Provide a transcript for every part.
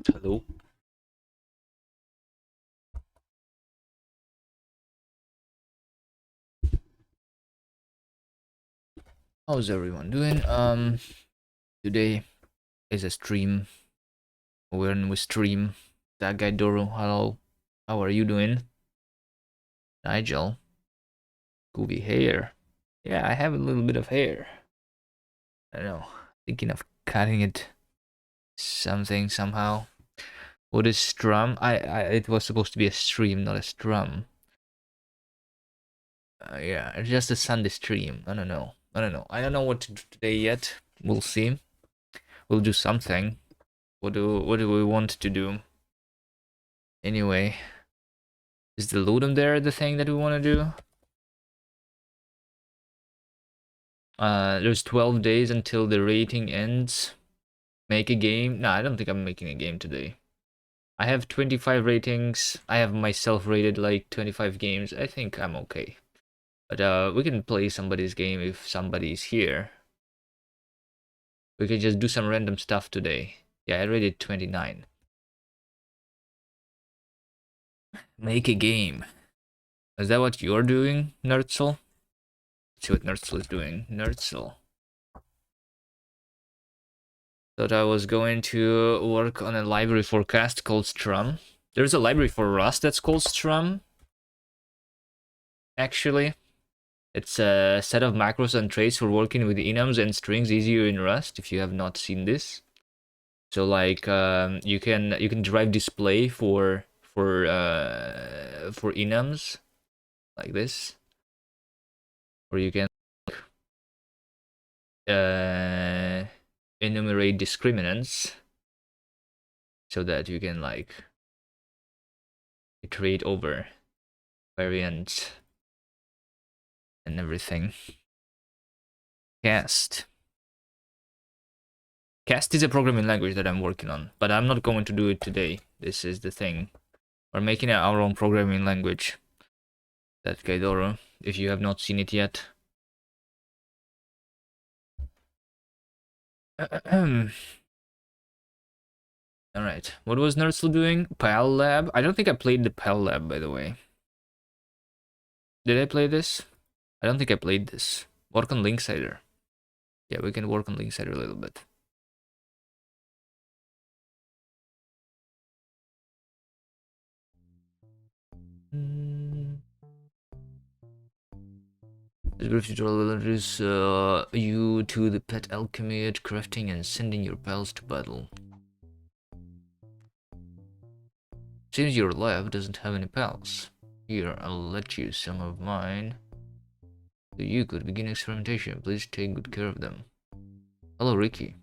Hello. How's everyone doing? Today is a stream. When we stream, that guy Doro, hello. How are you doing? Nigel, Gooby hair. Yeah, I have a little bit of hair. I don't know. Thinking of cutting it something somehow. What is strum? It was supposed to be a stream, not a strum. Yeah, it's just a Sunday stream. I don't know. I don't know what to do today yet. We'll see. We'll do something. What do we want to do? Anyway, is the Ludum Dare the thing that we want to do? There's 12 days until the rating ends. Make a game? No, I don't think I'm making a game today. I have 25 ratings. I have myself rated like 25 games. I think I'm okay. But we can play somebody's game if somebody's here. We can just do some random stuff today. Yeah, I rated 29. Make a game. Is that what you're doing, Nerdzel? Let's see what Nerdzel is doing. Nerdzel. Thought I was going to work on a library forecast called Strum. There's a library for Rust that's called Strum. Actually, it's a set of macros and traits for working with enums and strings easier in Rust. If you have not seen this, so like you can derive display for enums like this, or you can enumerate discriminants so that you can like iterate over variants and everything. Cast is a programming language that I'm working on, but I'm not going to do it today. This is the thing. We're making our own programming language. That Gaidoro, if you have not seen it yet. Alright, what was Nerdzel doing? Pal Lab? I don't think I played the Pal Lab, by the way. Did I play this? I don't think I played this. Work on Linksider. Yeah, we can work on Linksider a little bit. This brief tutorial will introduce you to the pet alchemy, crafting, and sending your pals to battle. Seems your lab doesn't have any pals. Here, I'll let you some of mine. So you could begin experimentation. Please take good care of them. Hello, Ricky.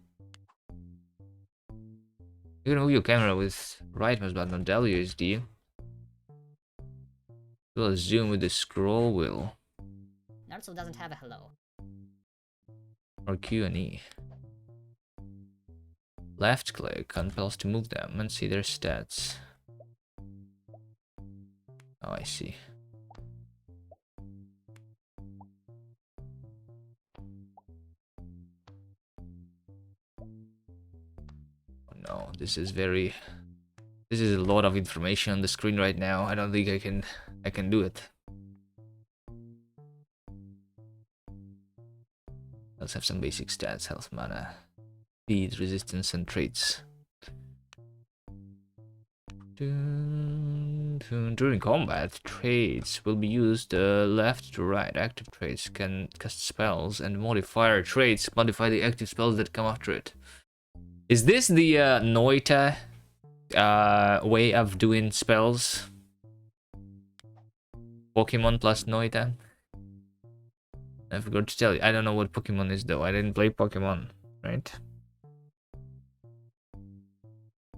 You can move your camera with right mouse button on WSD. We'll zoom with the scroll wheel. Naruto doesn't have a hello. Or Q and E. Left click on pals to move them and see their stats. Oh, I see. Oh no, this is a lot of information on the screen right now. I don't think I can do it. Let's have some basic stats: health, mana, speed, resistance, and traits. During combat, traits will be used left to right. Active traits can cast spells, and modifier traits modify the active spells that come after it. Is this the Noita way of doing spells? Pokemon plus Noita? I forgot to tell you. I don't know what Pokemon is though. I didn't play Pokemon, right?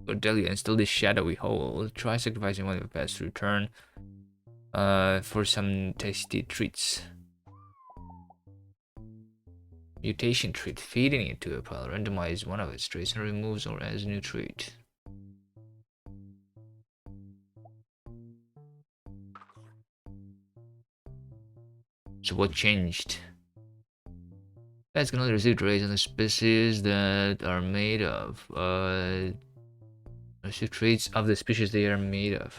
Or tell you, install this shadowy hole. Try sacrificing one of your pets to return for some tasty treats. Mutation trait. Feeding it to a pile. Randomize one of its traits and removes or adds a new trait. So what changed? Pets can only receive traits on the species that are made of. Receive traits of the species they are made of.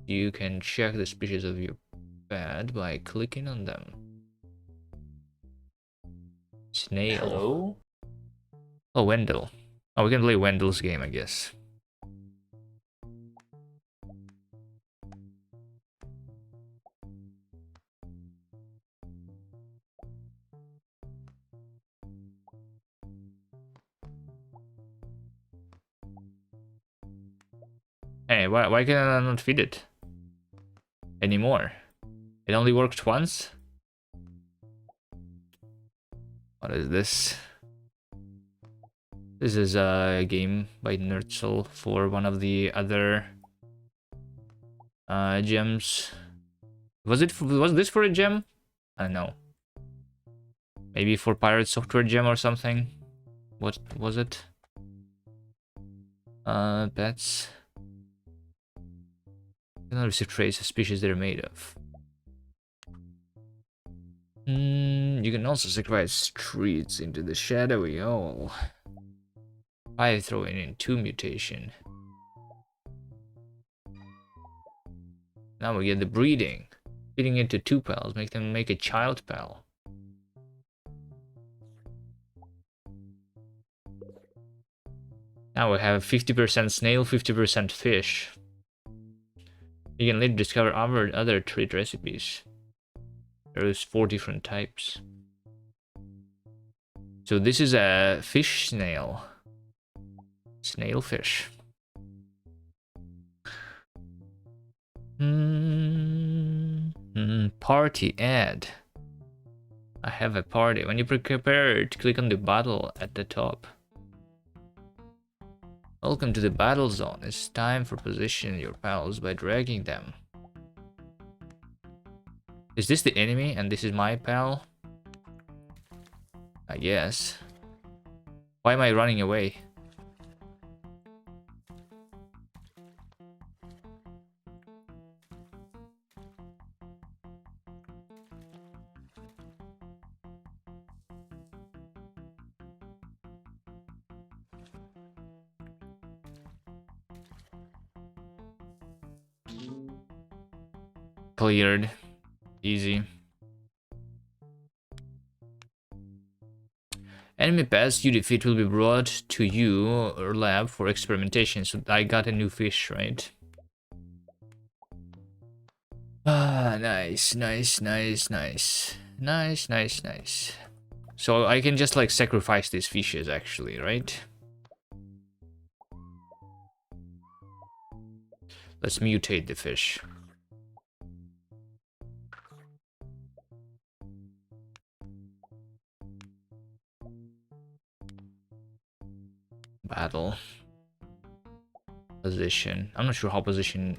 You can check the species of your pet by clicking on them. Snail. Hello? Oh, Wendell. Oh, we can play Wendell's game, I guess. Hey, why can I not feed it anymore? It only worked once? What is this? This is a game by Nerdsoul for one of the other gems. Was this for a gem? I don't know. Maybe for Pirate Software gem or something. What was it? Pets. Cannot receive traits of species they're made of. You can also sacrifice treats into the shadowy hole. I throw in 2 mutation. Now we get the breeding. Feeding into 2 pals, make them make a child pal. Now we have 50% snail, 50% fish. You can later discover other treat recipes. There's 4 different types. So this is a fish snail. Snail fish. Party add. I have a party. When you prepare it, click on the battle at the top. Welcome to the battle zone. It's time for position your pals by dragging them. Is this the enemy and this is my pal? I guess. Why am I running away? Cleared. Easy. Enemy pets you defeat will be brought to you or lab for experimentation. So I got a new fish, right? Ah, nice. Nice. So I can just like sacrifice these fishes actually, right? Let's mutate the fish. Battle. Position. I'm not sure how position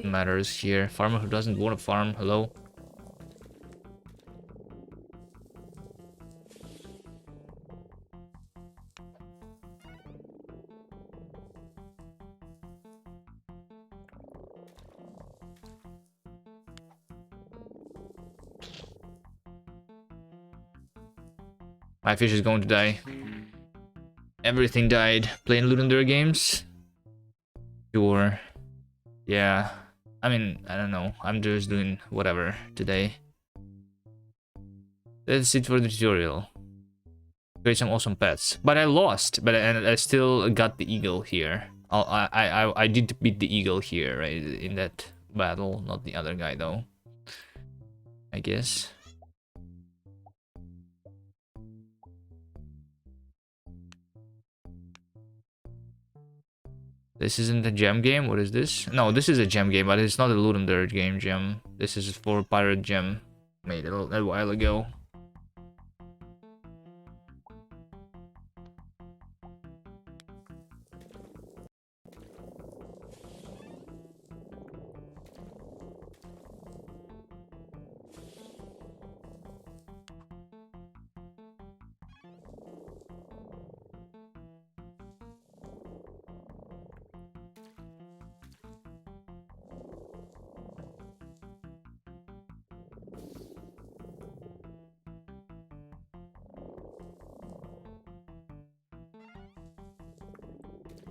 matters here. Farmer who doesn't want to farm. Hello? My fish is going to die. Everything died. Playing Ludendare games? Sure. Yeah. I mean, I don't know. I'm just doing whatever today. That's it for the tutorial. Create some awesome pets. But I lost. But I still got the eagle here. I did beat the eagle here, right? In that battle. Not the other guy, though. I guess. This isn't a gem game? What is this? No, this is a gem game, but it's not a Ludendare game gem. This is for Pirate Gem. Made a while ago.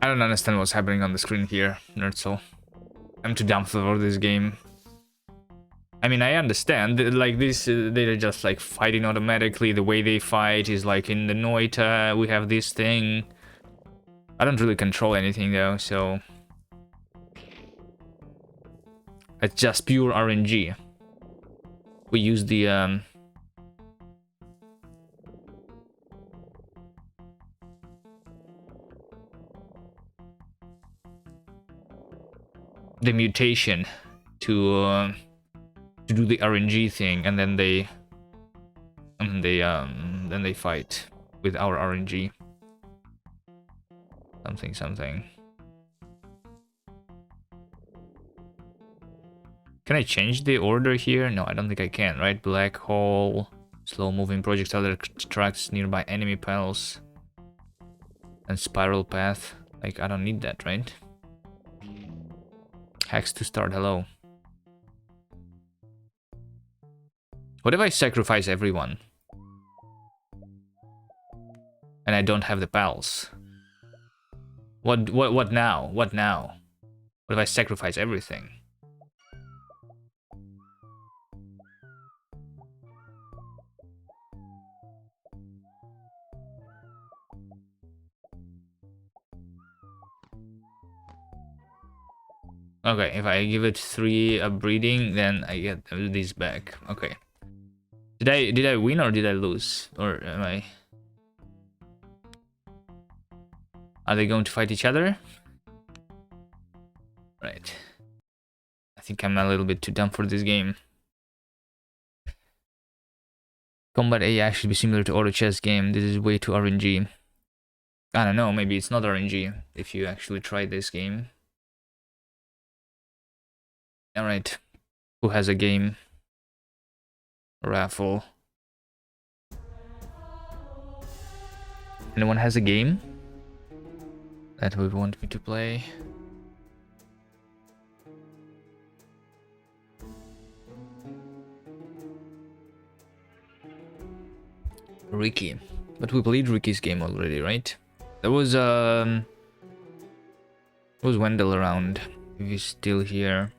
I don't understand what's happening on the screen here, Nerdsoul. I'm too dumb for this game. I mean, I understand, like, this, they're just, like, fighting automatically. The way they fight is, like, in the Noita, we have this thing. I don't really control anything, though, so... It's just pure RNG. We use the, mutation to do the RNG thing, and then they fight with our RNG. Something. Can I change the order here? No, I don't think I can, right? Black hole, slow moving projectile that attracts nearby enemy panels, and spiral path. Like, I don't need that, right? Hacks to start, hello. What if I sacrifice everyone? And I don't have the pals? What now? What now? What if I sacrifice everything? Okay, if I give it 3 breeding, then I get these back. Okay. Did I win or did I lose? Or am I... Are they going to fight each other? Right. I think I'm a little bit too dumb for this game. Combat AI should be similar to auto chess game. This is way too RNG. I don't know, maybe it's not RNG if you actually try this game. Alright. Who has a game? Raffle. Anyone has a game that would want me to play? Ricky. But we played Ricky's game already, right? There was Wendell around. If he's still here.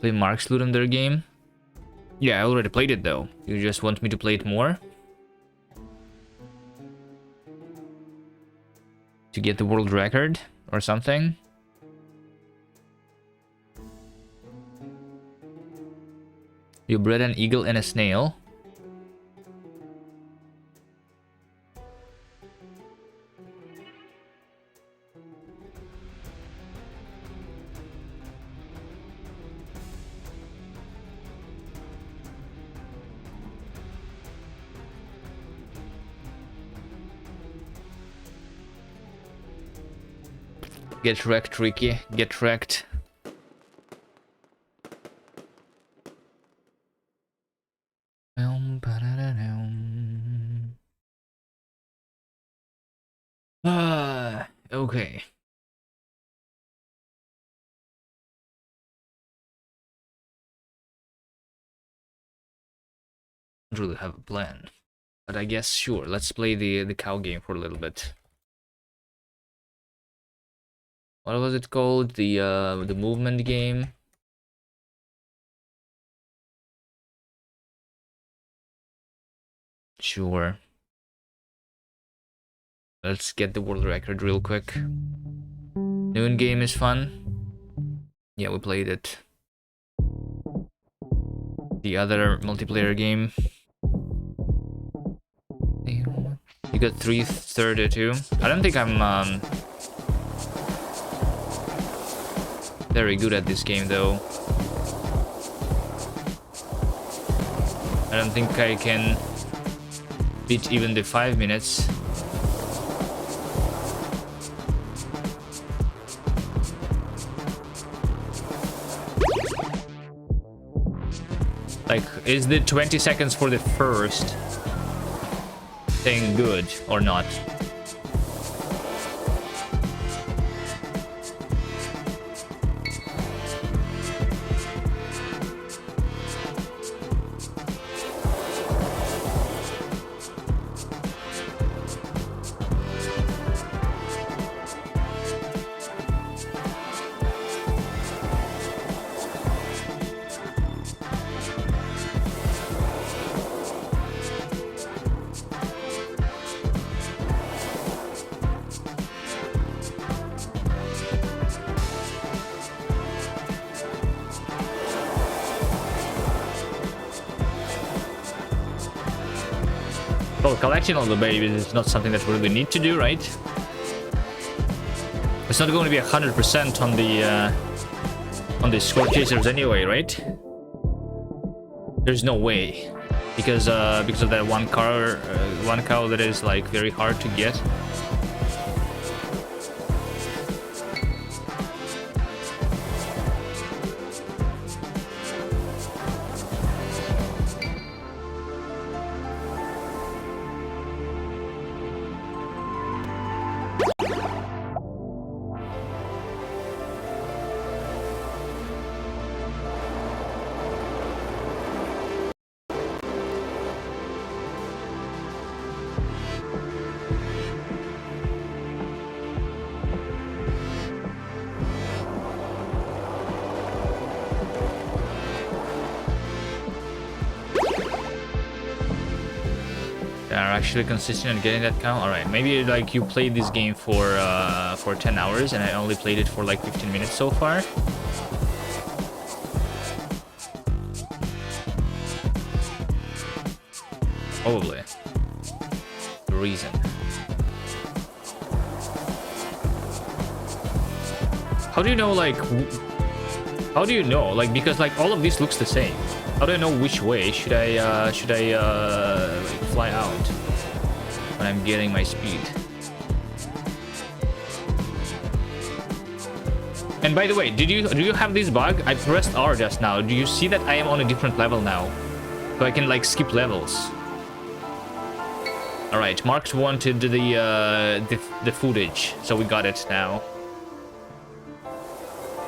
Play Mark's Ludendorff game? Yeah, I already played it though. You just want me to play it more? To get the world record or something? You bred an eagle and a snail. Get wrecked, Ricky. Get wrecked. Okay. Don't really have a plan, but I guess sure. Let's play the cow game for a little bit. What was it called? The movement game. Sure. Let's get the world record real quick. Noon game is fun. Yeah, we played it. The other multiplayer game. You got 332. I don't think I'm very good at this game though. I don't think I can beat even the 5 minutes. Like, is the 20 seconds for the first thing good or not? Well, collecting all the babies is not something that we really need to do, right? It's not going to be 100% on the score chasers anyway, right? There's no way, because of that one cow that is like very hard to get. Are actually consistent in getting that count. All right, maybe like you played this game for 10 hours and I only played it for like 15 minutes so far. Probably the reason. How do you know, like, how do you know, like, because like all of this looks the same. How do I know which way should I like, fly out when I'm getting my speed? And by the way, do you have this bug? I pressed R just now. Do you see that I am on a different level now? So I can like skip levels. All right, Marx wanted the footage, so we got it now.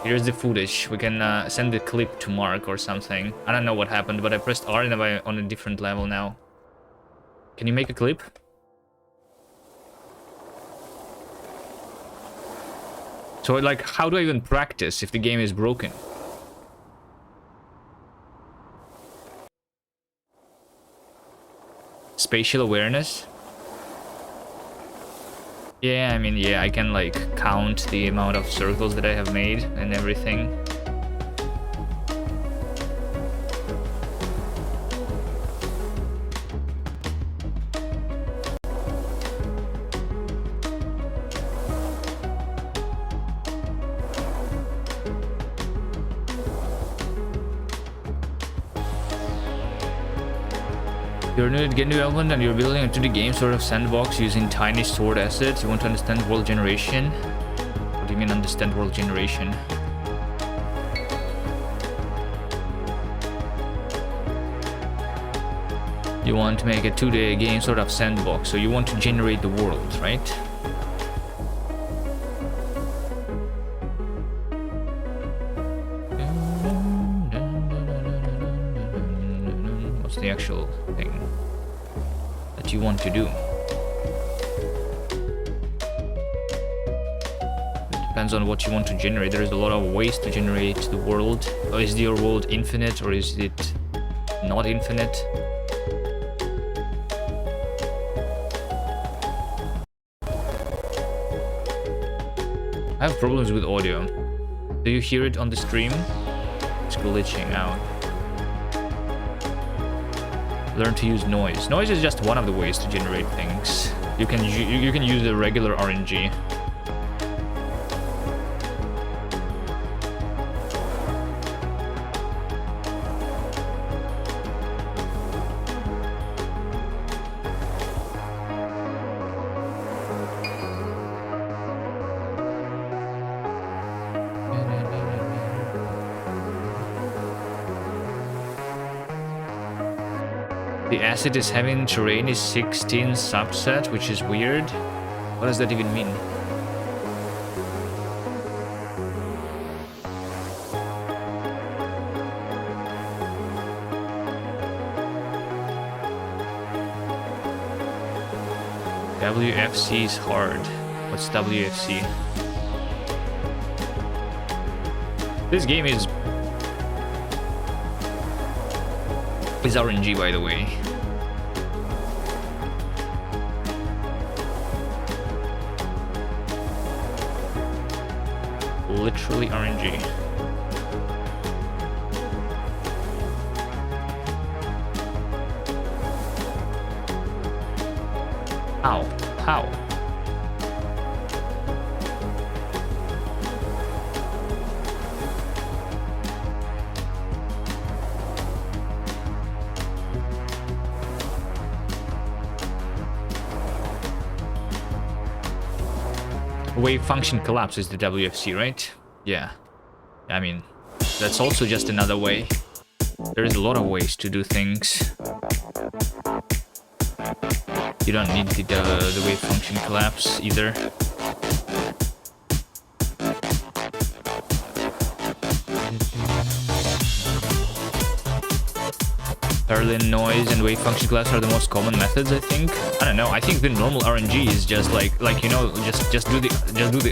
Here's the footage. We can send the clip to Mark or something. I don't know what happened, but I pressed R and I'm on a different level now. Can you make a clip? So, like, how do I even practice if the game is broken? Spatial awareness? Yeah, I mean, yeah, I can like count the amount of circles that I have made and everything. You're new at game development and you're building a 2D game sort of sandbox using tiny stored assets. You want to understand world generation? What do you mean understand world generation? You want to make a 2D game sort of sandbox, so you want to generate the world, right? What's the actual thing that you want to do? It depends on what you want to generate. There is a lot of ways to generate the world. Or is your world infinite or is it not infinite? I have problems with audio. Do you hear it on the stream? It's glitching out. Learn to use noise. Noise is just one of the ways to generate things. You can use the regular RNG. The asset is having terrain is 16 subset, which is weird. What does that even mean? WFC is hard. What's WFC? This game is RNG, by the way. Literally RNG. How? How? Wave function collapse is the WFC, right? Yeah. I mean, that's also just another way. There is a lot of ways to do things. You don't need the wave function collapse either. Berlin noise and wave function collapse are the most common methods, I think. I don't know. I think the normal RNG is just like you know, just do the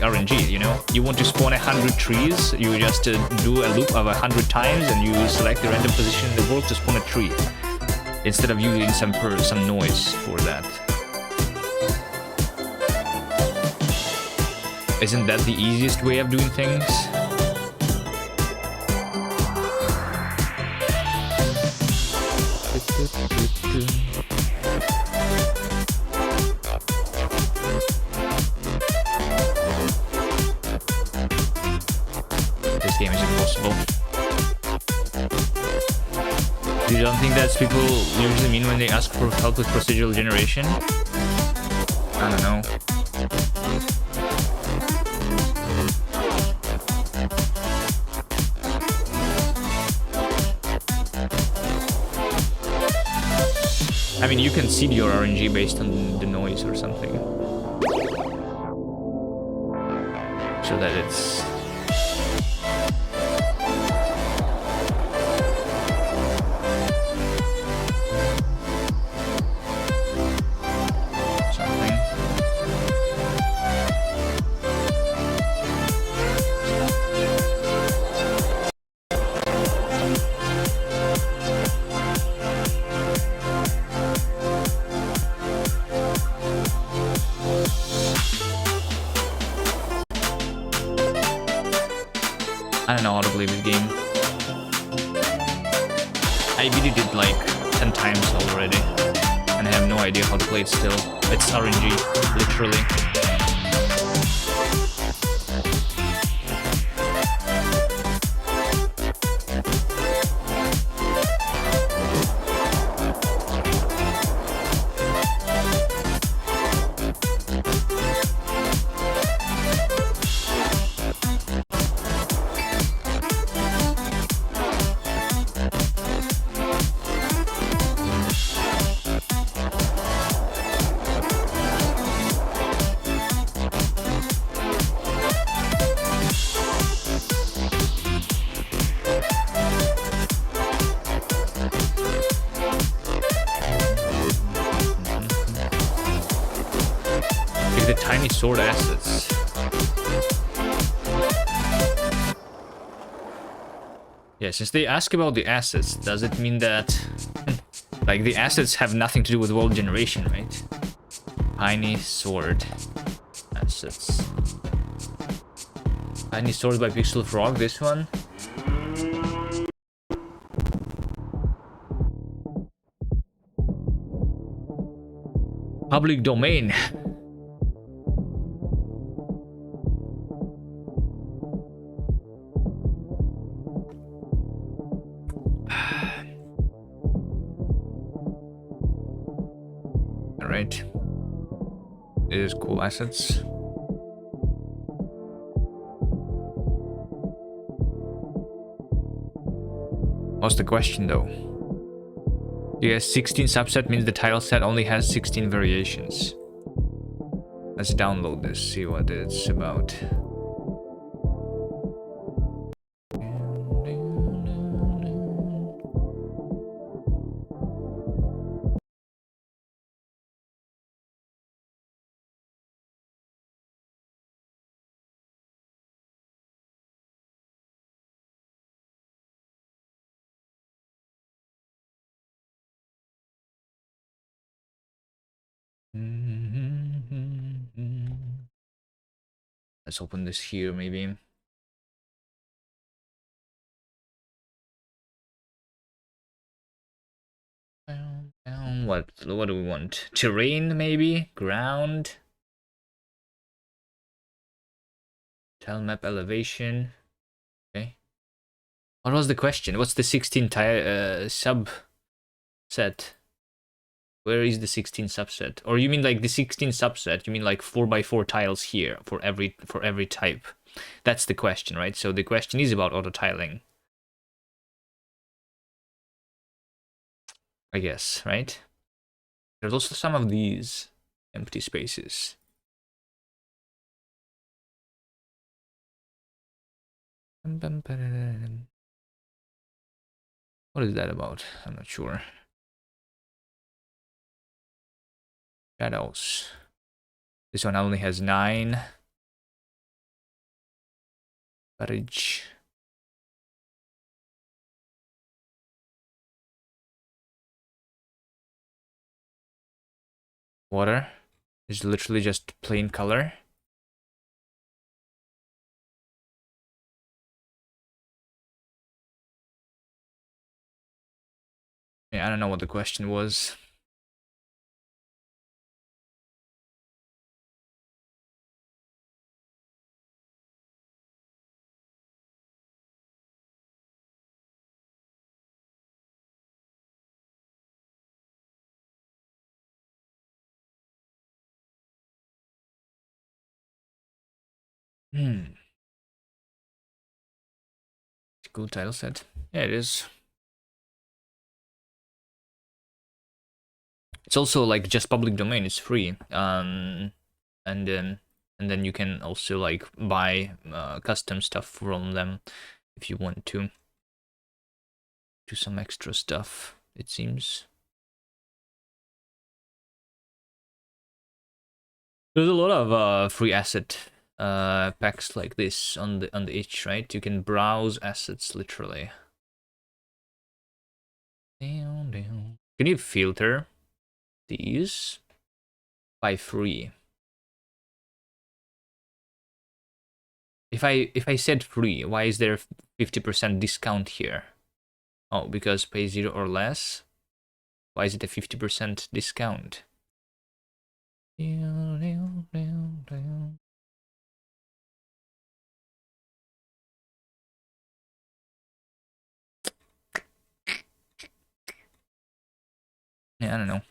RNG. You know, you want to spawn 100 trees, you just do a loop of 100 times, and you select the random position in the world to spawn a tree, instead of using some noise for that. Isn't that the easiest way of doing things? This game is impossible. You don't think that's people usually mean when they ask for help with procedural generation? I don't know. I mean, you can seed your RNG based on the noise or something, so that it's something. I don't know how to play this game. I beat it like 10 times already, and I have no idea how to play it still. It's RNG, literally. The tiny sword assets. Yeah, since they ask about the assets, does it mean that like the assets have nothing to do with world generation, right? Tiny sword assets. Tiny sword by Pixel Frog, this one. Public domain. Alright. It is cool assets. What's the question though? The 16 subset means the tile set only has 16 variations. Let's download this, see what it's about. Let's open this here, maybe. What do we want? Terrain, maybe? Ground? Tile map elevation. Okay. What was the question? What's the 16 subset? Where is the 16 subset? Or you mean like the 16 subset? You mean like 4x4 tiles here for every type? That's the question, right? So the question is about auto tiling, I guess, right? There's also some of these empty spaces. What is that about? I'm not sure. Shadows. This one only has 9. Courage. Water is literally just plain color. Yeah, I don't know what the question was. Cool title set. Yeah, it is. It's also like just public domain. It's free. And then you can also like buy custom stuff from them if you want to. Do some extra stuff, it seems. There's a lot of free asset packs like this on the itch, right? You can browse assets literally. Can you filter these by free? If I said free, why is there 50% discount here? Oh, because pay 0 or less. Why is it a 50% discount? Yeah, I don't know.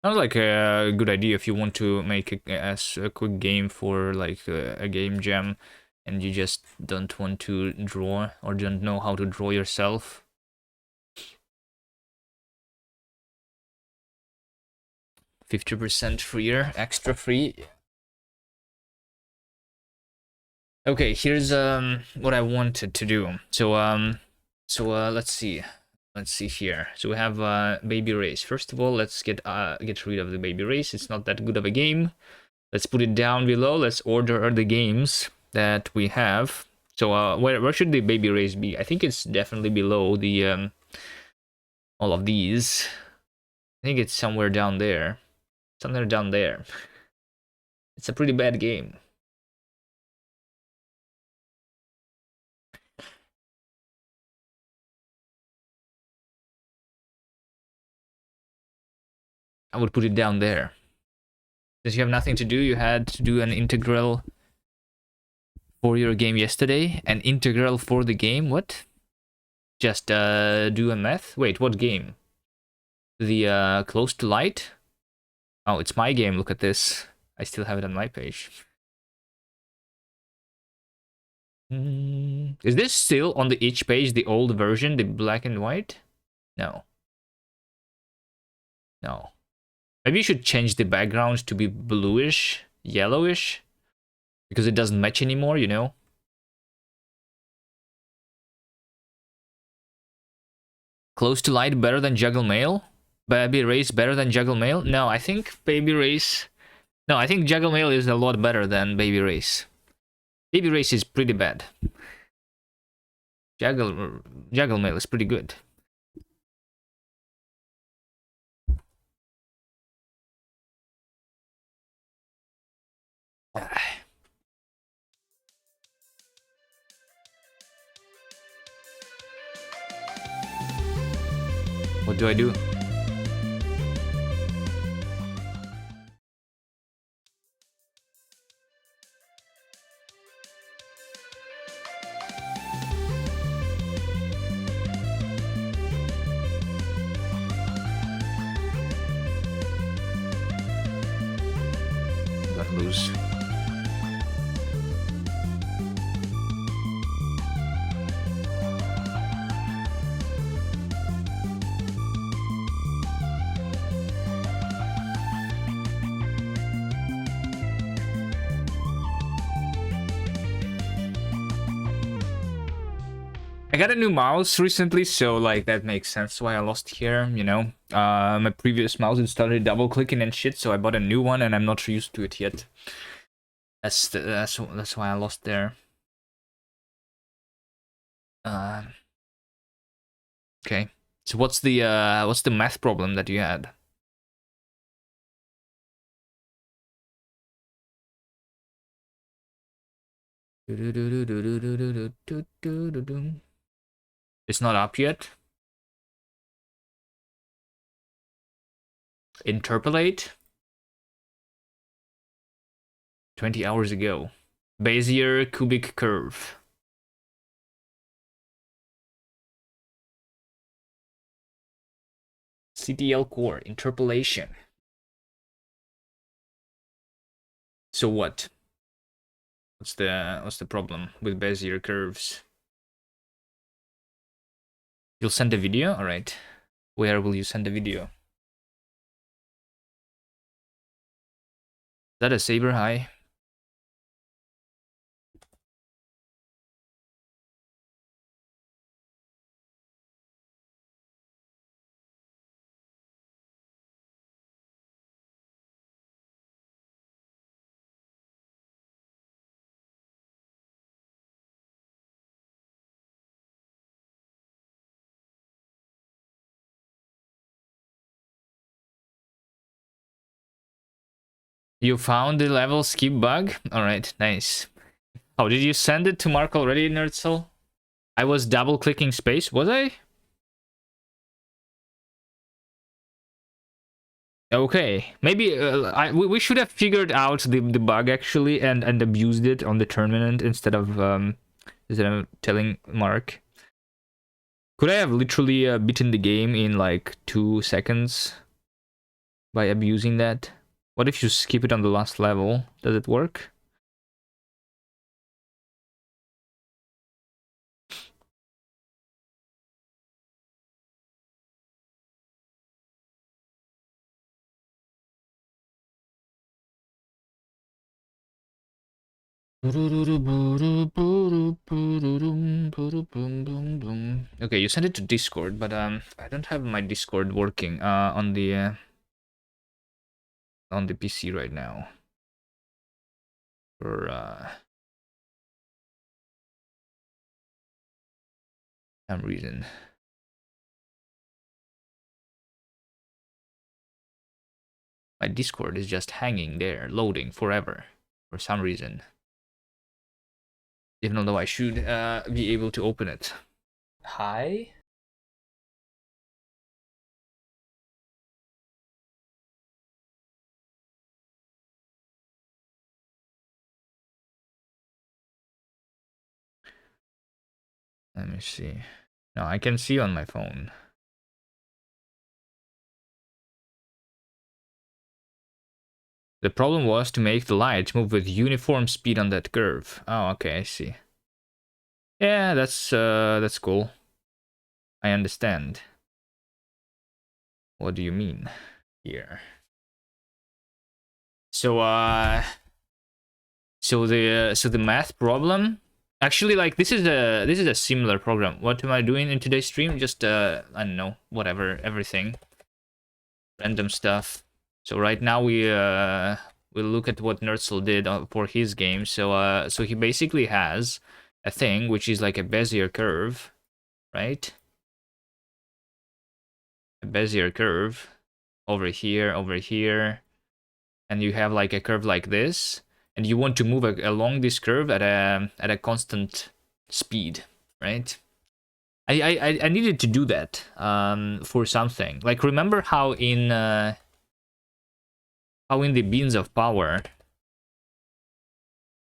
Sounds like a good idea if you want to make a quick game for like a game jam and you just don't want to draw or don't know how to draw yourself. 50% freer, extra free. Okay, here's what I wanted to do. So let's see. Let's see here. So we have baby race. First of all, let's get rid of the baby race. It's not that good of a game. Let's put it down below. Let's order the games that we have. So where should the baby race be? I think it's definitely below the all of these. I think it's somewhere down there. Somewhere down there. It's a pretty bad game. I would put it down there. Since you have nothing to do, you had to do an integral for your game yesterday. An integral for the game? What? Just do a math? Wait, what game? The Close to Light? Oh, it's my game. Look at this. I still have it on my page. Is this still on the itch page, the old version, the black and white? No. No. Maybe you should change the background to be bluish, yellowish, because it doesn't match anymore, you know? Close to Light better than Juggle Mail? Baby Race better than Juggle Mail? No, I think Baby Race... No, I think Juggle Mail is a lot better than Baby Race. Baby Race is pretty bad. Juggle Mail is pretty good. What do I do? I'm gonna lose. I got a new mouse recently, so like that makes sense why I lost here, you know. My previous mouse it started double clicking and shit, so I bought a new one and I'm not used to it yet. That's why I lost there. Okay. So what's the math problem that you had? It's not up yet. Interpolate. 20 hours ago. Bezier cubic curve. CTL core interpolation. So what? What's the problem with Bezier curves? You'll send a video? Alright. Where will you send the video? Is that a Saber High? You found the level skip bug? Alright, nice. Oh, did you send it to Mark already, Nerdsoul? I was double clicking space, was I? Okay, maybe we should have figured out the bug actually and abused it on the tournament instead of telling Mark. Could I have literally beaten the game in like 2 seconds by abusing that? What if you skip it on the last level? Does it work? Okay, you sent it to Discord, but I don't have my Discord working on the PC right now. For some reason. My Discord is just hanging there, loading forever, for some reason. Even though I should be able to open it. Hi? Let me see. No, I can see on my phone. The problem was to make the light move with uniform speed on that curve. Oh, okay, I see. Yeah, that's cool. I understand. What do you mean here? So the math problem, actually, like this is a similar program. What am I doing in today's stream? Just I don't know, whatever, everything, random stuff. So right now we'll look at what Nerdsoul did for his game. So so he basically has a thing which is like a Bezier curve, right? A Bezier curve over here, and you have like a curve like this, and you want to move along this curve at a constant speed, right? I needed to do that for something. Like, remember how in the Beans of Power,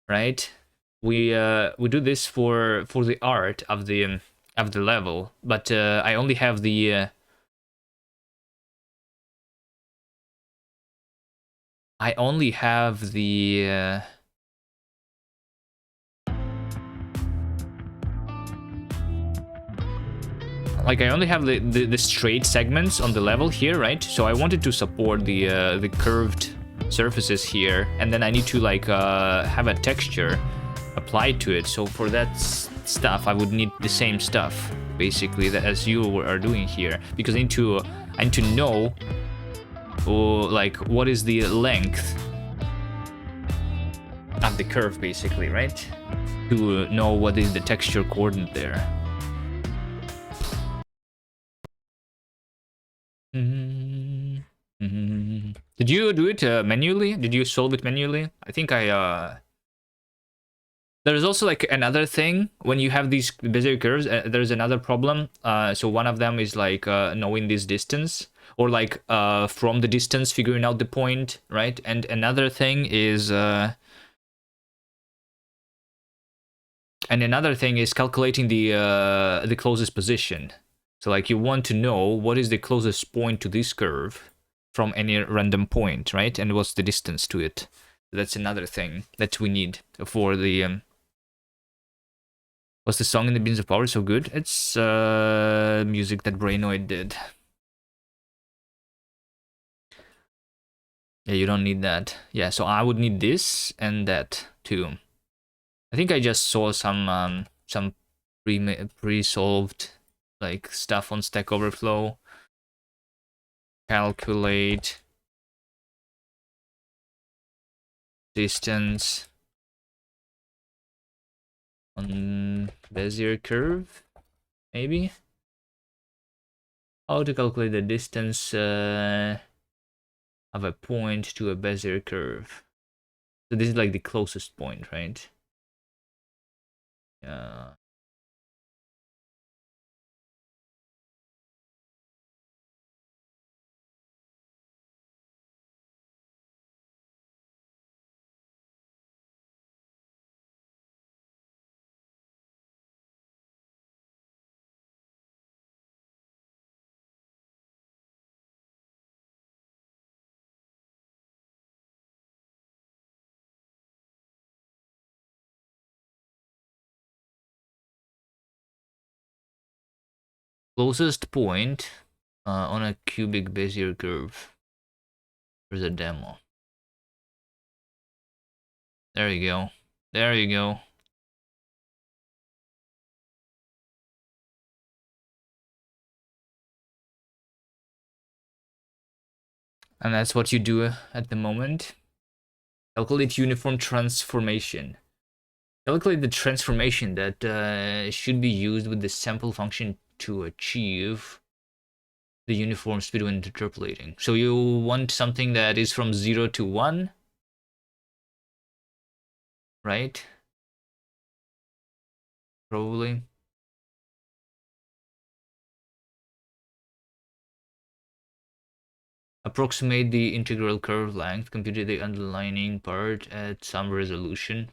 right? We do this for the art of the level, but I only have the like I only have the straight segments on the level here, right? So I wanted to support the curved surfaces here, and then I need to like have a texture applied to it. So for that stuff, I would need the same stuff basically that as you are doing here, because I need to know like what is the length of the curve basically, right? To know what is the texture coordinate there. Did you do it manually? Did you solve it manually? I think there's also like another thing when you have these Bezier curves. There's another problem. So one of them is like knowing this distance, or like from the distance figuring out the point, right? And another thing is calculating the closest position. So like you want to know what is the closest point to this curve from any random point, right? And what's the distance to it. That's another thing that we need for the was the song in the Beans of Power so good? It's music that Brainoid did. Yeah, you don't need that. Yeah, so I would need this and that too. I think I just saw some pre-solved like stuff on Stack Overflow. Calculate distance on Bezier curve, maybe. How to calculate the distance of a point to a Bezier curve. So this is like the closest point, right? Yeah. Closest point on a cubic Bezier curve. There's a demo. There you go. There you go. And that's what you do at the moment. Calculate uniform transformation. Calculate the transformation that should be used with the sample function to achieve the uniform speed when interpolating. So you want something that is from 0 to 1, right? Probably. Approximate the integral curve length, compute the underlining part at some resolution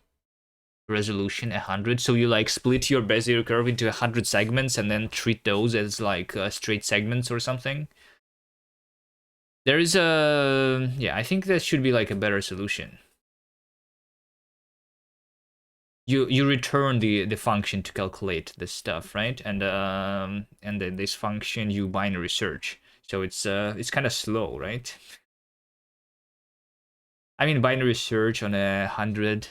100. So you like split your Bezier curve into 100 segments and then treat those as like straight segments or something. There is a, yeah, I think that should be like a better solution. You return the function to calculate this stuff, right? And then this function you binary search. So it's kind of slow, right? I mean, binary search on 100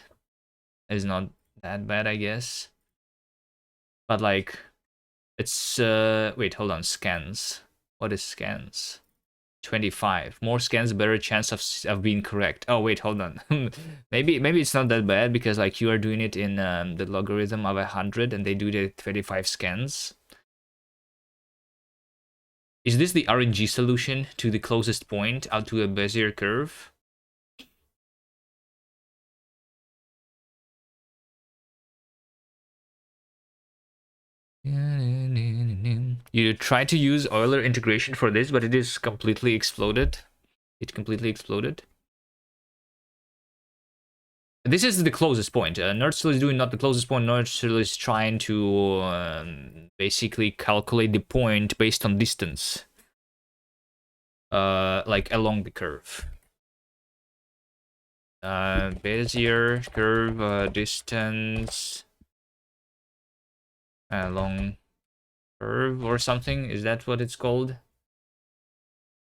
is not that bad, I guess. But like, it's wait, hold on, scans. What is scans? 25. More scans, better chance of being correct. Oh wait, hold on. maybe it's not that bad because like you are doing it in the logarithm of 100 and they do the 25 scans. Is this the RNG solution to the closest point out to a Bezier curve? You try to use Euler integration for this, but it is completely exploded. It completely exploded. This is the closest point. Nerdstill is doing not the closest point. Nerdstill is trying to basically calculate the point based on distance. Like along the curve. Bezier curve distance along curve or something. Is that what it's called?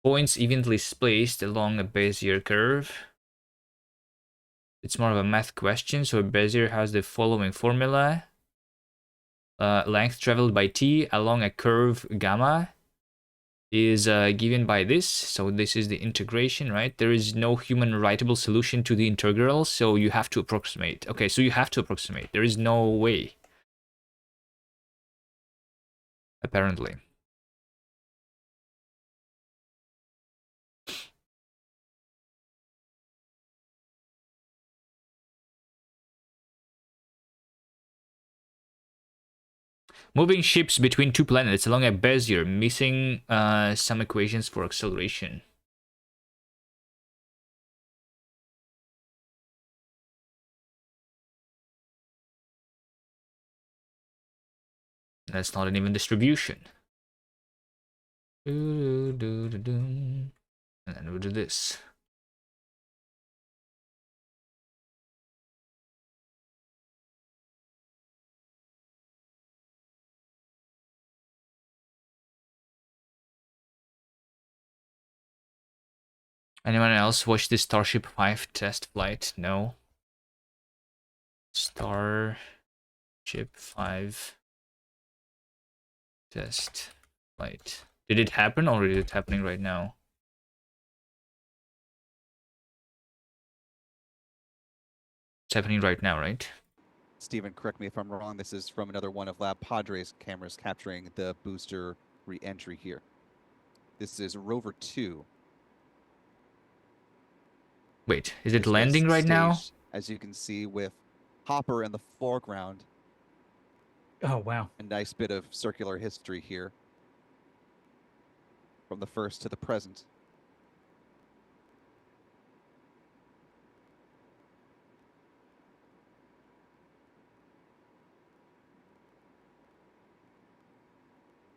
Points evenly spaced along a Bezier curve. It's more of a math question. So Bezier has the following formula. Length traveled by t along a curve gamma is given by this. So this is the integration, right? There is no human writable solution to the integral, so you have to approximate. Okay, so you have to approximate. There is no way. Apparently. Moving ships between two planets along a Bezier, missing some equations for acceleration. That's not an even distribution. And then we'll do this. Anyone else watch this Starship 5 test flight? No. Starship 5 test flight. Did it happen or is it happening right now? It's happening right now, right? Stephen, correct me if I'm wrong. This is from another one of Lab Padre's cameras capturing the booster re-entry here. This is Rover 2. Wait, is it landing right now? As you can see, with Hopper in the foreground. Oh, wow. A nice bit of circular history here. From the first to the present.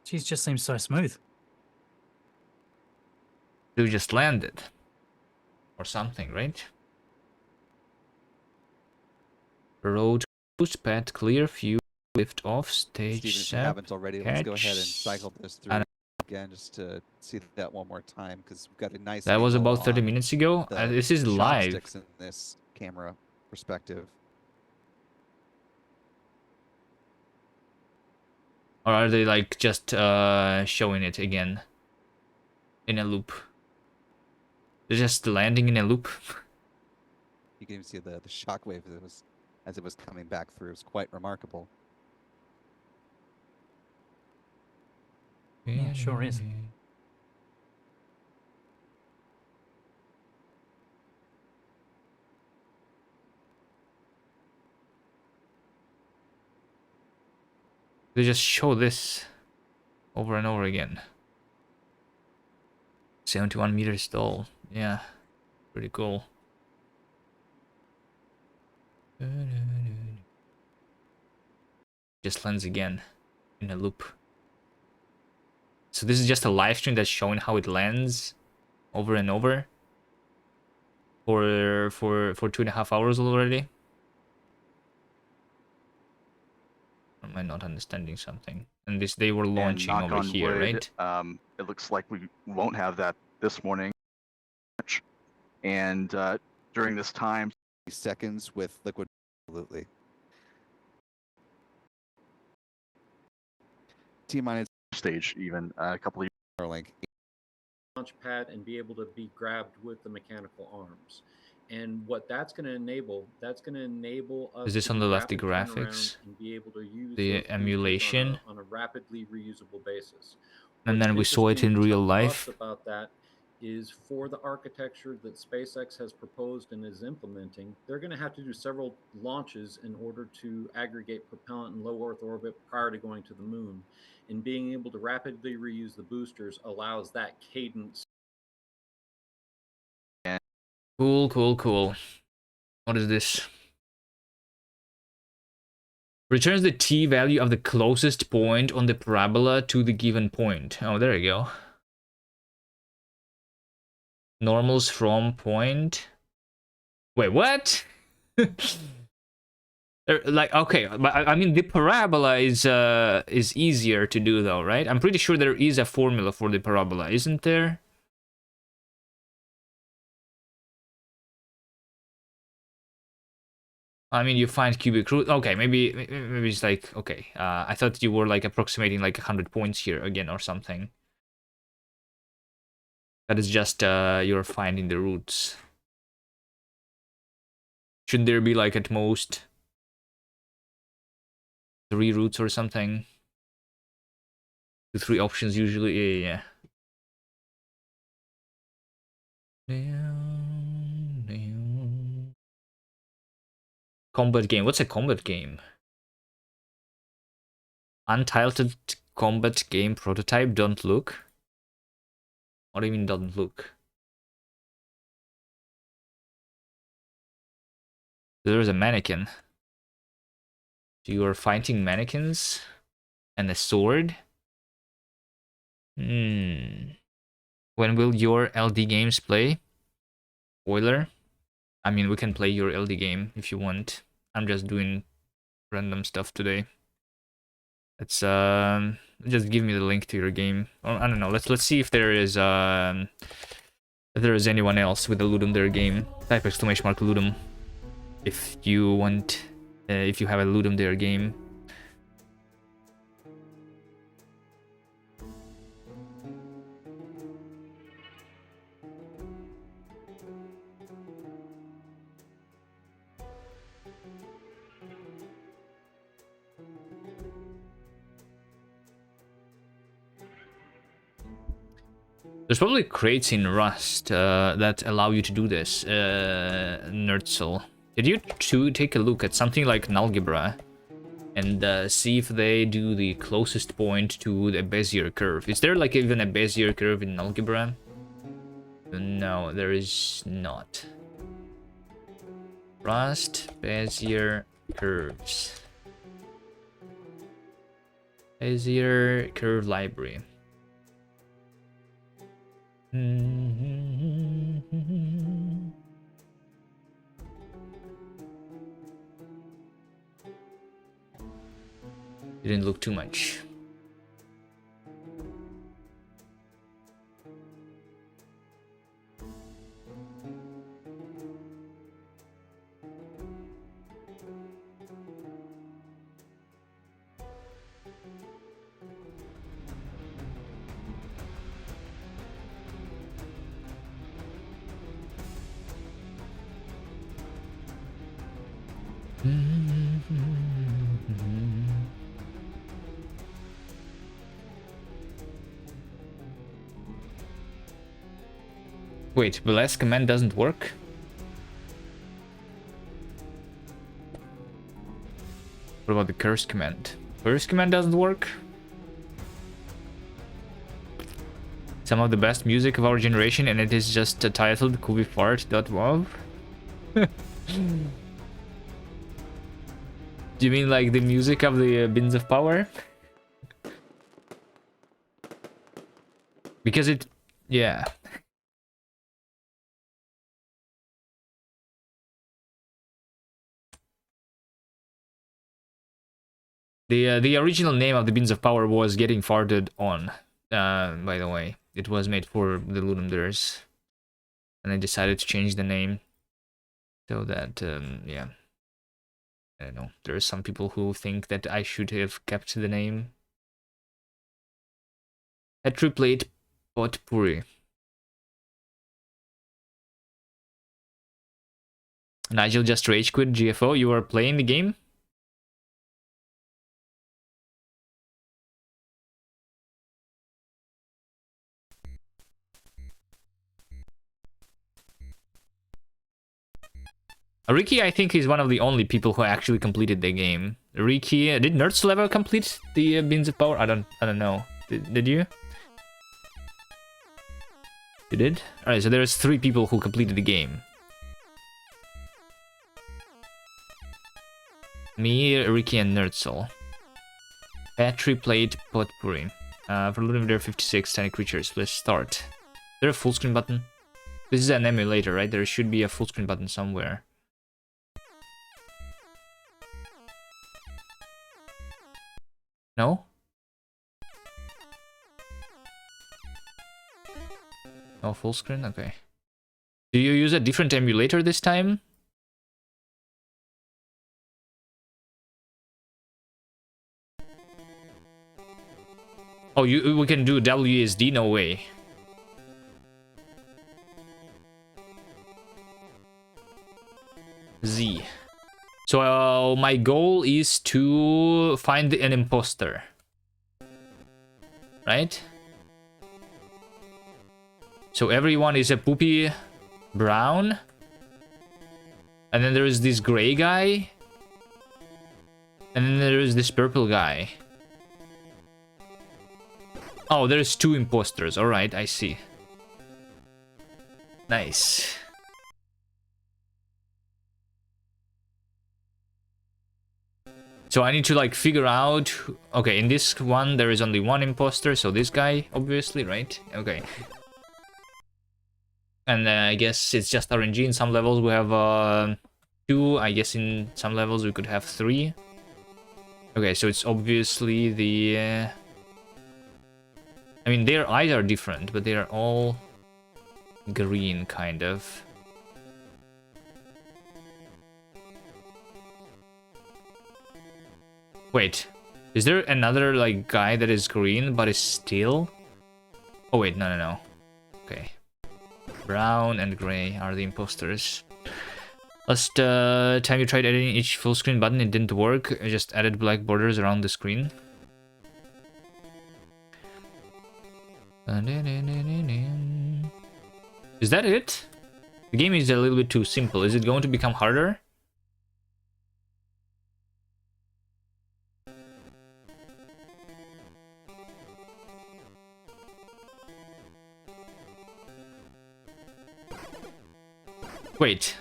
She just seems so smooth. You just landed. Or something, right? Road boost pad clear, fuel lift off, stage Steven, if you set. haven't already, let's go ahead and cycle this through again just to see that one more time, because we've got a nice. That was about 30 minutes ago. This is live. In this camera perspective. Or are they like just showing it again in a loop? They're just landing in a loop. You can even see the shockwave as it was coming back through. It was quite remarkable. Yeah, sure is. They just show this over and over again. 71 meters tall. Yeah, pretty cool. Just lands again in a loop. So this is just a live stream that's showing how it lands over and over for 2.5 hours already. Or am I not understanding something? And this they were launching over here, wood, right? It looks like we won't have that this morning. And during this time, seconds with liquid, absolutely. T-minus stage even a couple of Starlink launch pad and be able to be grabbed with the mechanical arms. And what that's going to enable, us. Is this on the left, the graphics? And be able to use the emulation on a rapidly reusable basis. And then we saw it in real life. About that is for the architecture that SpaceX has proposed and is implementing, they're going to have to do several launches in order to aggregate propellant in low Earth orbit prior to going to the moon. And being able to rapidly reuse the boosters allows that cadence. Cool, cool, cool. What is this? Returns the t value of the closest point on the parabola to the given point. Oh, there you go. Normals from point. Wait, what? Like, okay, but I mean the parabola is easier to do though, right? I'm pretty sure there is a formula for the parabola, isn't there? I mean, you find cubic root. Okay, maybe it's like, okay. I thought you were like approximating like 100 points here again or something. That is just you're finding the roots. Shouldn't there be like at most 3 roots or something? 3 options usually. Yeah. Combat game. What's a combat game? Untitled combat game prototype. Don't look. What do you mean don't look? There's a mannequin. So you are fighting mannequins and a sword. When will your LD games play? Spoiler. I mean, we can play your LD game if you want. I'm just doing random stuff today. Let's just give me the link to your game. Or, I don't know. Let's see if there is anyone else with a Ludum Dare game. Type exclamation mark Ludum if you want. If you have a Ludum Dare game. There's probably crates in Rust that allow you to do this, Nerdsoul. Did you take a look at something like Nalgebra and see if they do the closest point to the Bezier curve? Is there like even a Bezier curve in Nalgebra? No, there is not. Rust Bezier curves. Bezier curve library. Didn't look too much. Wait, the last command doesn't work? What about the curse command? Curse command doesn't work? Some of the best music of our generation, and it is just titled kubifart.wav? Do you mean like the music of the Bins of Power? Because it... yeah. The original name of the Bins of Power was Getting Farted On, by the way. It was made for the Ludum Dares. And I decided to change the name. So that, yeah. I don't know. There are some people who think that I should have kept the name. Petri Plate Potpourri. Nigel just rage quit GFO. You are playing the game? Ricky, I think, is one of the only people who actually completed the game. Ricky, did Nerdsol ever complete the Beans of Power? I don't know. Did you? You did? Alright, so there's 3 people who completed the game. Me, Ricky, and Nerdsol. Battery plate potpourri. For living there 56 tiny creatures. Let's start. Is there a full screen button? This is an emulator, right? There should be a full screen button somewhere. No? No full screen? Okay. Do you use a different emulator this time? Oh, we can do WSD? No way. Z. So my goal is to find an imposter. Right? So everyone is a poopy brown. And then there is this gray guy. And then there is this purple guy. Oh, there's 2 imposters. Alright, I see. Nice. So I need to like figure out... Okay, in this one there is only 1 imposter, so this guy, obviously, right? Okay. And I guess it's just RNG. In some levels we have 2. I guess in some levels we could have 3. Okay, so it's obviously the... I mean, their eyes are different, but they are all green, kind of. Wait, is there another, like, guy that is green, but is still... Oh, wait, no. Okay. Brown and gray are the imposters. Last time you tried editing each full screen button, it didn't work. I just added black borders around the screen. Is that it? The game is a little bit too simple. Is it going to become harder? Wait,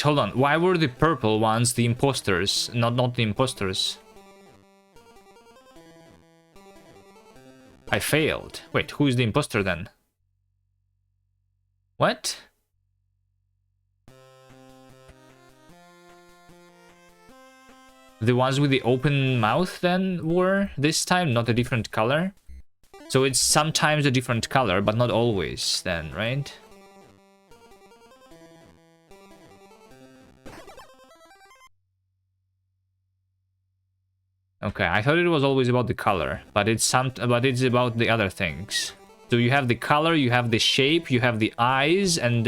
hold on. Why were the purple ones the imposters, not the imposters? I failed. Wait, who is the imposter then? What? The ones with the open mouth then were this time, not a different color? So it's sometimes a different color, but not always then, right? Okay, I thought it was always about the color, but it's about the other things. So you have the color, you have the shape, you have the eyes, and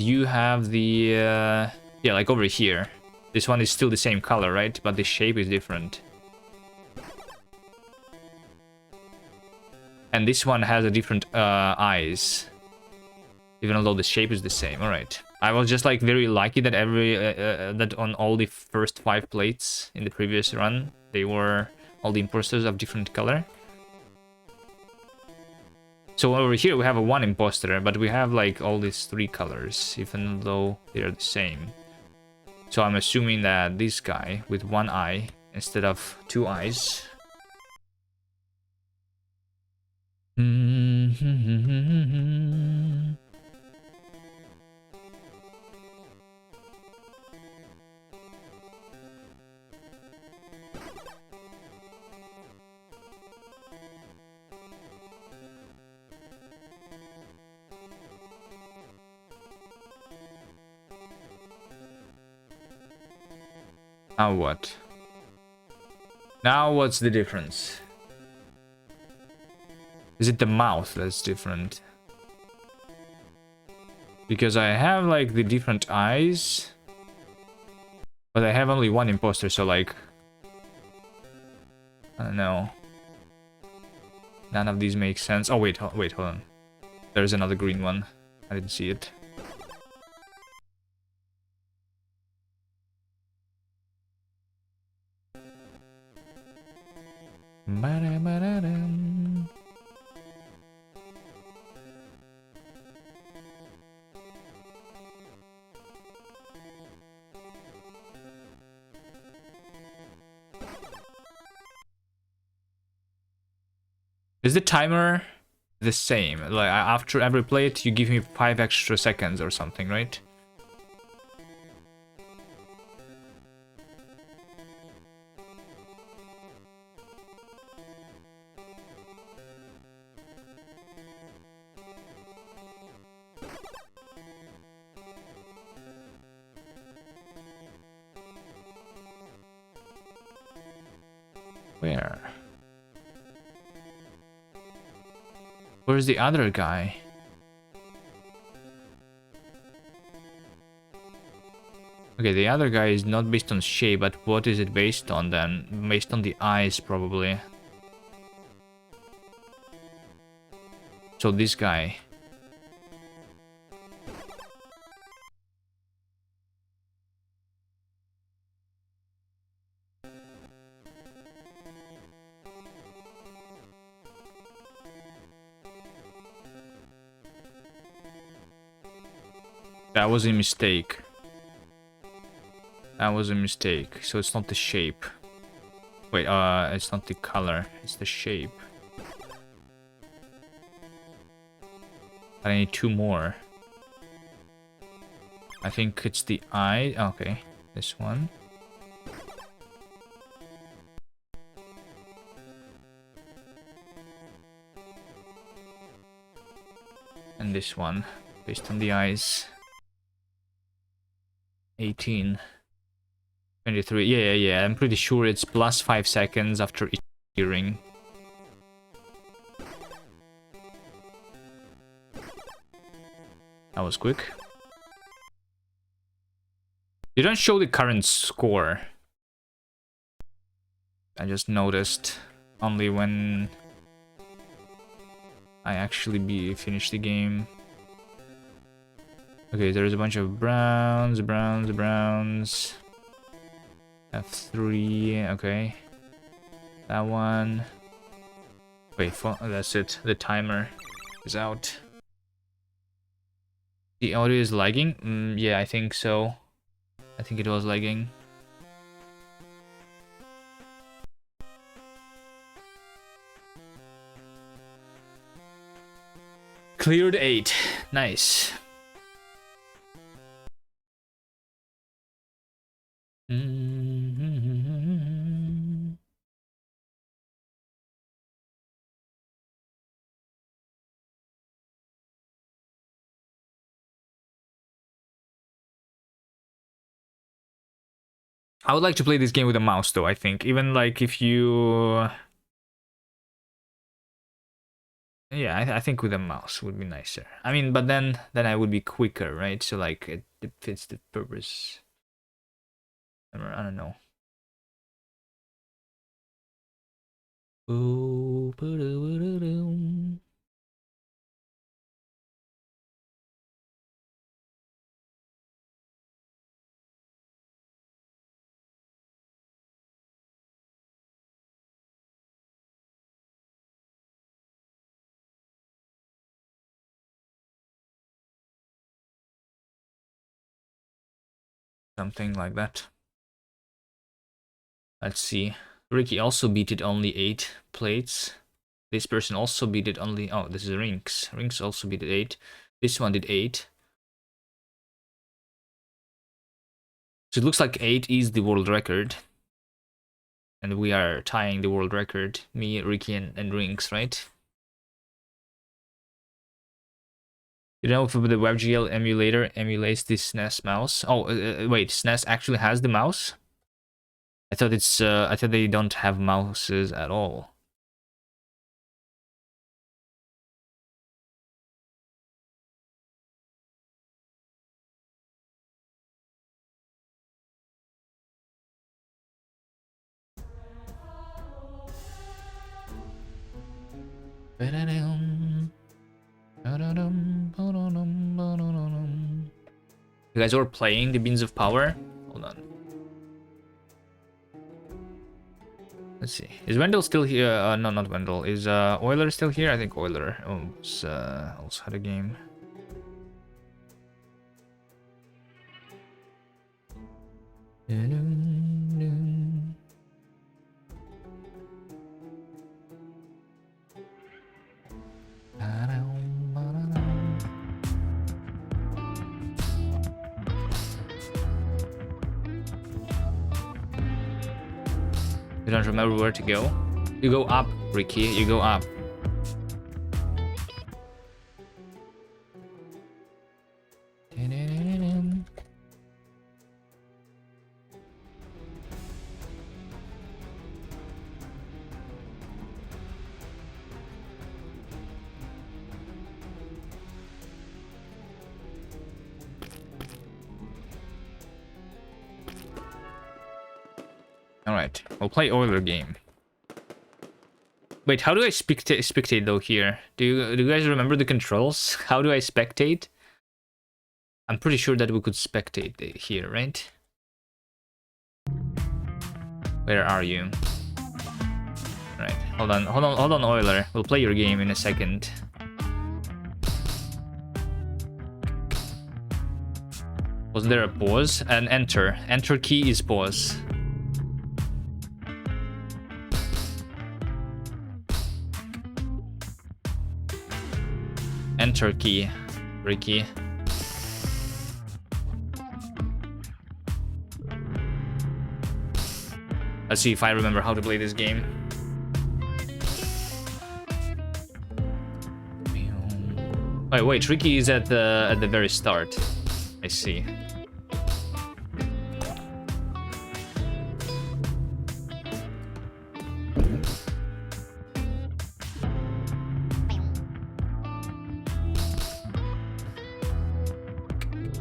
you have the yeah, like over here. This one is still the same color, right? But the shape is different. And this one has a different eyes, even though the shape is the same. All right. I was just like very lucky that that on all the first 5 plates in the previous run, they were all the imposters of different color. So over here we have a 1 imposter, but we have like all these 3 colors, even though they are the same. So I'm assuming that this guy with 1 eye instead of 2 eyes. Now what? Now what's the difference? Is it the mouth that's different? Because I have like the different eyes, but I have only 1 imposter, so like, I don't know. None of these make sense. Oh wait, hold on. There's another green one. I didn't see it. Ba-da-ba-da-dum. Is the timer the same? Like after every plate, you give me 5 extra seconds or something, right? Where? Where's the other guy? Okay, the other guy is not based on shape, but what is it based on then? Based on the eyes, probably. So this guy. That was a mistake. That was a mistake. So it's not the shape. Wait, it's not the color. It's the shape. I need 2 more. I think it's the eye. Okay, this one. And this one, based on the eyes. 18. 23. Yeah. I'm pretty sure it's plus 5 seconds after each earring. That was quick. You don't show the current score. I just noticed only when I actually finish the game. Okay, there's a bunch of browns. F3, okay. That one. Wait, that's it. The timer is out. The audio is lagging? Yeah, I think so. I think it was lagging. Cleared 8. Nice. I would like to play this game with a mouse though, I think. Even like if you... Yeah, I think with a mouse would be nicer. I mean, but then I would be quicker, right? So like it fits the purpose. I don't know. Ooh, something like that. Let's see. Ricky also beat it only 8 plates. This person also beat it only... Oh, this is Rinks. Rinks also beat it 8. This one did 8. So it looks like 8 is the world record. And we are tying the world record. Me, Ricky, and Rinks, right? You know if the WebGL emulator emulates the SNES mouse? Oh, wait, SNES actually has the mouse? I thought I thought they don't have mouses at all. You guys were playing the Beans of Power? Hold on. Let's see. Is Wendell still here? No, not Wendell. Is Euler still here? I think Euler also had a game. You don't remember where to go? You go up, Ricky. You go up. Alright, we'll play Euler game. Wait, how do I spectate though here? Do you guys remember the controls? How do I spectate? I'm pretty sure that we could spectate here, right? Where are you? Right, hold on, Euler. We'll play your game in a second. Wasn't there a pause? And enter. Enter key is pause. Enter key, Ricky. Let's see if I remember how to play this game. Oh, wait, Ricky is at the very start. I see.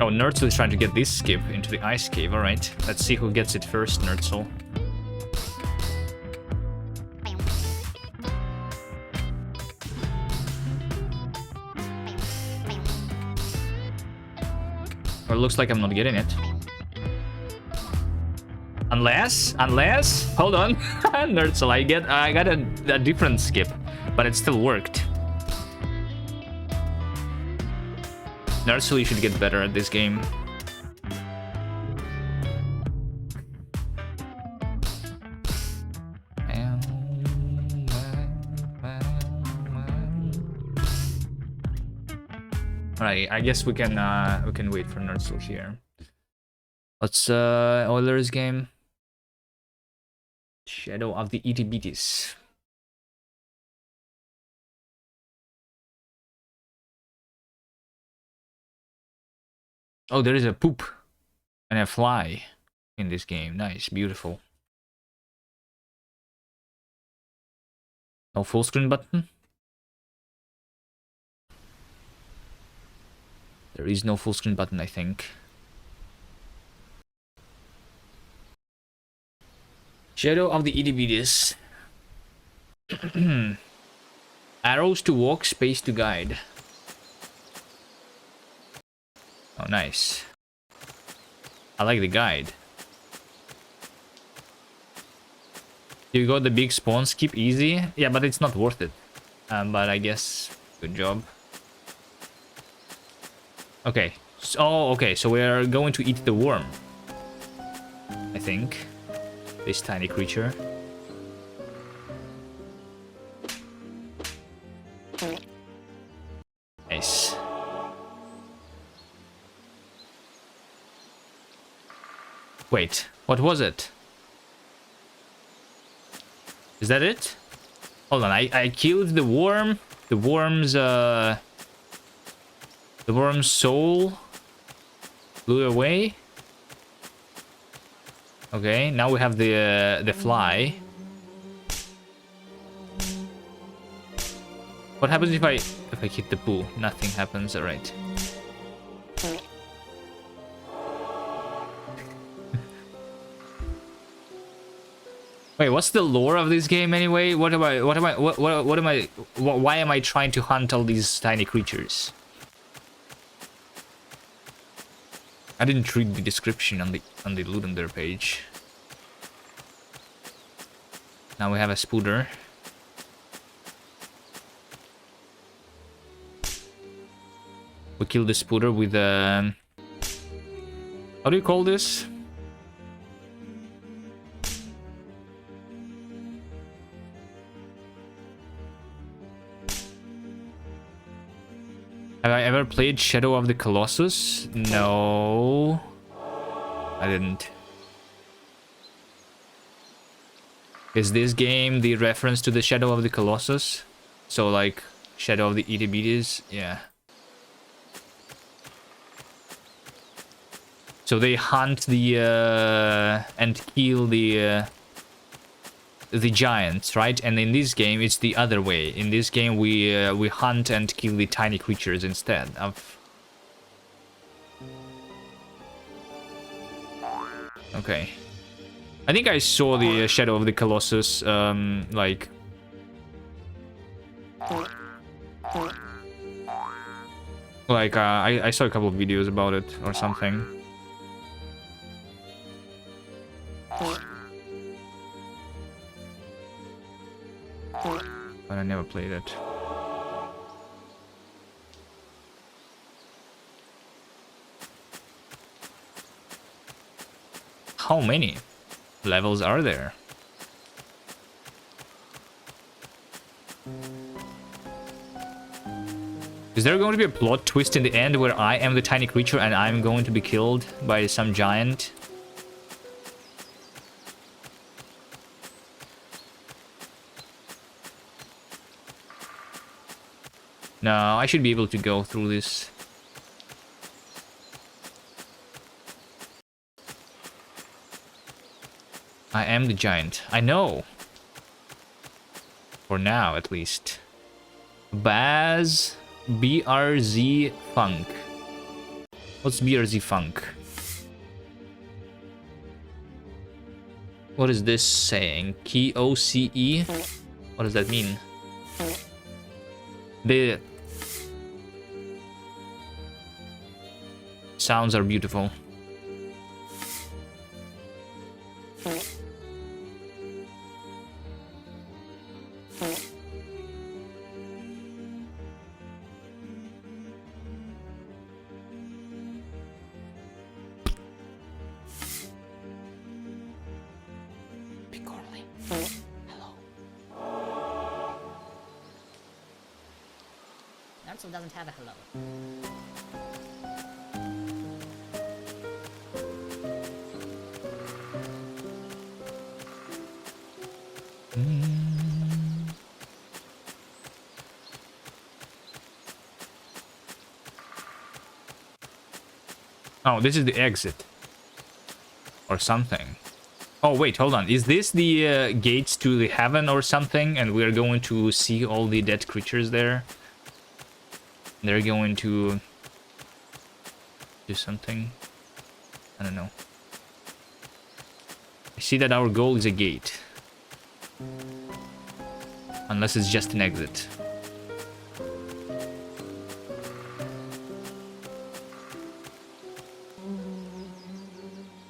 Oh, Nertzl is trying to get this skip into the ice cave. Alright, let's see who gets it first, Nertzl. Well, it looks like I'm not getting it. Unless, hold on, Nertzl, I got a different skip, but it still worked. Nertzl, you should get better at this game. Alright, I guess we can wait for Nertzl here. What's Euler's game? Shadow of the Itty Bitties. Oh, there is a poop and a fly in this game. Nice, beautiful. No full screen button? There is no full screen button, I think. Shadow of the Itty Bitties. Arrows to walk, space to guide. Oh, nice. I like the guide. You got the big spawn skip easy? Yeah, but it's not worth it. But I guess, good job. Okay. Okay, so we're going to eat the worm. I think. This tiny creature. Nice. Wait, what was it? Is that it? Hold on, I killed the worm. The worm's soul blew away. Okay, now we have the fly. What happens if I hit the poo? Nothing happens, alright. Wait, what's the lore of this game anyway? Why am I trying to hunt all these tiny creatures? I didn't read the description on the Ludendorff page. Now we have a spooter. We killed the spooter with a... How do you call this? Have I ever played Shadow of the Colossus? No. I didn't. Is this game the reference to the Shadow of the Colossus? So like Shadow of the Itibides? Yeah. So they hunt the and kill the giants, right? And in this game it's the other way. In this game we hunt and kill the tiny creatures instead of... Okay. I think I saw the Shadow of the Colossus like... Like I saw a couple of videos about it or something. But I never played it. How many levels are there? Is there going to be a plot twist in the end where I am the tiny creature and I'm going to be killed by some giant? No, I should be able to go through this. I am the giant. I know. For now, at least. Baz... BRZ Funk. What's BRZ Funk? What is this saying? KOCE? What does that mean? The sounds are beautiful. Naruto doesn't have a hello. Oh, this is the exit. Or something. Oh, wait, hold on. Is this the gates to the heaven or something? And we're going to see all the dead creatures there? They're going to do something. I don't know. I see that our goal is a gate. Unless it's just an exit.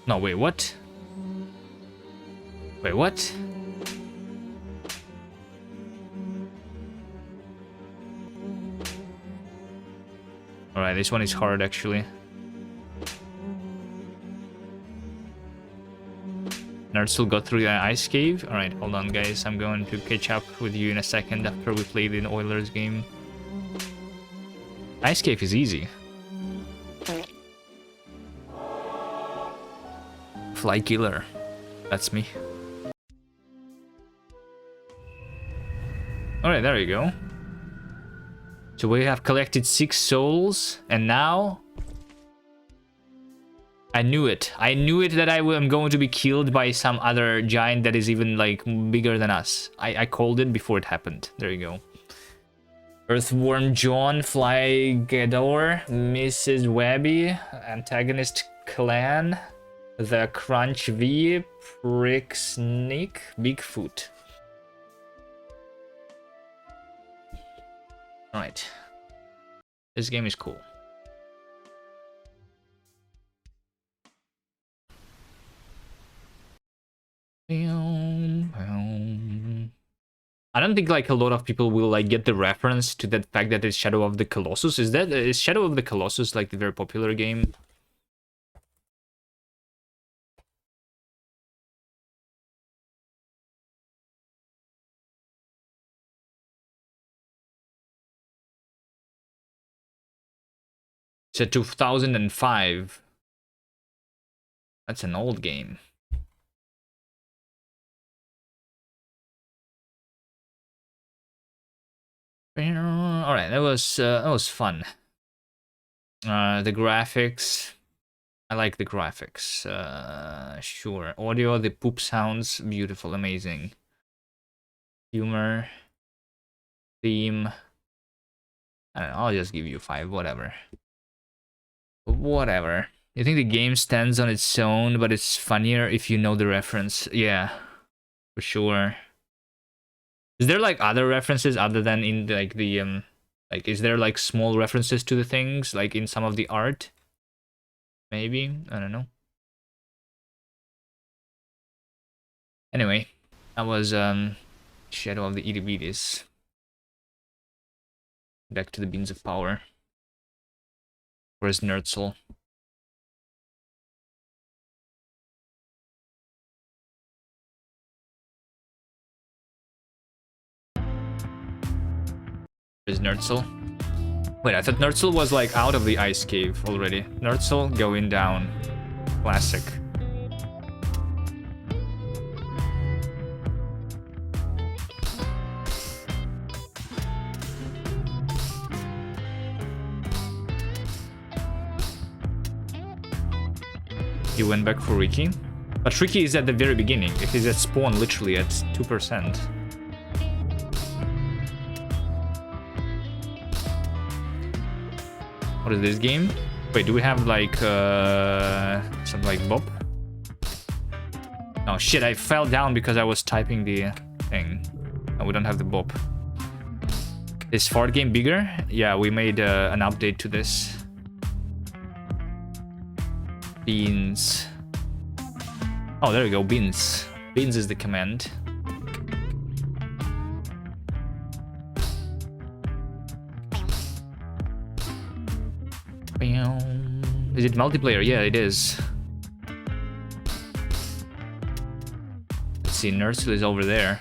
No, wait, what? Wait, what? Alright, this one is hard actually. Nerd still got through the ice cave. Alright, hold on guys. I'm going to catch up with you in a second after we play the Oilers game. Ice cave is easy. Fly killer. That's me. Alright, there you go. So we have collected 6 souls, and now... I knew it. I knew it that I am going to be killed by some other giant that is even, like, bigger than us. I called it before it happened. There you go. Earthworm John, Fly Gador, Mrs. Webby, Antagonist Clan, The Crunch V, Prick Snake, Bigfoot. Alright. This game is cool. I don't think like a lot of people will like get the reference to that fact that it's Shadow of the Colossus. Is Shadow of the Colossus like the very popular game? It's a 2005. That's an old game. All right, that was fun. The graphics, I like the graphics. Sure. Audio, the poop sounds, beautiful, amazing. Humor, theme. I don't know. I'll just give you 5. Whatever. Whatever. You think the game stands on its own, but it's funnier if you know the reference? Yeah, for sure. Is there like other references other than in like the like is there like small references to the things like in some of the art? Maybe, I don't know. Anyway, that was Shadow of the Itty Bitties. Back to the Beans of Power. Where's Nertzl? Is Nertzl? Wait, I thought Nertzl was like out of the ice cave already. Nertzl going down. Classic. He went back for Ricky. But Ricky is at the very beginning. If he's at spawn literally at 2%. What is this game? Wait, do we have like something like Bob? Oh shit, I fell down because I was typing the thing. Oh, we don't have the Bob. Is Fart game bigger? Yeah, we made an update to this. Beans. Oh, there we go, beans. Beans is the command. Is it multiplayer? Yeah, it is. Let's see, Nertzl is over there.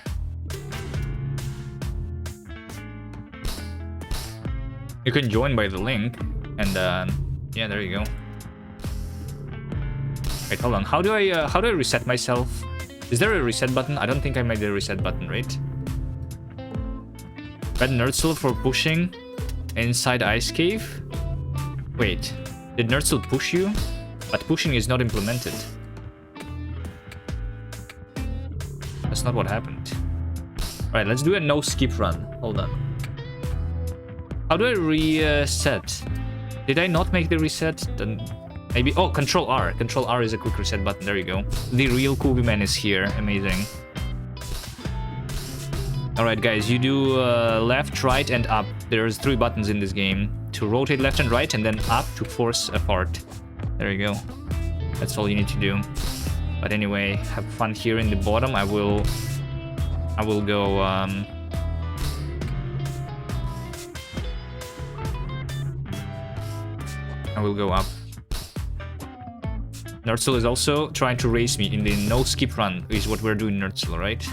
You can join by the link, and yeah, there you go. Wait, hold on. How do I reset myself? Is there a reset button? I don't think I made the reset button, right? Red Nertzl for pushing inside Ice Cave. Wait, did Nertzl push you? But pushing is not implemented. That's not what happened. Alright, let's do a no skip run. Hold on. How do I reset? Did I not make the reset? Then maybe. Oh, Control R. Control R is a quick reset button. There you go. The real Kubiman is here. Amazing. Alright, guys, you do left, right, and up. There's 3 buttons in this game. To rotate left and right, and then up to force apart. There you go. That's all you need to do. But anyway, have fun here in the bottom. I will go I will go up. Nertzl is also trying to race me in the no skip run, is what we're doing, Nertzl, right?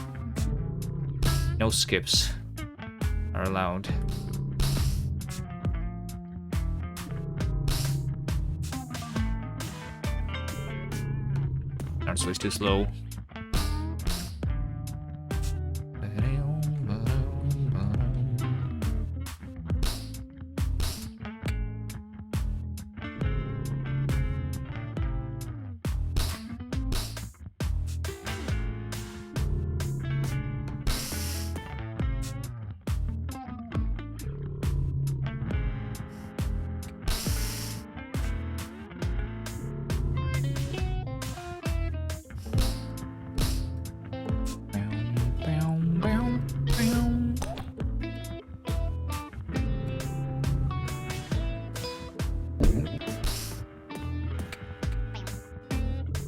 No skips are allowed. Nertzl is too slow.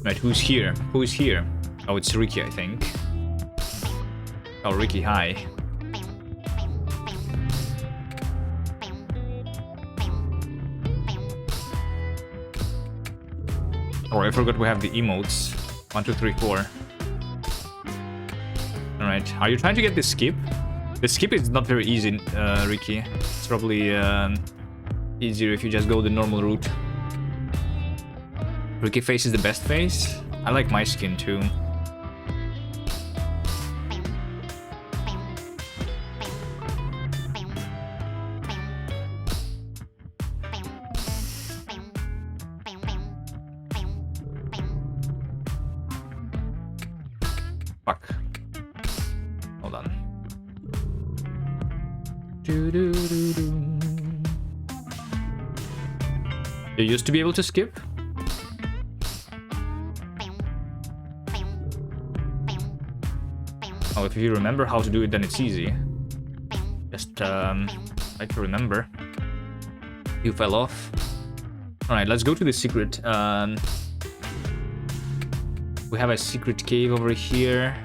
Right, who's here? Who is here? Oh, it's Ricky, I think. Oh, Ricky, hi. Oh, I forgot we have the emotes. 1, 2, 3, 4. Alright, are you trying to get the skip? The skip is not very easy, Ricky. It's probably easier if you just go the normal route. Ricky face is the best face. I like my skin too. Fuck. Hold on. You used to be able to skip? Oh, if you remember how to do it, then it's easy. Just try to remember. You fell off. Alright, let's go to the secret. We have a secret cave over here.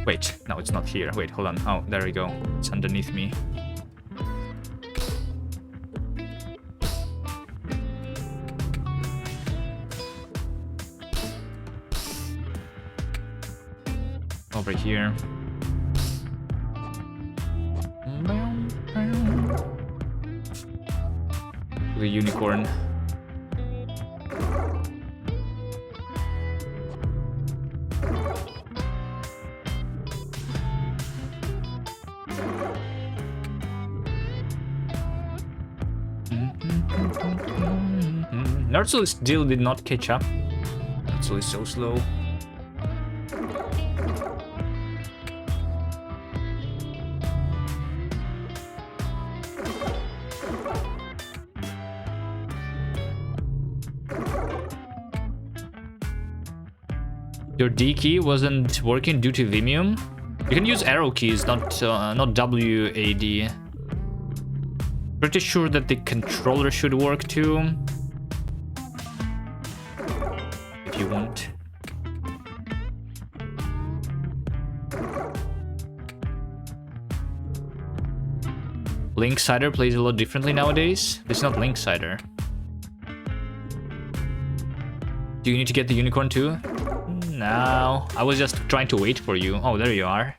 Wait, no, it's not here. Wait, hold on. Oh, there we go. It's underneath me. Over here. The unicorn. Nertzl still did not catch up. Nertzl is so slow. Your D key wasn't working due to Vimium? You can use arrow keys, not WAD. Pretty sure that the controller should work too. If you want. Linksider plays a lot differently nowadays. It's not Linksider. Do you need to get the unicorn too? No, I was just trying to wait for you. Oh, there you are.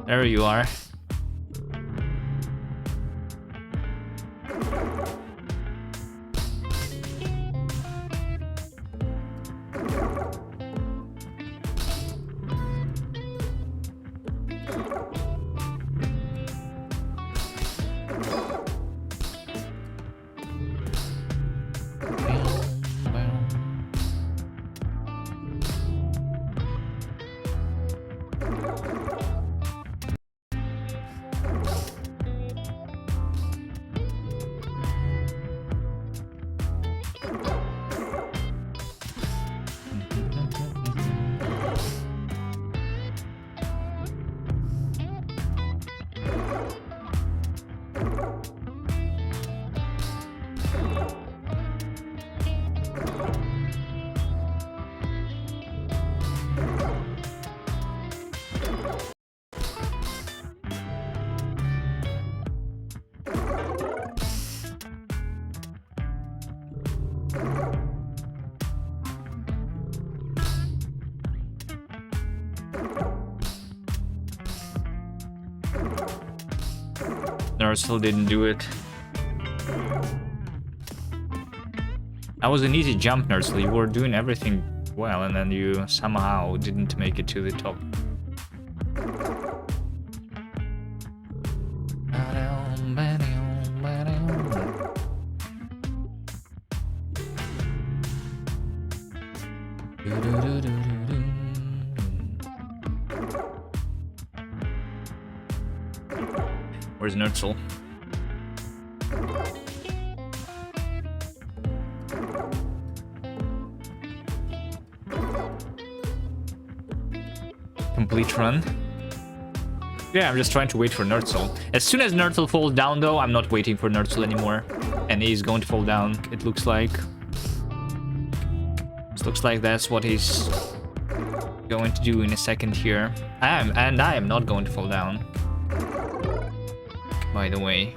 There you are. Nertzl didn't do it. That was an easy jump, Nertzl. You were doing everything well, and then you somehow didn't make it to the top. Where's Nertzl? Complete run. Yeah, I'm just trying to wait for Nertzl. As soon as Nertzl falls down, though, I'm not waiting for Nertzl anymore. And he's going to fall down, it looks like. It looks like that's what he's going to do in a second here. I am not going to fall down. By the way.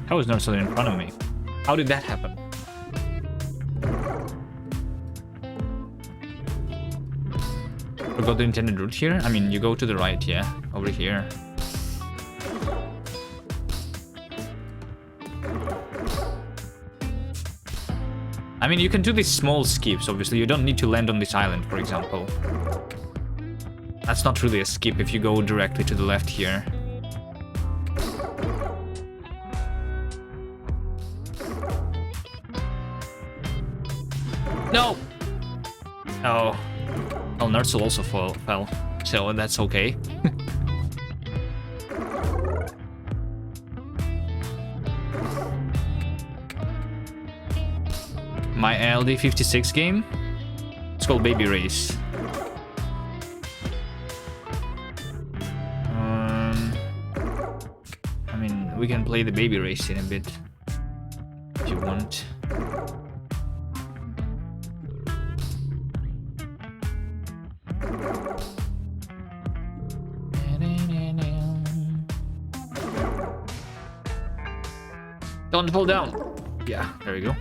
How is Nertzl in front of me? How did that happen? Forgot the intended route here? I mean, you go to the right, yeah? Over here. I mean, you can do these small skips, obviously. You don't need to land on this island, for example. That's not really a skip if you go directly to the left here. No! Oh. Oh, Nertzl also fell. So that's okay. My LD56 game? It's called Baby Race. I mean, we can play the Baby Race in a bit. If you want. Don't fall down. Yeah, there we go.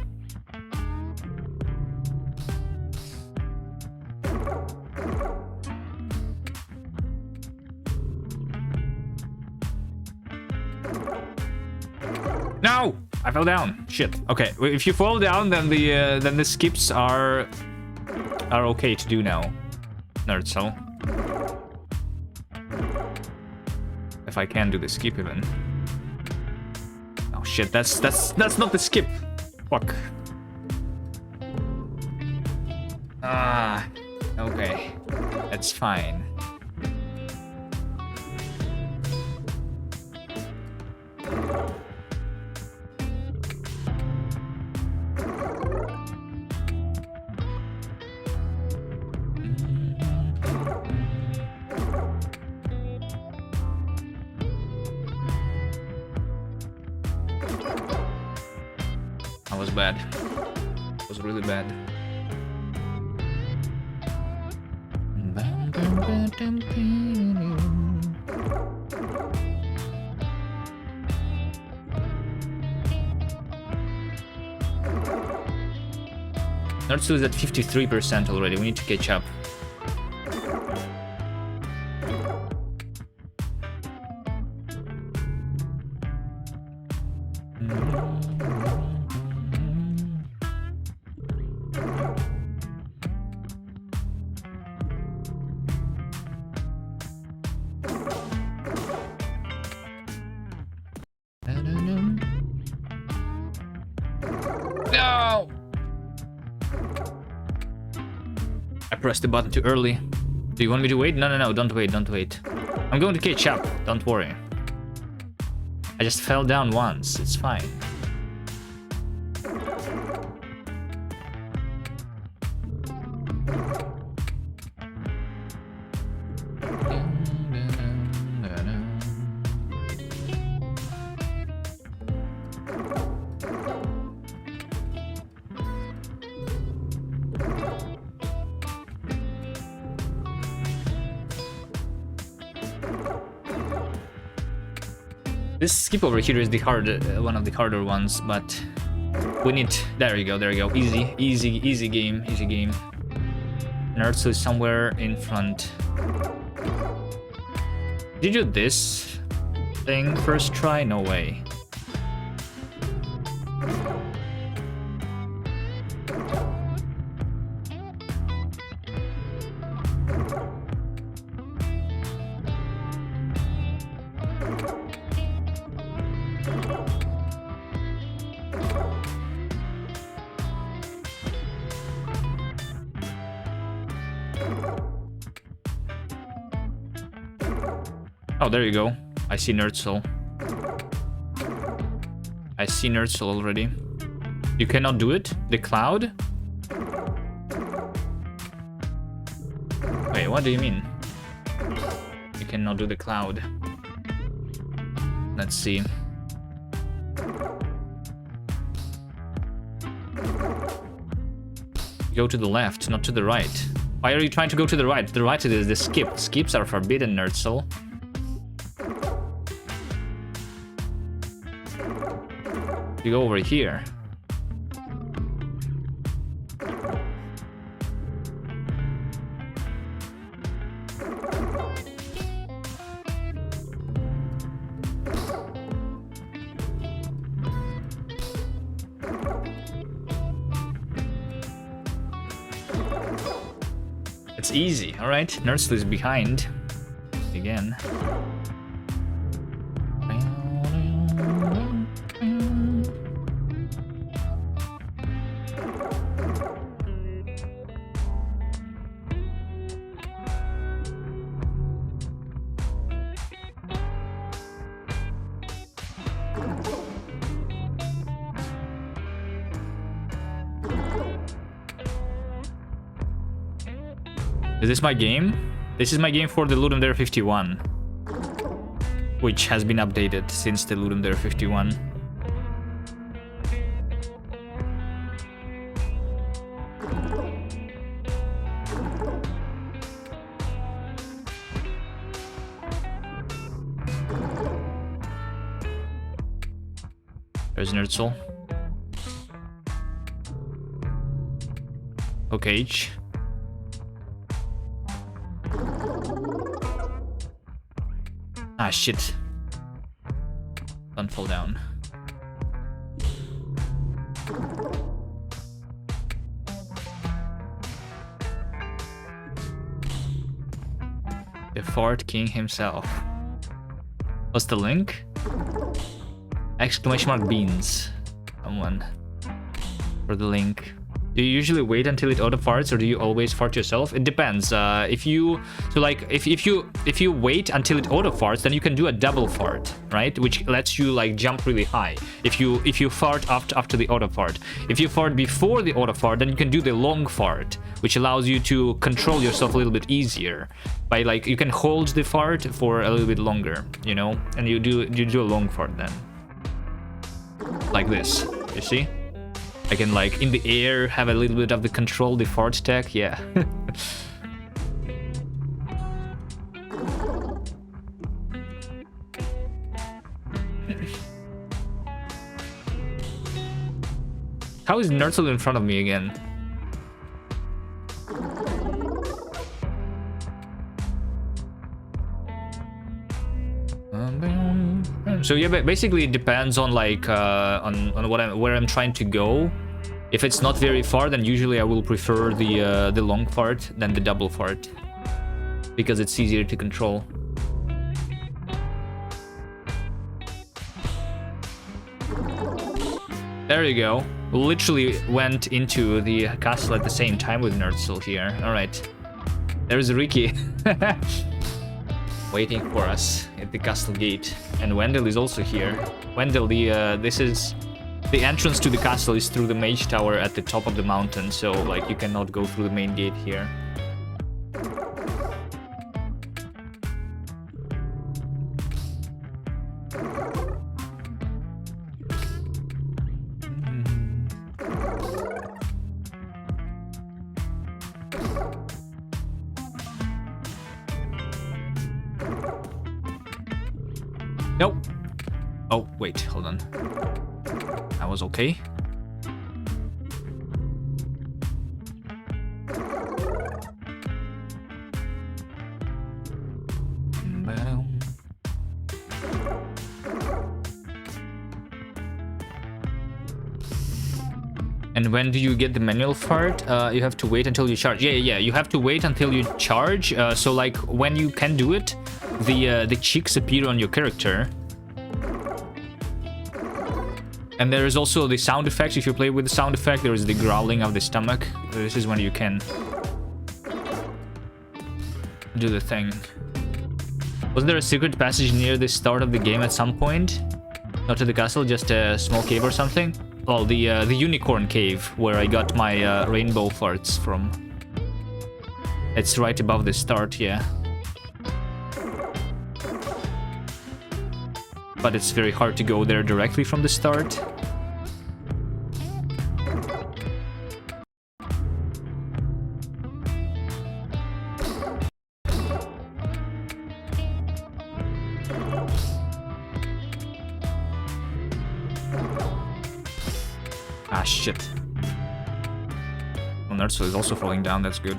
No! I fell down. Shit. Okay, if you fall down, then the skips are okay to do now. Nertzl. If I can do the skip even. Oh shit, that's not the skip. Fuck. Ah, okay. That's fine. That was bad. It was really bad. Nertzl is at 53% already. We need to catch up. No! I pressed the button too early. Do you want me to wait? No, don't wait, don't wait. I'm going to catch up, don't worry. I just fell down once, it's fine. This skip over here is the hard, one of the harder ones, but we need. There you go. There you go. Easy game. Easy game. Nerdsel is somewhere in front. Did you do this thing first try? No way. Oh, there you go. I see Nerdsel. I see Nerdsel already. You cannot do it? The cloud? Wait, what do you mean? You cannot do the cloud. Let's see. Go to the left, not to the right. Why are you trying to go to the right? The right is the skip. Skips are forbidden, Nerdsel. You go over here. It's easy, alright. Nerdsel is behind. Again. Is this my game? This is my game for the Ludum Dare 51, which has been updated since the Ludum Dare 51. There's Nerdsel. Okay. Ah, shit. Don't fall down. The Fart King himself. What's the link? Exclamation mark beans. Someone. For the link. Do you usually wait until it auto farts, or do you always fart yourself? It depends. If you wait until it auto farts, then you can do a double fart, right? Which lets you like jump really high. If you fart after the auto fart. If you fart before the auto fart, then you can do the long fart, which allows you to control yourself a little bit easier. By like you can hold the fart for a little bit longer, you know, and you do a long fart then. Like this, you see? I can like in the air have a little bit of the control, the fart tech, yeah. How is Nerdsel in front of me again? So yeah, basically it depends on like on where I'm trying to go. If it's not very far, then usually I will prefer the long fart than the double fart, because it's easier to control. There you go. Literally went into the castle at the same time with Nerdsel here. All right, there's Ricky. Waiting for us at the castle gate, and Wendell is also here. Wendell, this is the entrance to the castle is through the mage tower at the top of the mountain, so like you cannot go through the main gate here. Nope. Oh, wait, hold on. I was okay. And when do you get the manual fart? You have to wait until you charge. Yeah, you have to wait until you charge. So like when you can do it, the cheeks appear on your character. And there is also the sound effects. If you play with the sound effect, there is the growling of the stomach. This is when you can do the thing. Wasn't there a secret passage near the start of the game at some point? Not to the castle, just a small cave or something? Well, the unicorn cave, where I got my rainbow farts from. It's right above the start, yeah. But it's very hard to go there directly from the start. Ah, shit. Well, Nerdsel is also falling down, that's good.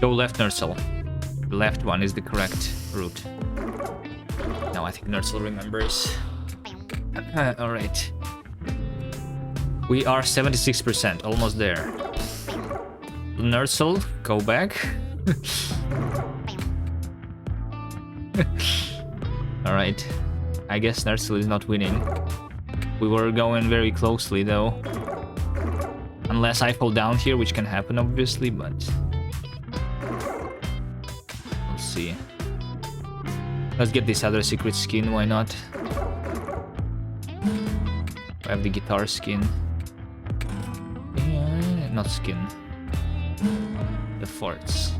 Go left, Nerdsel. The left one is the correct route. Now I think Nerdsel remembers. Alright. We are 76%, almost there. Nerdsel, go back. Alright. I guess Nerdsel is not winning. We were going very closely though. Unless I fall down here, which can happen obviously, but... we'll see. Let's get this other secret skin, why not? I have the guitar skin. Not skin. The farts.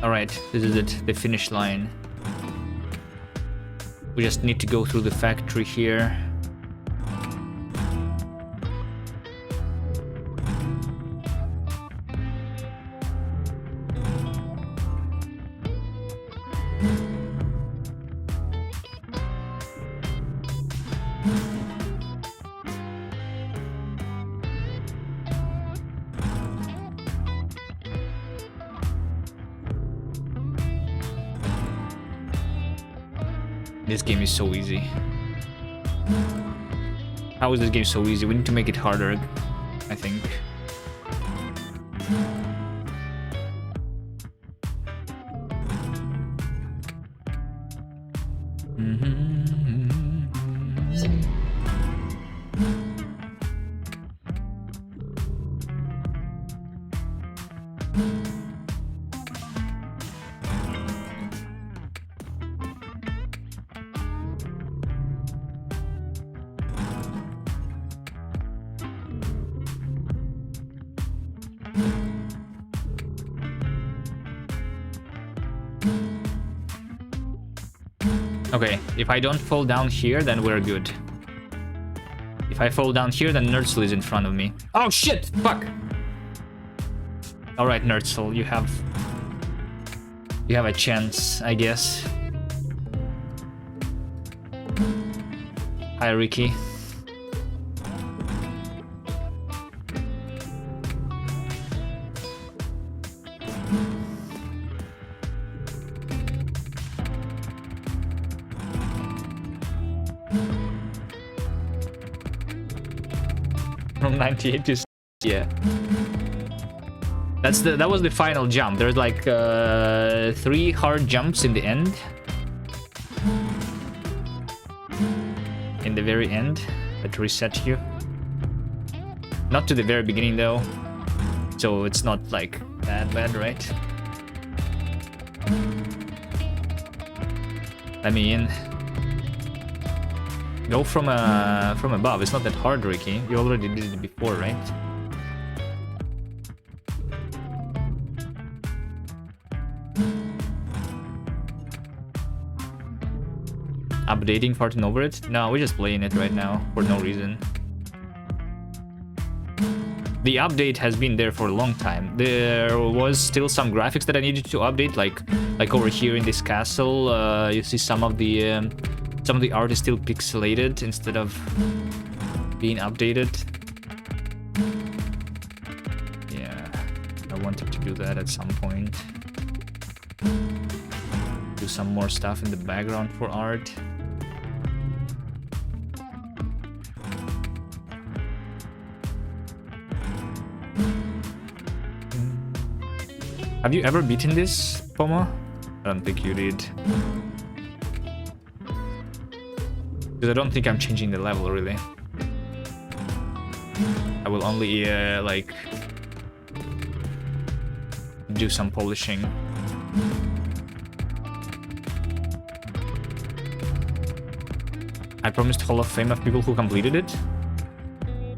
Alright, this is it, the finish line. We just need to go through the factory here. This game is so easy. How is this game so easy? We need to make it harder, I think. Okay, if I don't fall down here, then we're good. If I fall down here, then Nerdsel is in front of me. Oh shit! Fuck! Alright, Nerdsel, you have a chance, I guess. Hi, Ricky. From 98 to yeah. That was the final jump. There's like 3 hard jumps in the end. In the very end, that reset you. Not to the very beginning though, so it's not like that bad, right? Let me in. Go from above. It's not that hard, Ricky. You already did it before, right? Updating, farting over it? No, we're just playing it right now for no reason. The update has been there for a long time. There was still some graphics that I needed to update, like over here in this castle. You see some of the art is still pixelated instead of being updated. Yeah, I wanted to do that at some point. Do some more stuff in the background for art. Have you ever beaten this, Pomo? I don't think you did. Because I don't think I'm changing the level, really. I will only, like, do some polishing. I promised Hall of Fame of people who completed it?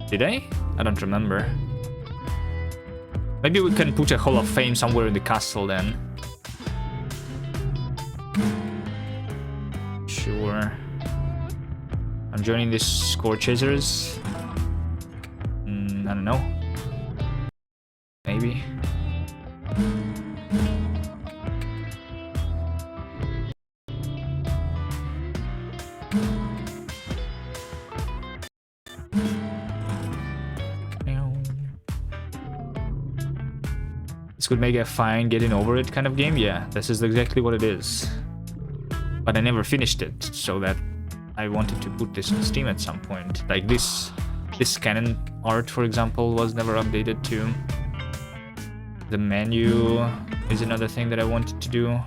Did I? I don't remember. Maybe we can put a Hall of Fame somewhere in the castle then. Sure. I'm joining the Score Chasers. I don't know. Maybe. This could make a fine getting over it kind of game. Yeah, this is exactly what it is. But I never finished it, so that I wanted to put this on Steam at some point. Like this canon art, for example, was never updated too. The menu is another thing that I wanted to do.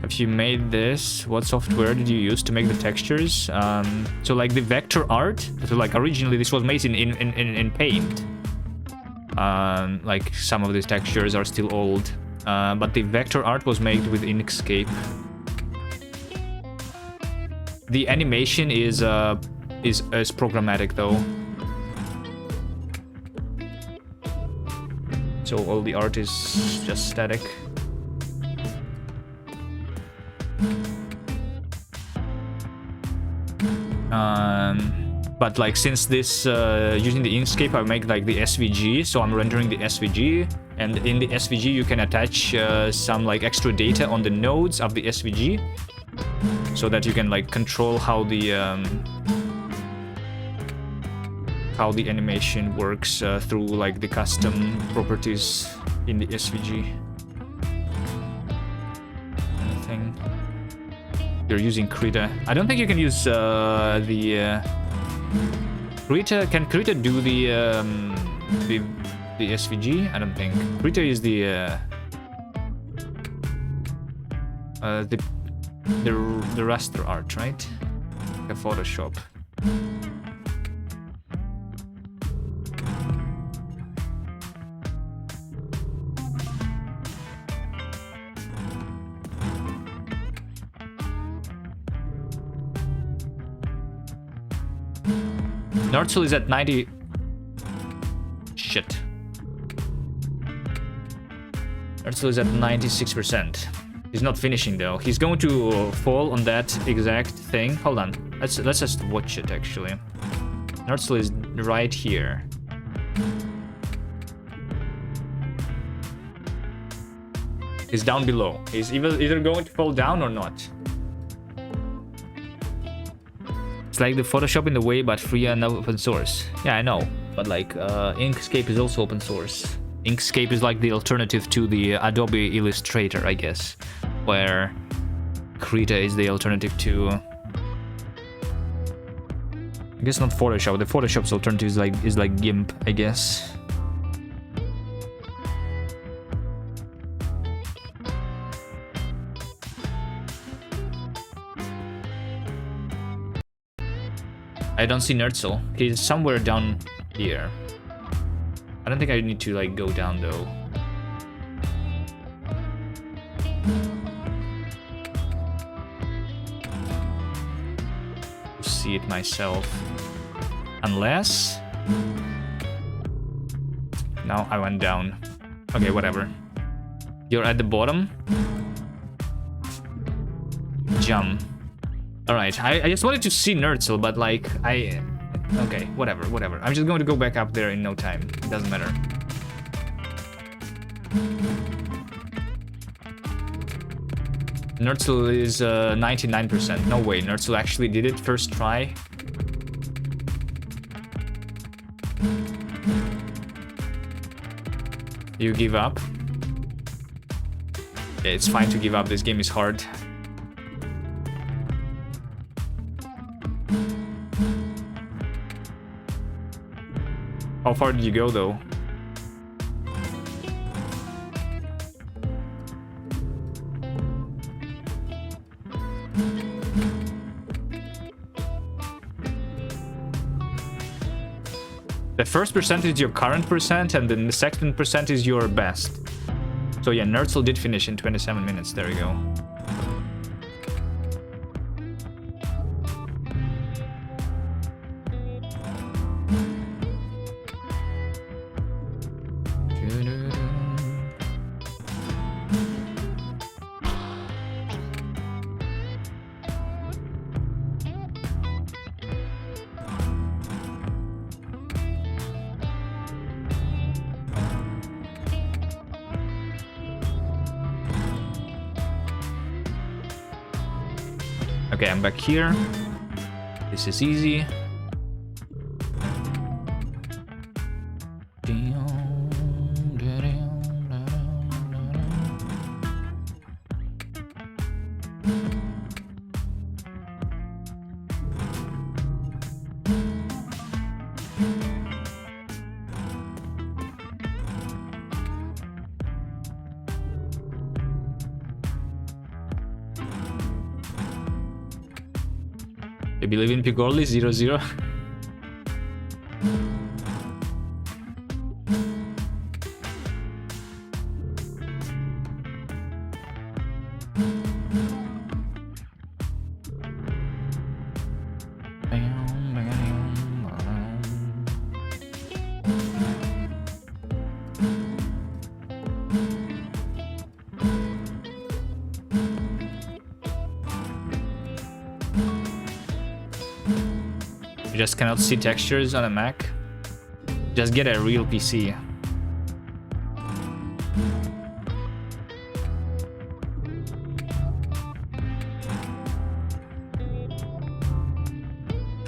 If you made this, what software did you use to make the textures? So like the vector art, so like originally this was made in Paint. Like some of these textures are still old, but the vector art was made with Inkscape. The animation is programmatic though. So all the art is just static. But like since this using the Inkscape, I make like the SVG, so I'm rendering the SVG, and in the SVG you can attach some like extra data on the nodes of the SVG, so that you can like control how the animation works through like the custom properties in the SVG. Anything. You're using Krita. I don't think you can use Krita. Can Krita do the SVG? I don't think. Krita is the raster art, right? Like a Photoshop. Nerdsel is at 90. Shit. Nertzl is at 96%. He's not finishing though. He's going to fall on that exact thing. Hold on. Let's just watch it actually. Nertzl is right here. He's down below. He's either going to fall down or not. It's like the Photoshop in the way, but free and open source. Yeah, I know. But like, Inkscape is also open source. Inkscape is like the alternative to the Adobe Illustrator, I guess. Where Krita is the alternative to... I guess not Photoshop. The Photoshop's alternative is like GIMP, I guess. I don't see Nertzl. He's somewhere down here. I don't think I need to like go down though. See it myself. Unless... No, I went down. Okay, whatever. You're at the bottom? Jump. Alright, I just wanted to see Nertzl, but like, okay, whatever. I'm just going to go back up there in no time. It doesn't matter. Nertzl is 99%. No way, Nertzl actually did it first try. You give up? Yeah, it's fine to give up. This game is hard. How far did you go though? The first percent is your current percent, and then the second percent is your best. So yeah, Nertzl did finish in 27 minutes. There we go. Okay, I'm back here. This is easy. You believe in Pigorli 0-0? You just cannot see textures on a Mac. Just get a real PC.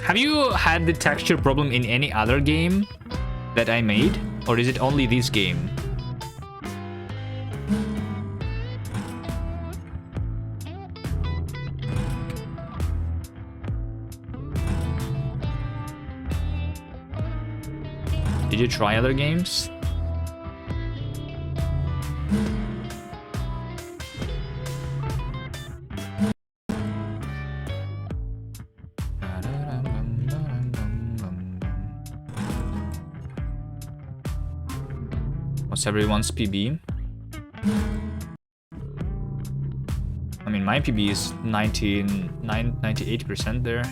Have you had the texture problem in any other game that I made? Or is it only this game? Did you try other games? What's everyone's PB? I mean, my PB is 98% there.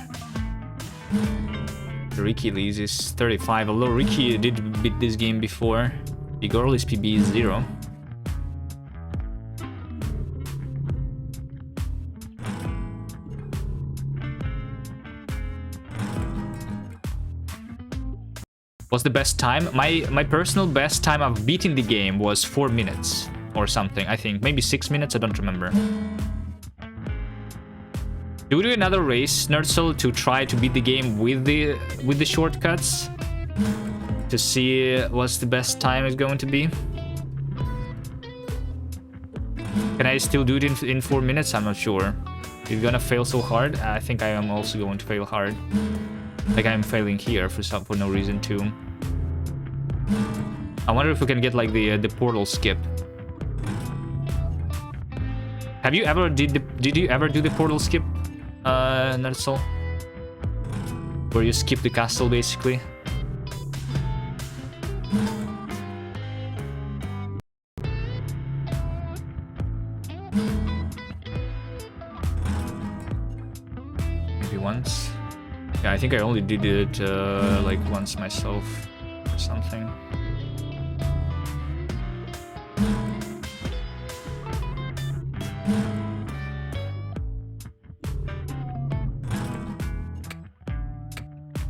Ricky Lees is 35, although Ricky did beat this game before. Igor's PB is 0. What's the best time? My personal best time of beating the game was 4 minutes or something, I think. Maybe 6 minutes, I don't remember. Do we do another race, Nerdsoul, to try to beat the game with the shortcuts? To see what's the best time is going to be? Can I still do it in 4 minutes? I'm not sure. You're gonna fail so hard? I think I am also going to fail hard. Like I'm failing here for no reason too. I wonder if we can get like the portal skip. Have you ever did you ever do the portal skip, Nerdsoul? Where you skip the castle basically? Maybe once. Yeah, I think I only did it like once myself or something.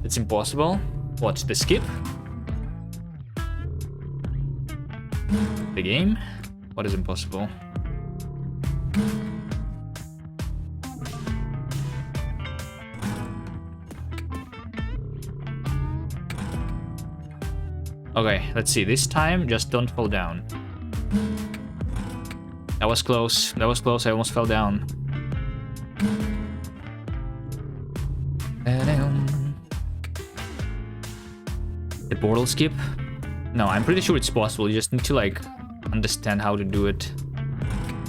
It's impossible. What, the skip? The game? What is impossible? Okay, let's see. This time, just don't fall down. That was close. That was close. I almost fell down. The portal skip? No, I'm pretty sure it's possible. You just need to like understand how to do it.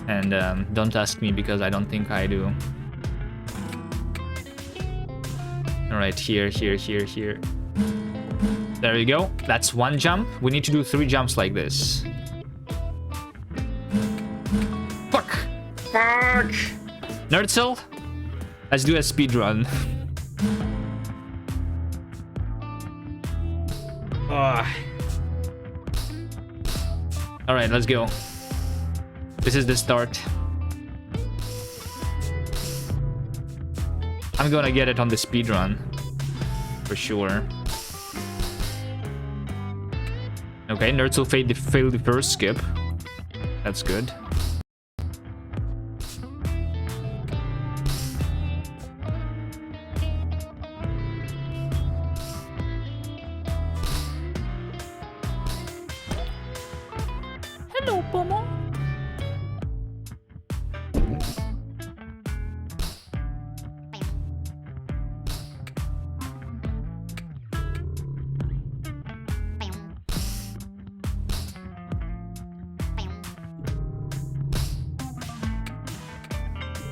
And don't ask me because I don't think I do. Alright, here. There you go. That's one jump. We need to do 3 jumps like this. Fuck! Nerdsoul? Let's do a speed run. Alright, let's go. This is the start. I'm gonna get it on the speed run. For sure. Okay, Nerdsoul failed the first skip. That's good. Hello, Pomo.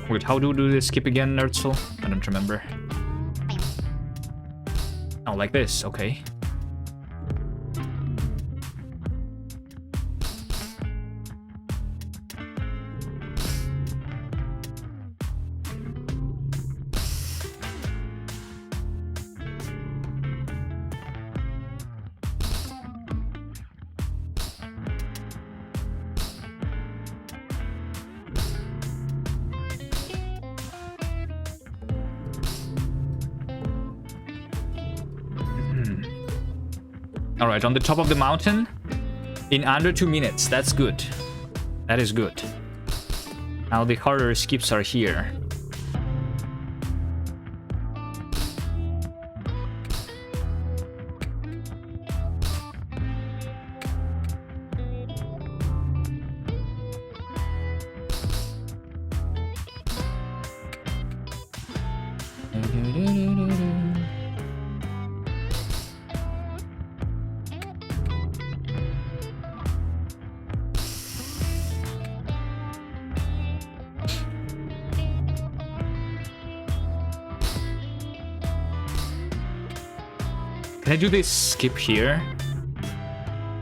Wait, how do we do this skip again, Nerdsoul? I don't remember. Oh, like this, okay. Alright, on the top of the mountain in under 2 minutes. That's good. That is good. Now the harder skips are here. Can I do this skip here?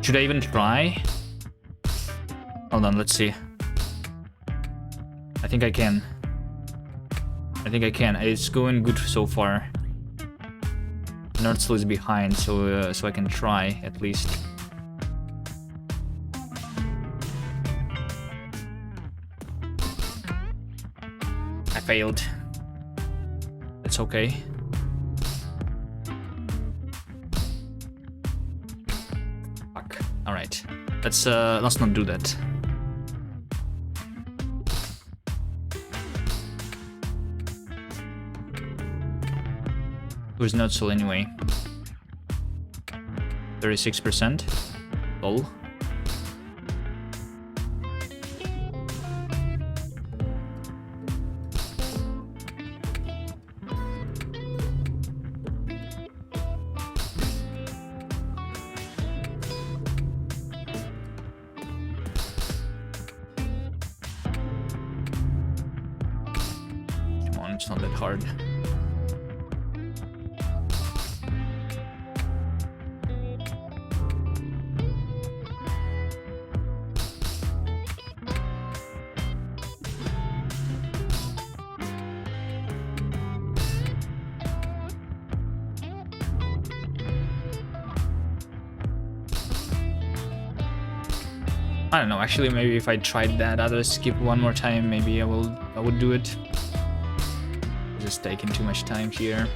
Should I even try? Hold on, let's see. I think I can. I think I can. It's going good so far. Nertzl is behind, so I can try at least. I failed. It's okay. Fuck. All right. Let's not do that. Who's Nertzl anyway? 36%. Lol. Come on, it's not that hard. I don't know, actually maybe if I tried that other skip one more time, maybe I would do it. Just taking too much time here.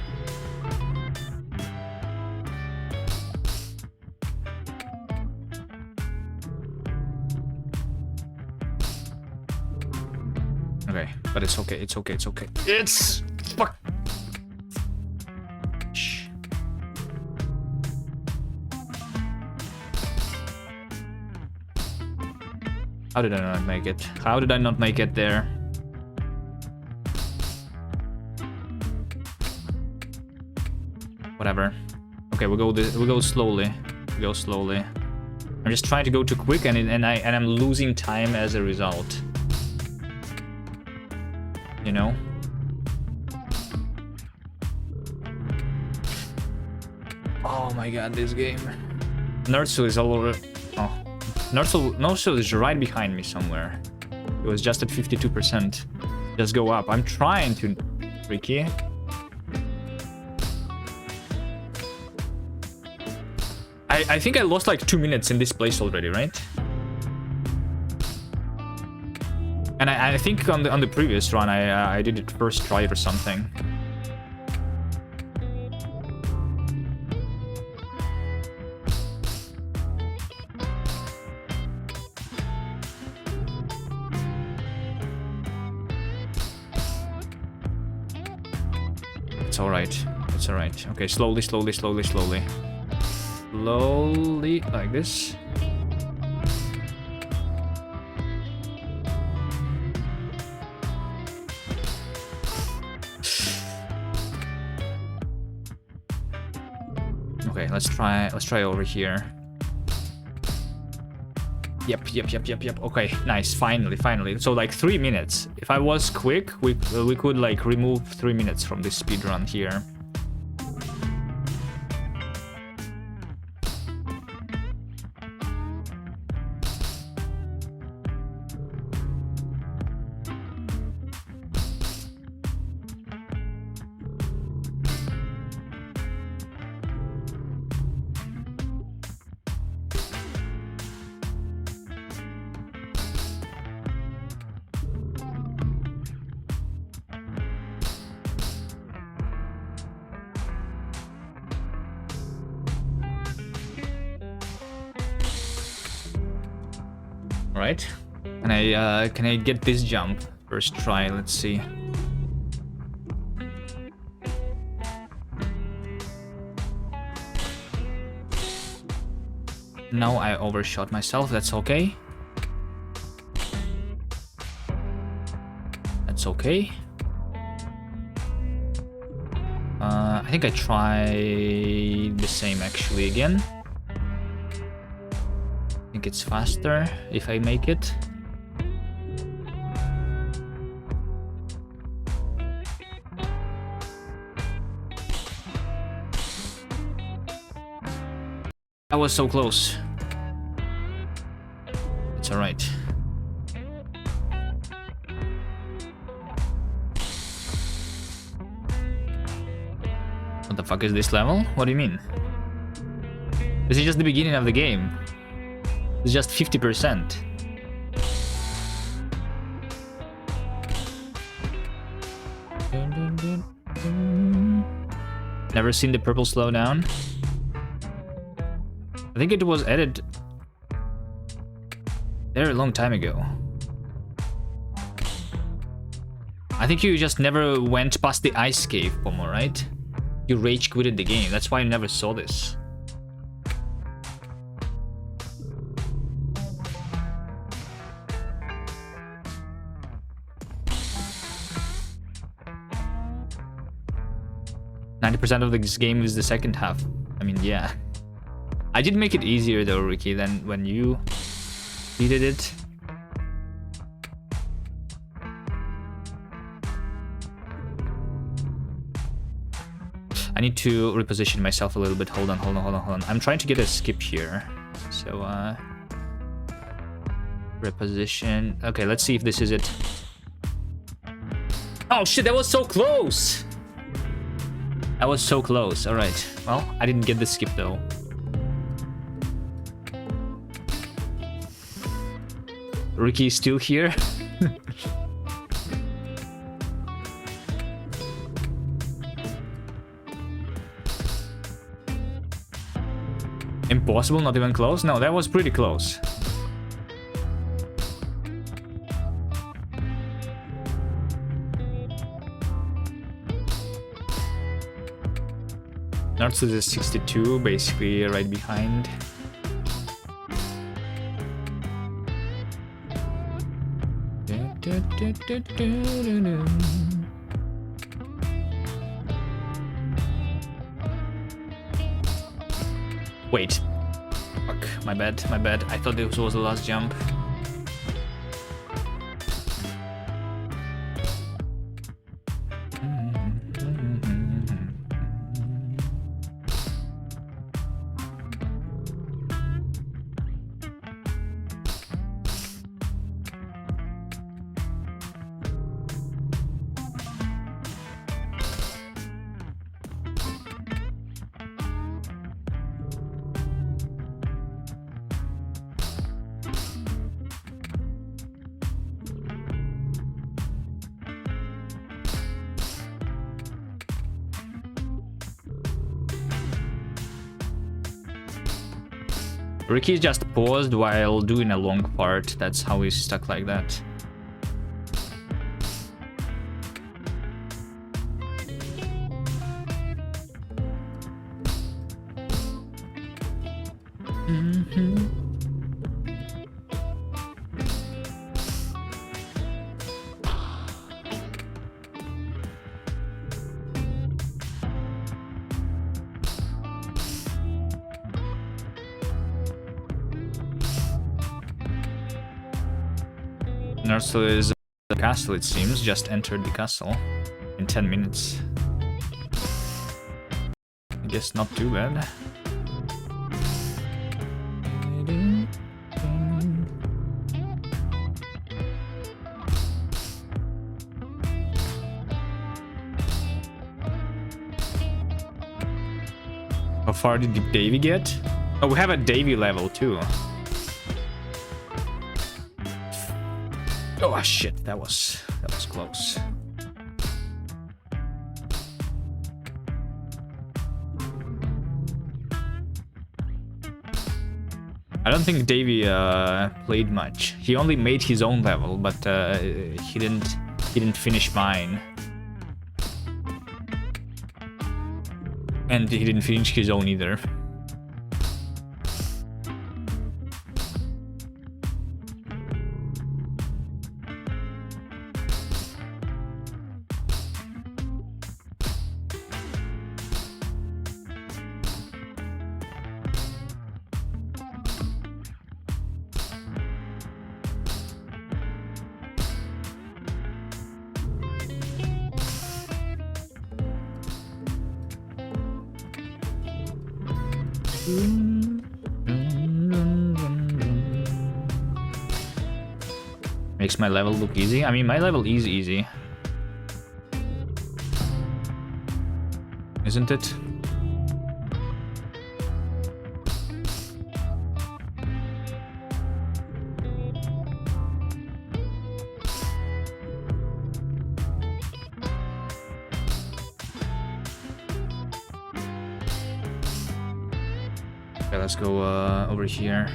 Okay, but it's okay, it's okay, it's okay. It's fuck. Shh. How did I not make it? How did I not make it there? Whatever. Okay, we'll go slowly. We go slowly. I'm just trying to go too quick, and I'm losing time as a result. You know? Oh my god, this game. Nertzl is already. Oh. Nertzl is right behind me somewhere. It was just at 52%. Just go up. I'm trying to. Tricky. I think I lost like 2 minutes in this place already, right? And I think on the previous run I did it first try or something. It's alright. It's alright. Okay, slowly, slowly, slowly, slowly. Slowly, like this. Okay, let's try over here. Yep. Okay, nice. Finally. So like 3 minutes. If I was quick, we could like remove 3 minutes from this speed run here. Right? Can I get this jump? First try, let's see. No, I overshot myself, that's okay. That's okay. I think I try the same actually again. I think it's faster if I make it. I was so close. It's alright. the fuck is this level? What do you mean? This is just the beginning of the game. It's just 50%. Never seen the purple slowdown. I think it was added there a long time ago. I think you just never went past the ice cave, Pomo, right? You rage quitted the game. That's why you never saw this. %90 of this game is the second half. I mean, yeah. I did make it easier though, Ricky, than when you beated it. I need to reposition myself a little bit. Hold on. I'm trying to get a skip here. So, reposition. Okay, let's see if this is it. Oh shit, that was so close! That was so close. Alright. Well, I didn't get the skip though. Ricky's still here. Impossible, not even close? No, that was pretty close. Narsus is 62, basically right behind. Wait. Fuck, my bad. I thought this was the last jump. Ricky just paused while doing a long part. That's how he's stuck like that. Narsil is the castle, it seems. Just entered the castle in 10 minutes. I guess not too bad. How far did Davy get? Oh, we have a Davy level too. Oh shit, that was close. I don't think Davy played much. He only made his own level, but he didn't finish mine. And he didn't finish his own either. Makes my level look easy. I mean, my level is easy. Isn't it? Okay, let's go over here.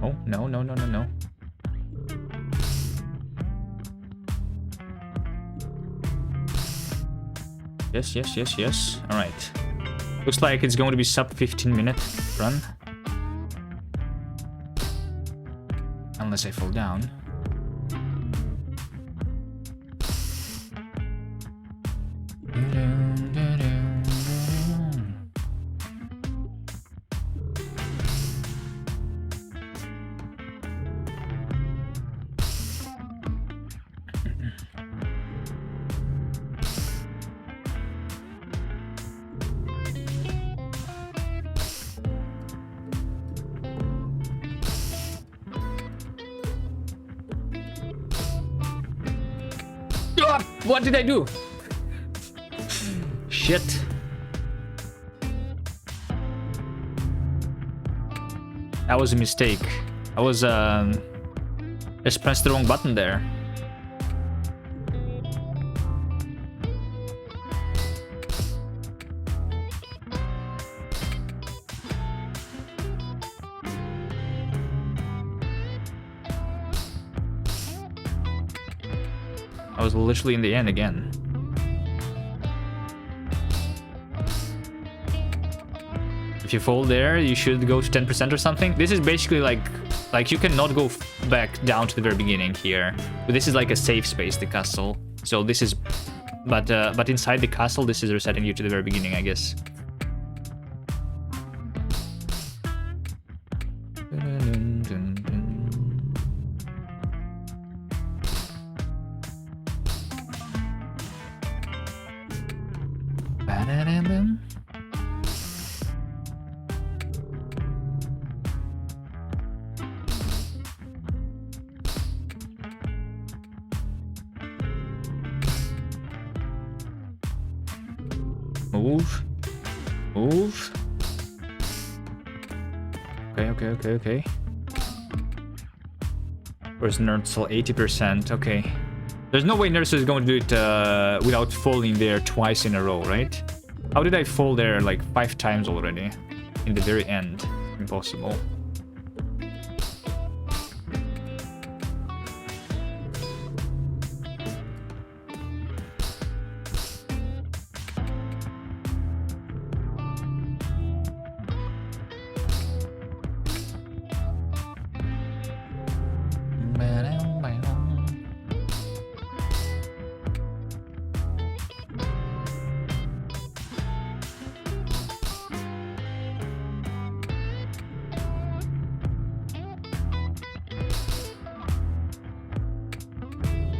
Oh, no, no, no, no, no. Yes, yes, yes, yes. All right. Looks like it's going to be sub 15-minute run. Unless I fall down. What did I do? Shit. That was a mistake. I was just pressed the wrong button there. I was literally in the end again. If you fall there, you should go to 10% or something. This is basically like you cannot go back down to the very beginning here. But this is like a safe space, the castle. So this is, but inside the castle, this is resetting you to the very beginning, I guess. Move. Move. Okay. Where's Nerdsel? 80%. Okay. There's no way Nerdsel is going to do it without falling there twice in a row, right? How did I fall there like 5 times already? In the very end. Impossible.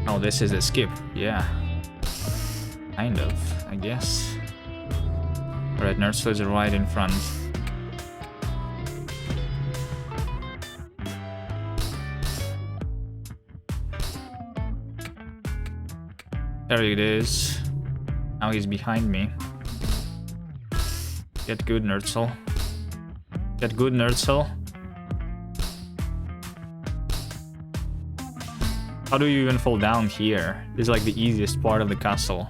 Oh, this is a skip. Yeah. Kind of, I guess. Alright, Nerdsel is right in front. There it is. Now he's behind me. Get good, Nerdsel. Get good, Nerdsel. How do you even fall down here? This is like the easiest part of the castle.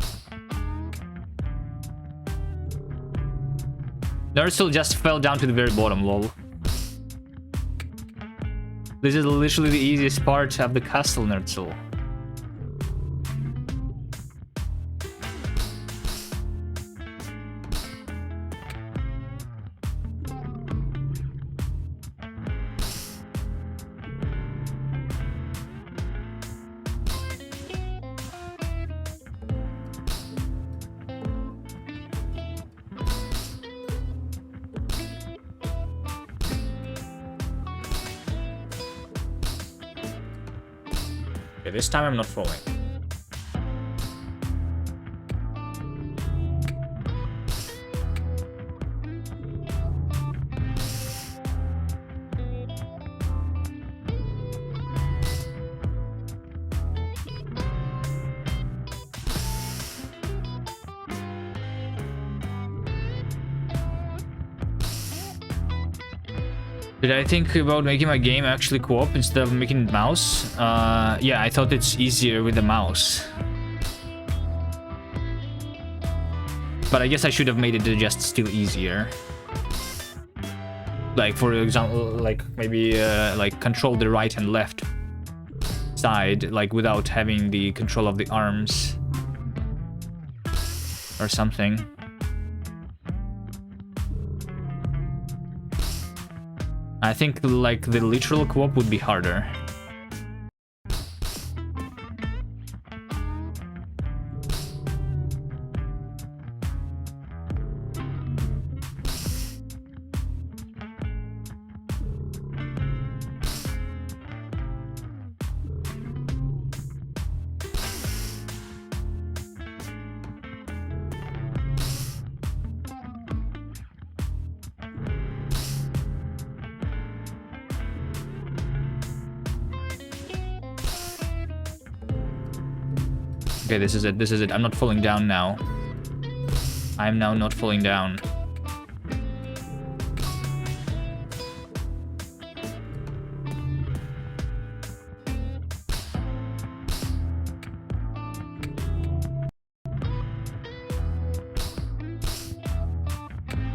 Nerdsel just fell down to the very bottom, lol. This is literally the easiest part of the castle, Nerdsel. Okay, this time I'm not falling. Did I think about making my game actually co-op instead of making it mouse? Yeah, I thought it's easier with the mouse. But I guess I should have made it just still easier. Like, for example, like maybe like control the right and left side, like without having the control of the arms or something. I think like the literal co-op would be harder. Okay, this is it, this is it. I'm not falling down now. I'm now not falling down.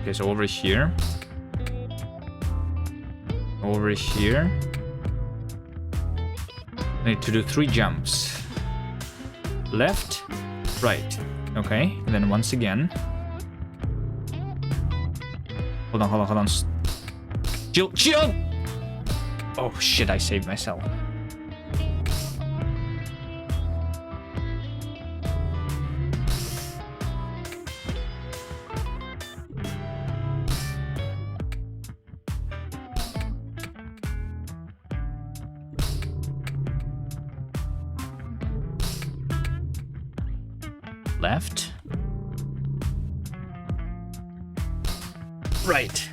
Okay, so over here. Over here. I need to do 3 jumps. Left, right. Okay, and then once again. Hold on, hold on, hold on. Chill, chill! Oh shit, I saved myself. Left. Right.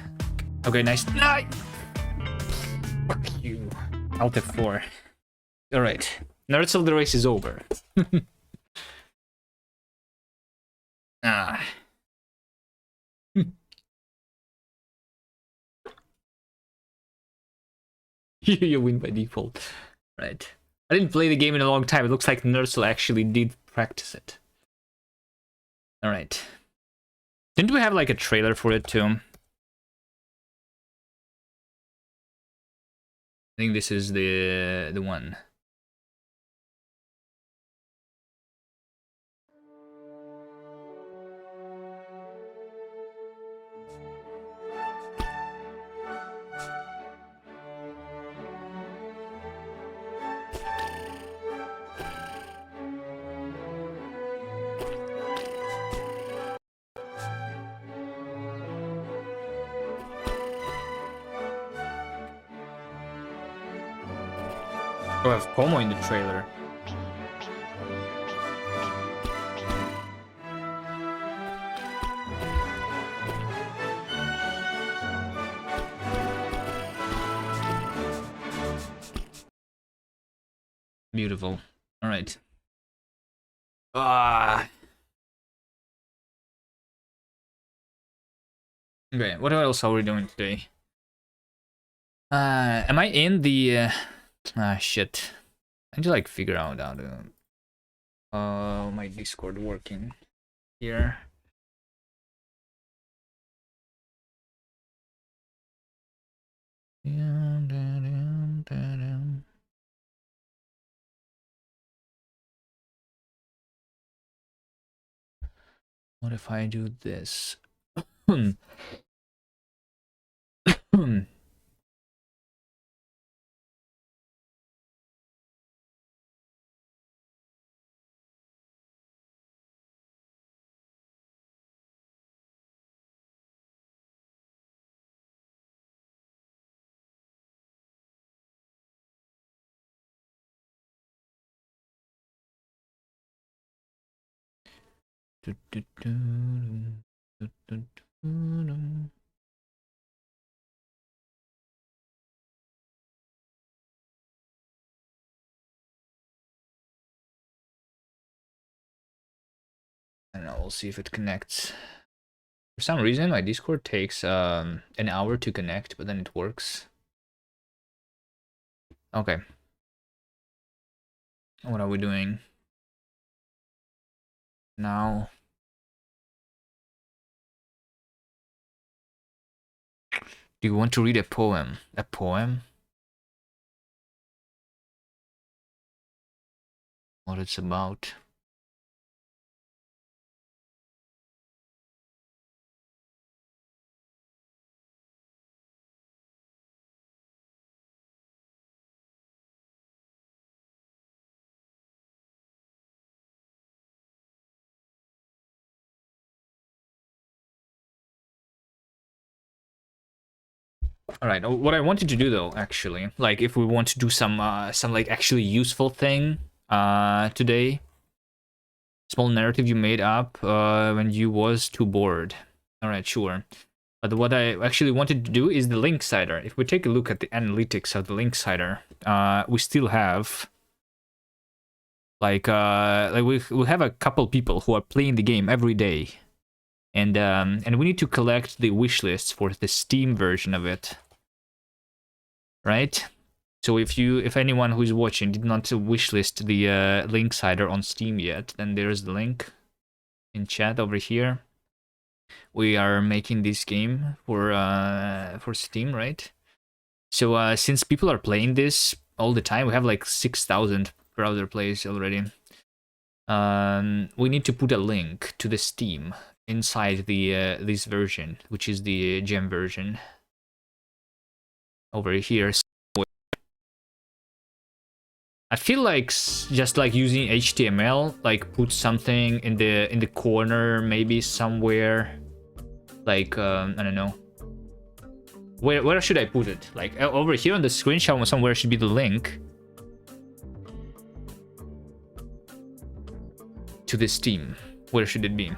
Okay, nice. Nice! Fuck you. Alt F4. Alright. Nerdsel, the race is over. Ah. You win by default. Right. I didn't play the game in a long time. It looks like Nerdsel actually did practice it. Alright. Didn't we have like a trailer for it too? I think this is the one. Oh, I have Como in the trailer. Beautiful. All right. Ah. Okay, what else are we doing today? Am I in the shit. I need to like figure out how to my Discord working here. What if I do this? I don't know, we'll see if it connects. For some reason, my Discord takes an hour to connect, but then it works. Okay. What are we doing now? Do you want to read a poem? A poem? What it's about? All right. What I wanted to do though, actually, like if we want to do some like actually useful thing today, small narrative you made up when you was too bored. All right, sure. But what I actually wanted to do is the link cider. If we take a look at the analytics of the link cider, we still have like we have a couple people who are playing the game every day, and we need to collect the wish lists for the Steam version of it, right? So if anyone who's watching did not wishlist the link cider on Steam yet, then there's the link in chat over here. We are making this game for Steam, right? So since people are playing this all the time, we have like 6,000 browser plays already. We need to put a link to the Steam inside the this version, which is the gem version over here. I feel like just like using HTML, like put something in the corner, maybe somewhere, like I don't know. Where should I put it? Like over here on the screen, somewhere should be the link to the Steam. Where should it be?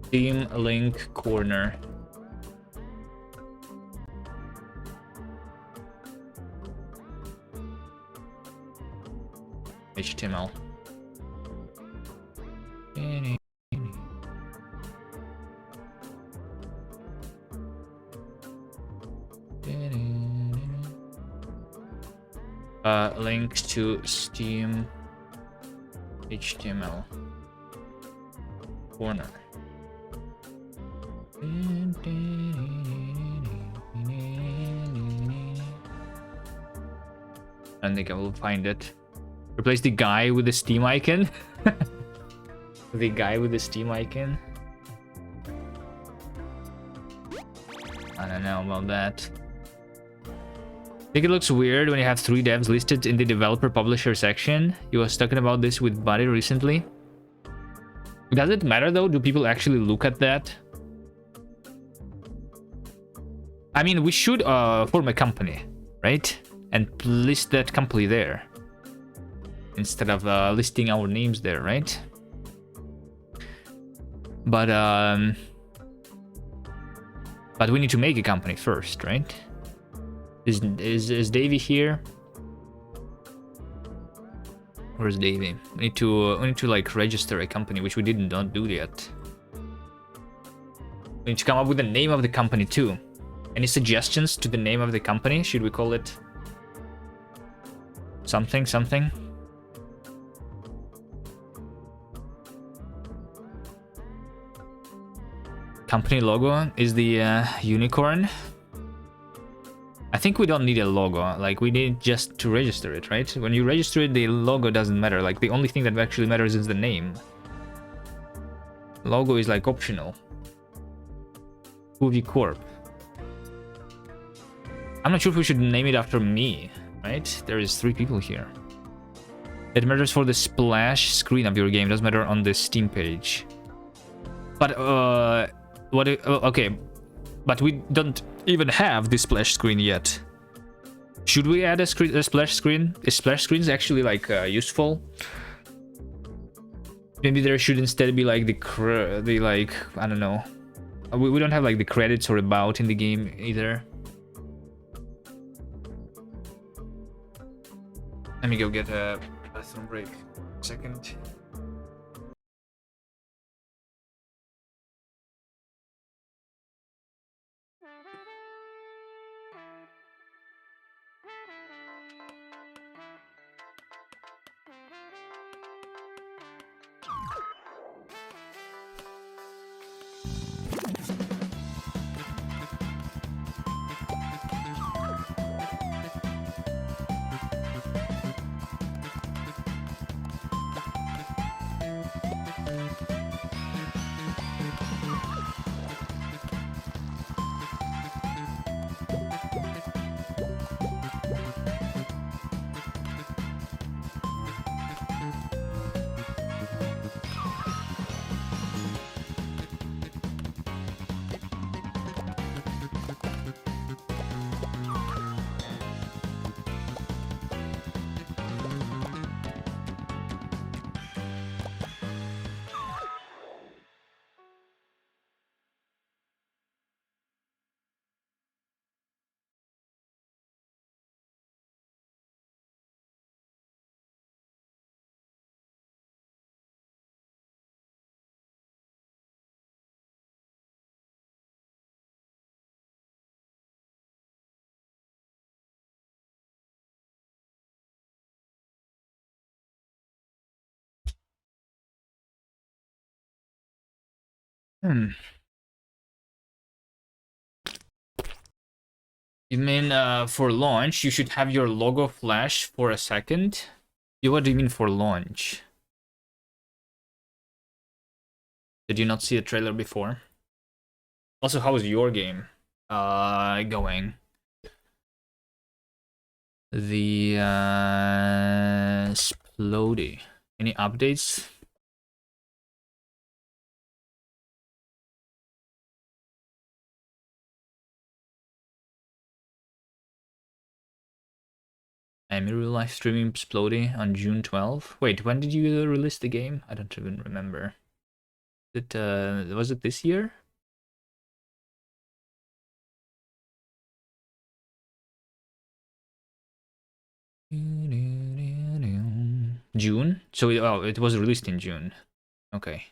Steam link corner. HTML. Links to Steam HTML corner. I don't think I will find it. Replace the guy with the Steam icon. The guy with the Steam icon. I don't know about that. I think it looks weird when you have 3 devs listed in the developer publisher section. You was talking about this with Buddy recently. Does it matter though? Do people actually look at that? I mean, we should form a company, right? And list that company there instead of listing our names there, right? But we need to make a company first, right? Is Davey here? Where's Davey? We need to like register a company, which we not do yet. We need to come up with the name of the company too. Any suggestions to the name of the company? Should we call it something? Company logo is the unicorn. I think we don't need a logo. Like we need just to register it, right? When you register it, the logo doesn't matter. Like the only thing that actually matters is the name. Logo is like optional. Movie Corp. I'm not sure if we should name it after me, right? There is 3 people here. It matters for the splash screen of your game. It doesn't matter on the Steam page. But okay, but we don't even have the splash screen yet. Should we add a splash screen? Is splash screens actually like useful? Maybe there should instead be like the like, I don't know. We don't have like the credits or about in the game either. Let me go get a bathroom break. Second. Hmm. You mean for launch, you should have your logo flash for a second? What do you mean for launch? Did you not see the trailer before? Also, how is your game going? The Splody. Any updates? I'm live streaming Splody on June 12th. Wait, when did you release the game? I don't even remember. Was it this year? June? So it was released in June. Okay.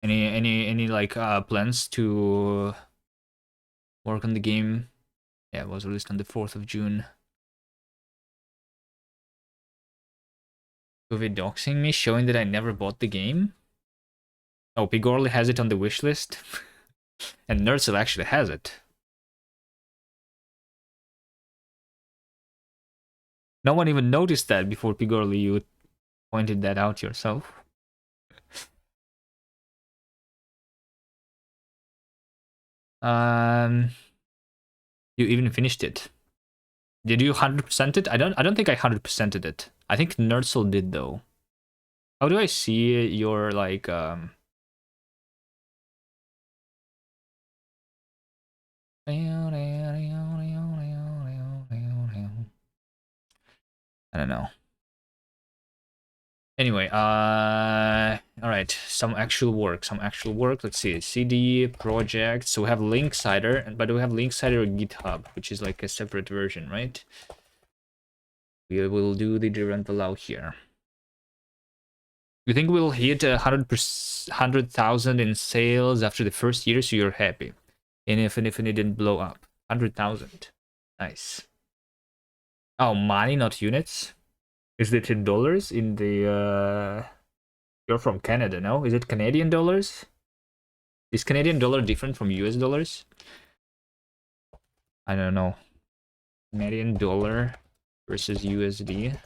Any like plans to work on the game? Yeah, it was released on the 4th of June. Movie doxing me, showing that I never bought the game. Oh, Pigorly has it on the wish list. And Nerdsel actually has it. No one even noticed that before Pigorly, you pointed that out yourself. You even finished it. Did you 100% it? I don't think I 100%ed it. I think Nerdsel did though. How do I see your like I don't know. Anyway, all right, some actual work. Let's see, CD project. So we have Linksider, but we have Linksider GitHub, which is like a separate version, right? We will do the direct allow here. You think we'll hit 100,000 in sales after the first year, so you're happy? And if it didn't blow up, 100,000, nice. Oh, money, not units. Is it in dollars? In the you're from Canada, no? Is it Canadian dollars? Is Canadian dollar different from US dollars? I don't know. Canadian dollar versus USD.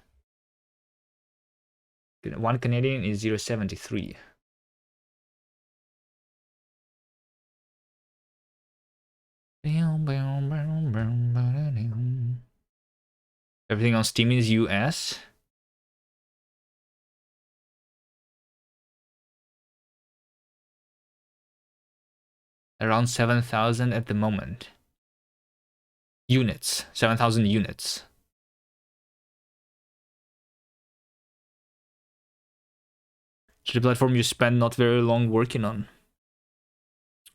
One Canadian is 0.73. Everything on Steam is US. Around 7,000 at the moment. Units. 7,000 units. So the platform you spend not very long working on.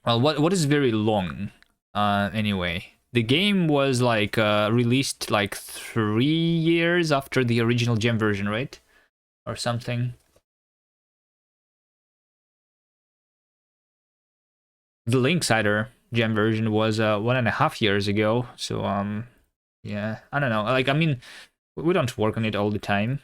Well, what is very long? Anyway, the game was like released like 3 years after the original gem version, right? Or something. The Linksider gem version was 1.5 years ago. So yeah, I don't know. Like, I mean, we don't work on it all the time.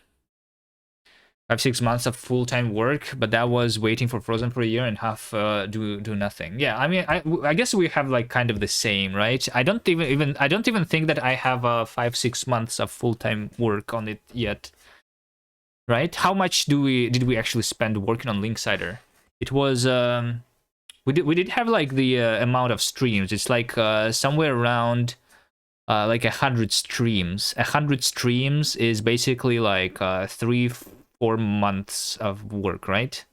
5-6 months of full-time work, but that was waiting for Frozen for a year and half do nothing. Yeah, I mean, I guess we have like kind of the same, right? I don't even think that I have 5-6 months of full-time work on it yet, right? How much did we actually spend working on Linksider? It was we did have like the amount of streams. It's like somewhere around like 100 streams. 100 streams is basically like 3-4 months of work, right?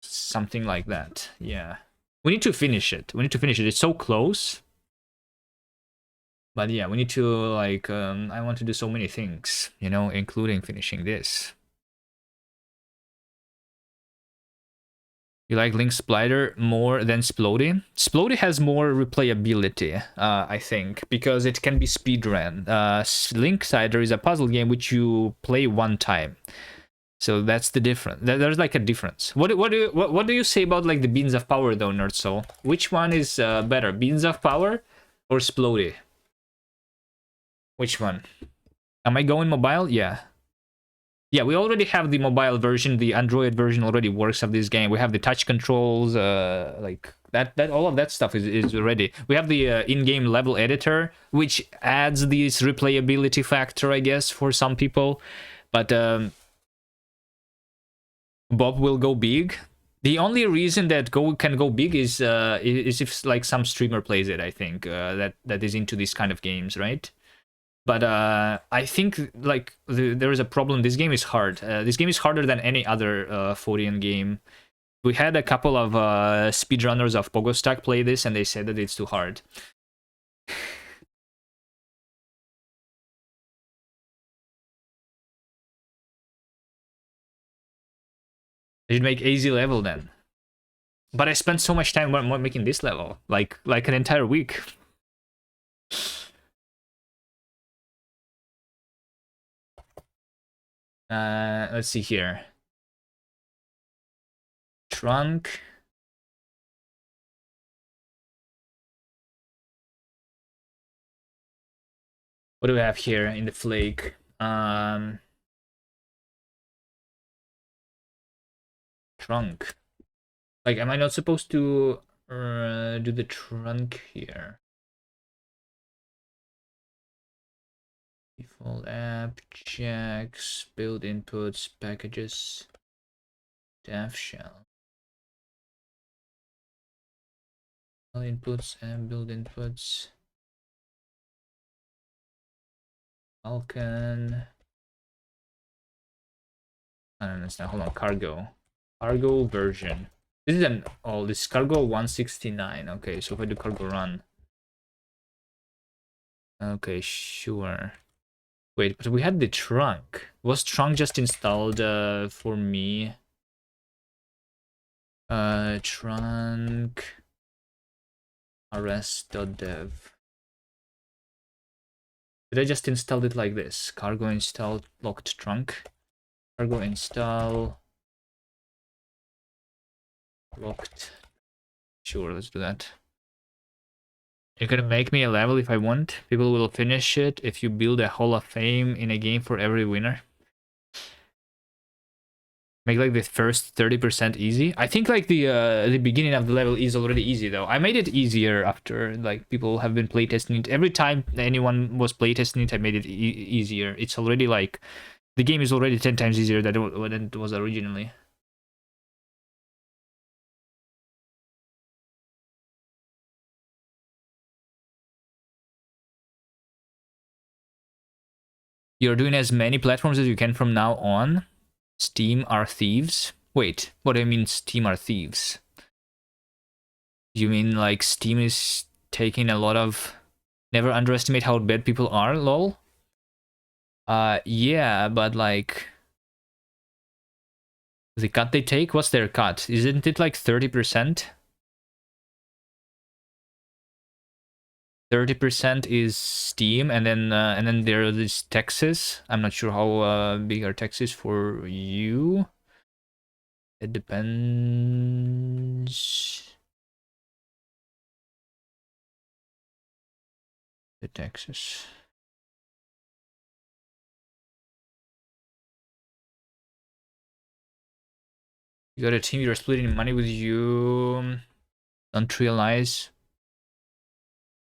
Something like that. Yeah, we need to finish it. It's so close. But yeah, we need to like I want to do so many things, you know, including finishing this. You like Linksider more than Splody? Splody has more replayability, I think, because it can be speedrun. Linksider is a puzzle game which you play one time, so that's the difference. There's like a difference. What do you say about like the Beans of Power though, Nerdsoul? Which one is better, Beans of Power or Splody? Which one? Am I going mobile? Yeah. Yeah, we already have the mobile version. The Android version already works of this game. We have the touch controls, like that. All of that stuff is ready. We have the in-game level editor, which adds this replayability factor, I guess, for some people. But Bob will go big. The only reason that can go big is if like some streamer plays it. I think that is into these kind of games, right? But I think like there is a problem. This game is hard. This game is harder than any other Forian game. We had a couple of speedrunners of Pogostack play this, and they said that it's too hard. I should make easy level then. But I spent so much time making this level, like an entire week. Let's see here. Trunk. What do we have here in the flake? Trunk. Like, am I not supposed to do the trunk here? Default app, checks, build inputs, packages, dev shell. Inputs and build inputs. Falcon. I don't understand. Hold on. Cargo version. This is this cargo 169. Okay, so if I do cargo run. Okay, sure. Wait, but we had the trunk. Was trunk just installed for me? Trunk rs.dev. Did I just install it like this? Cargo install locked trunk. Cargo install locked. Sure, let's do that. You're gonna make me a level if I want. People will finish it if you build a Hall of Fame in a game for every winner. Make like the first 30% easy. I think like the beginning of the level is already easy though. I made it easier after like people have been playtesting it. Every time anyone was playtesting it, I made it easier. It's already like the game is already 10 times easier than it was originally. You're doing as many platforms as you can from now on. Steam are thieves. Wait, what do you mean Steam are thieves? You mean like Steam is taking a lot of... Never underestimate how bad people are, lol? Yeah, but like... The cut they take? What's their cut? Isn't it like 30%? 30% is Steam, and then there are these taxes. I'm not sure how big are taxes for you. It depends. The taxes. You got a team, you're splitting money with you. Don't realize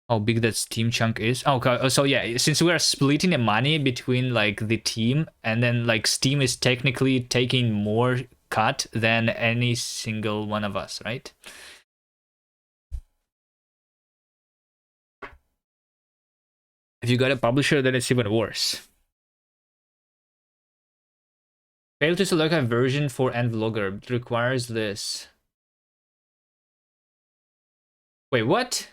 how big that Steam chunk is. Oh, okay. So yeah, since we are splitting the money between like the team, and then like Steam is technically taking more cut than any single one of us, right? If you got a publisher, then it's even worse. Fail to select a version for Endvlogger. It requires this. Wait, what?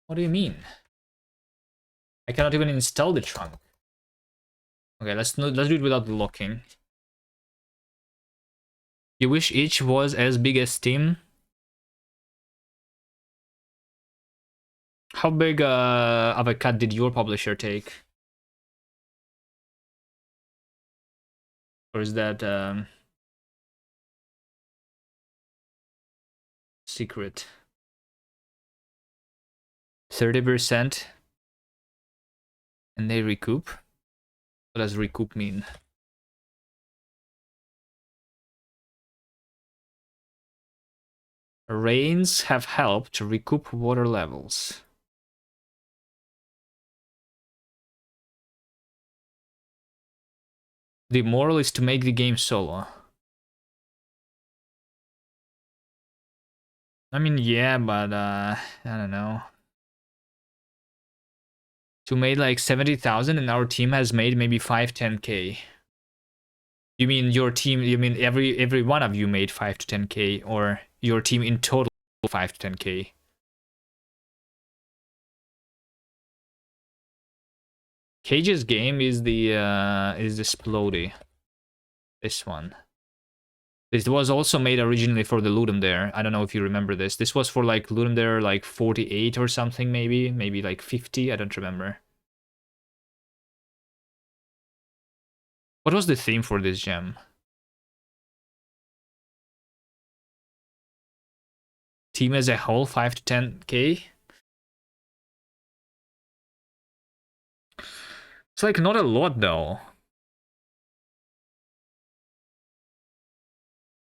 What do you mean? I cannot even install the trunk. Okay, let's do it without locking. You wish each was as big as Steam? How big of a cut did your publisher take? Or is that secret? 30%, and they recoup. What does recoup mean? Rains have helped to recoup water levels. The moral is to make the game solo. I mean, yeah, but I don't know. So made like 70,000 and our team has made maybe 5-10k. You mean your team, you mean every one of you made 5 to 10k, or your team in total 5 to 10k? Cage's game is the Splody. This one. This was also made originally for the Ludum Dare. I don't know if you remember this. This was for like Ludum Dare like 48 or something, maybe like 50. I don't remember. What was the theme for this gem? Team as a whole, 5 to 10k. It's like not a lot though.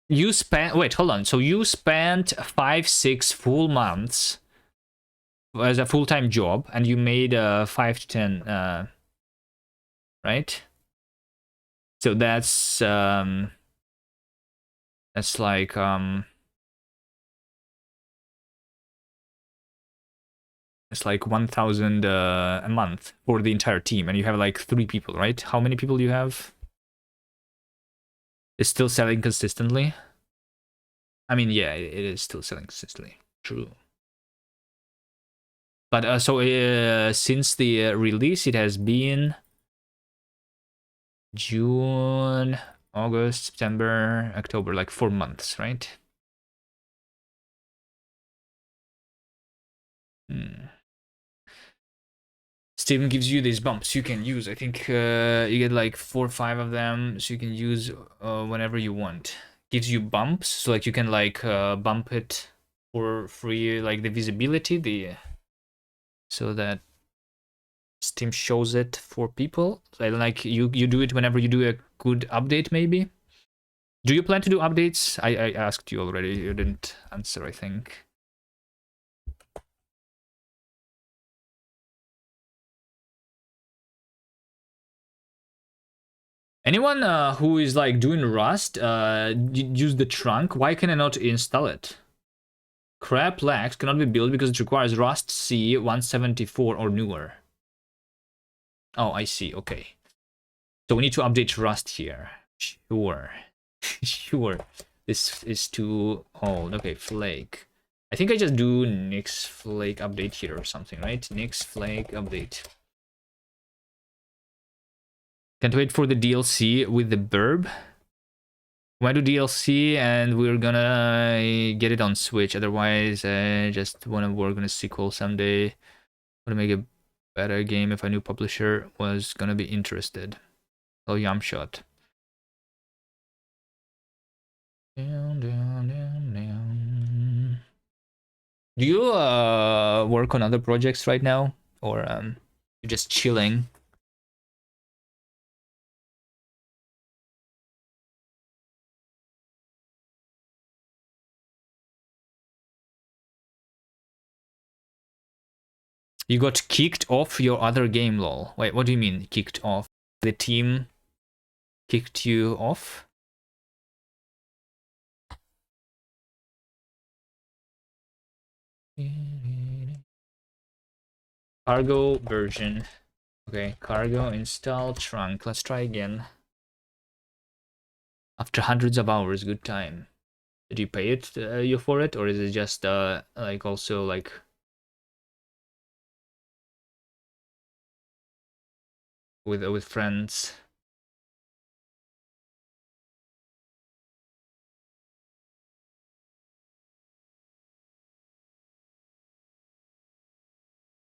You spent, wait, hold on. So you spent 5-6 full months as a full-time job, and you made 5 to 10, right? So that's like it's like 1,000 a month for the entire team, and you have like 3 people, right? How many people do you have? Is still selling consistently? I mean, yeah, it is still selling consistently. True. But since the release, it has been June, August, September, October, like 4 months, right? Steven gives you these bumps you can use. I think you get like 4 or 5 of them, so you can use whenever you want. Gives you bumps, so like you can like bump it for free, like the visibility, so that Steam shows it for people. So like you do it whenever you do a good update, maybe. Do you plan to do updates? I asked you already. You didn't answer, I think. Anyone who is like doing Rust, use the trunk. Why can I not install it? Crab Legs cannot be built because it requires Rust C 174 or newer. Oh, I see. Okay. So we need to update Rust here. Sure. Sure. This is too old. Okay, Flake. I think I just do Nix Flake update here or something, right? Nix Flake update. Can't wait for the DLC with the Burb. When do DLC and we're gonna get it on Switch. Otherwise, I just wanna work on a sequel someday. Wanna make a better game if a new publisher was gonna be interested. Oh, Yamshot. Down, down, down, down. Do you work on other projects right now, or you're just chilling? You got kicked off your other game, lol. Wait, what do you mean kicked off? The team kicked you off? Cargo version. Okay, cargo install trunk. Let's try again. After hundreds of hours, good time. Did you pay it you for it, or is it just like also like with friends?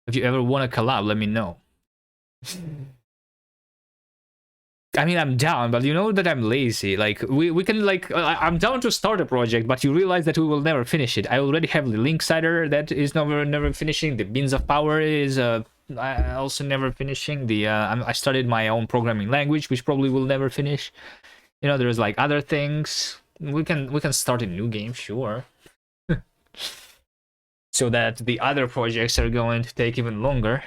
If you ever want to collab, let me know. I mean, I'm down, but you know that I'm lazy. Like, we can, like, I'm down to start a project, but you realize that we will never finish it. I already have the Linksider that is never finishing. The Beans of Power is I also never finishing the. I started my own programming language, which probably will never finish. You know, there's like other things. We can start a new game, sure. So that the other projects are going to take even longer.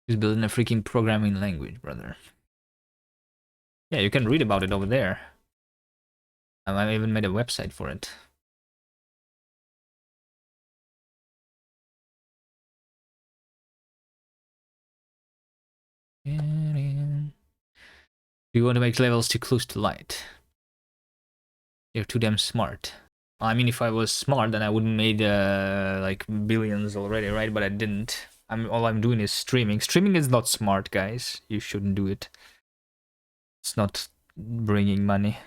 He's building a freaking programming language, brother. Yeah, you can read about it over there. I even made a website for it. Do you want to make levels too close to light? You're too damn smart. I mean, if I was smart, then I wouldn't made like billions already, right? But I didn't. All I'm doing is streaming. Streaming is not smart, guys. You shouldn't do it. It's not bringing money.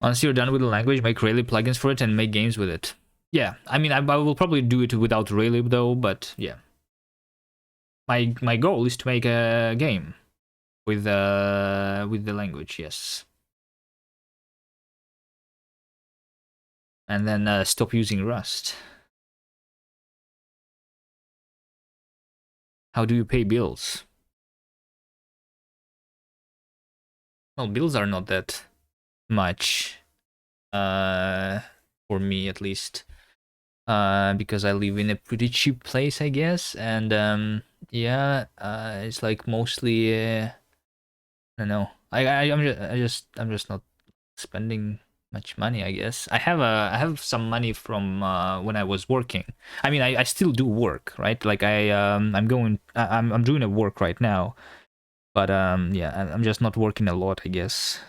Once you're done with the language, make Raylib plugins for it and make games with it. Yeah, I mean, I will probably do it without Raylib though, but yeah. My goal is to make a game with the language, yes. And then stop using Rust. How do you pay bills? Well, bills are not that much, for me at least, because I live in a pretty cheap place, I guess, and yeah, it's like mostly, I don't know, I'm just not spending much money, I guess. I have some money from when I was working. I mean, I still do work, right? Like I'm doing a work right now, but yeah, I'm just not working a lot, I guess.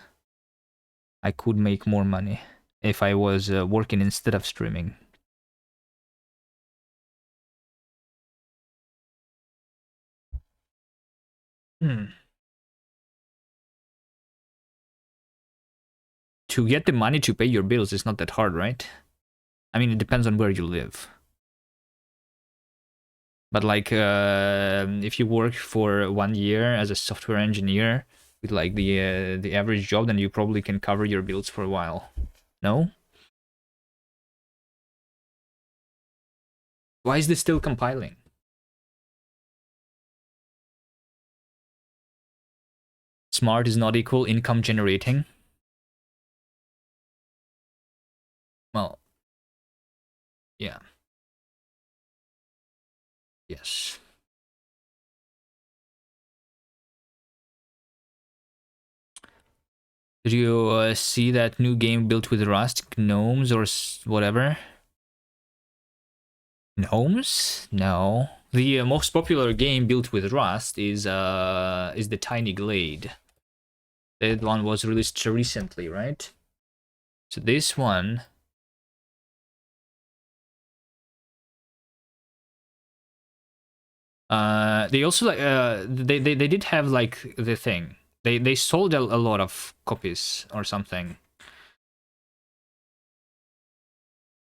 I could make more money if I was working instead of streaming. To get the money to pay your bills is not that hard, right? I mean, it depends on where you live. But like, if you work for 1 year as a software engineer with like the average job, then you probably can cover your bills for a while. No? Why is this still compiling? Smart is not equal income generating. Well, yeah. Yes. Did you see that new game built with Rust, Gnomes or whatever? Gnomes? No. The most popular game built with Rust is the Tiny Glade. That one was released recently, right? So this one. They also like they did have like the thing. They sold a lot of copies or something.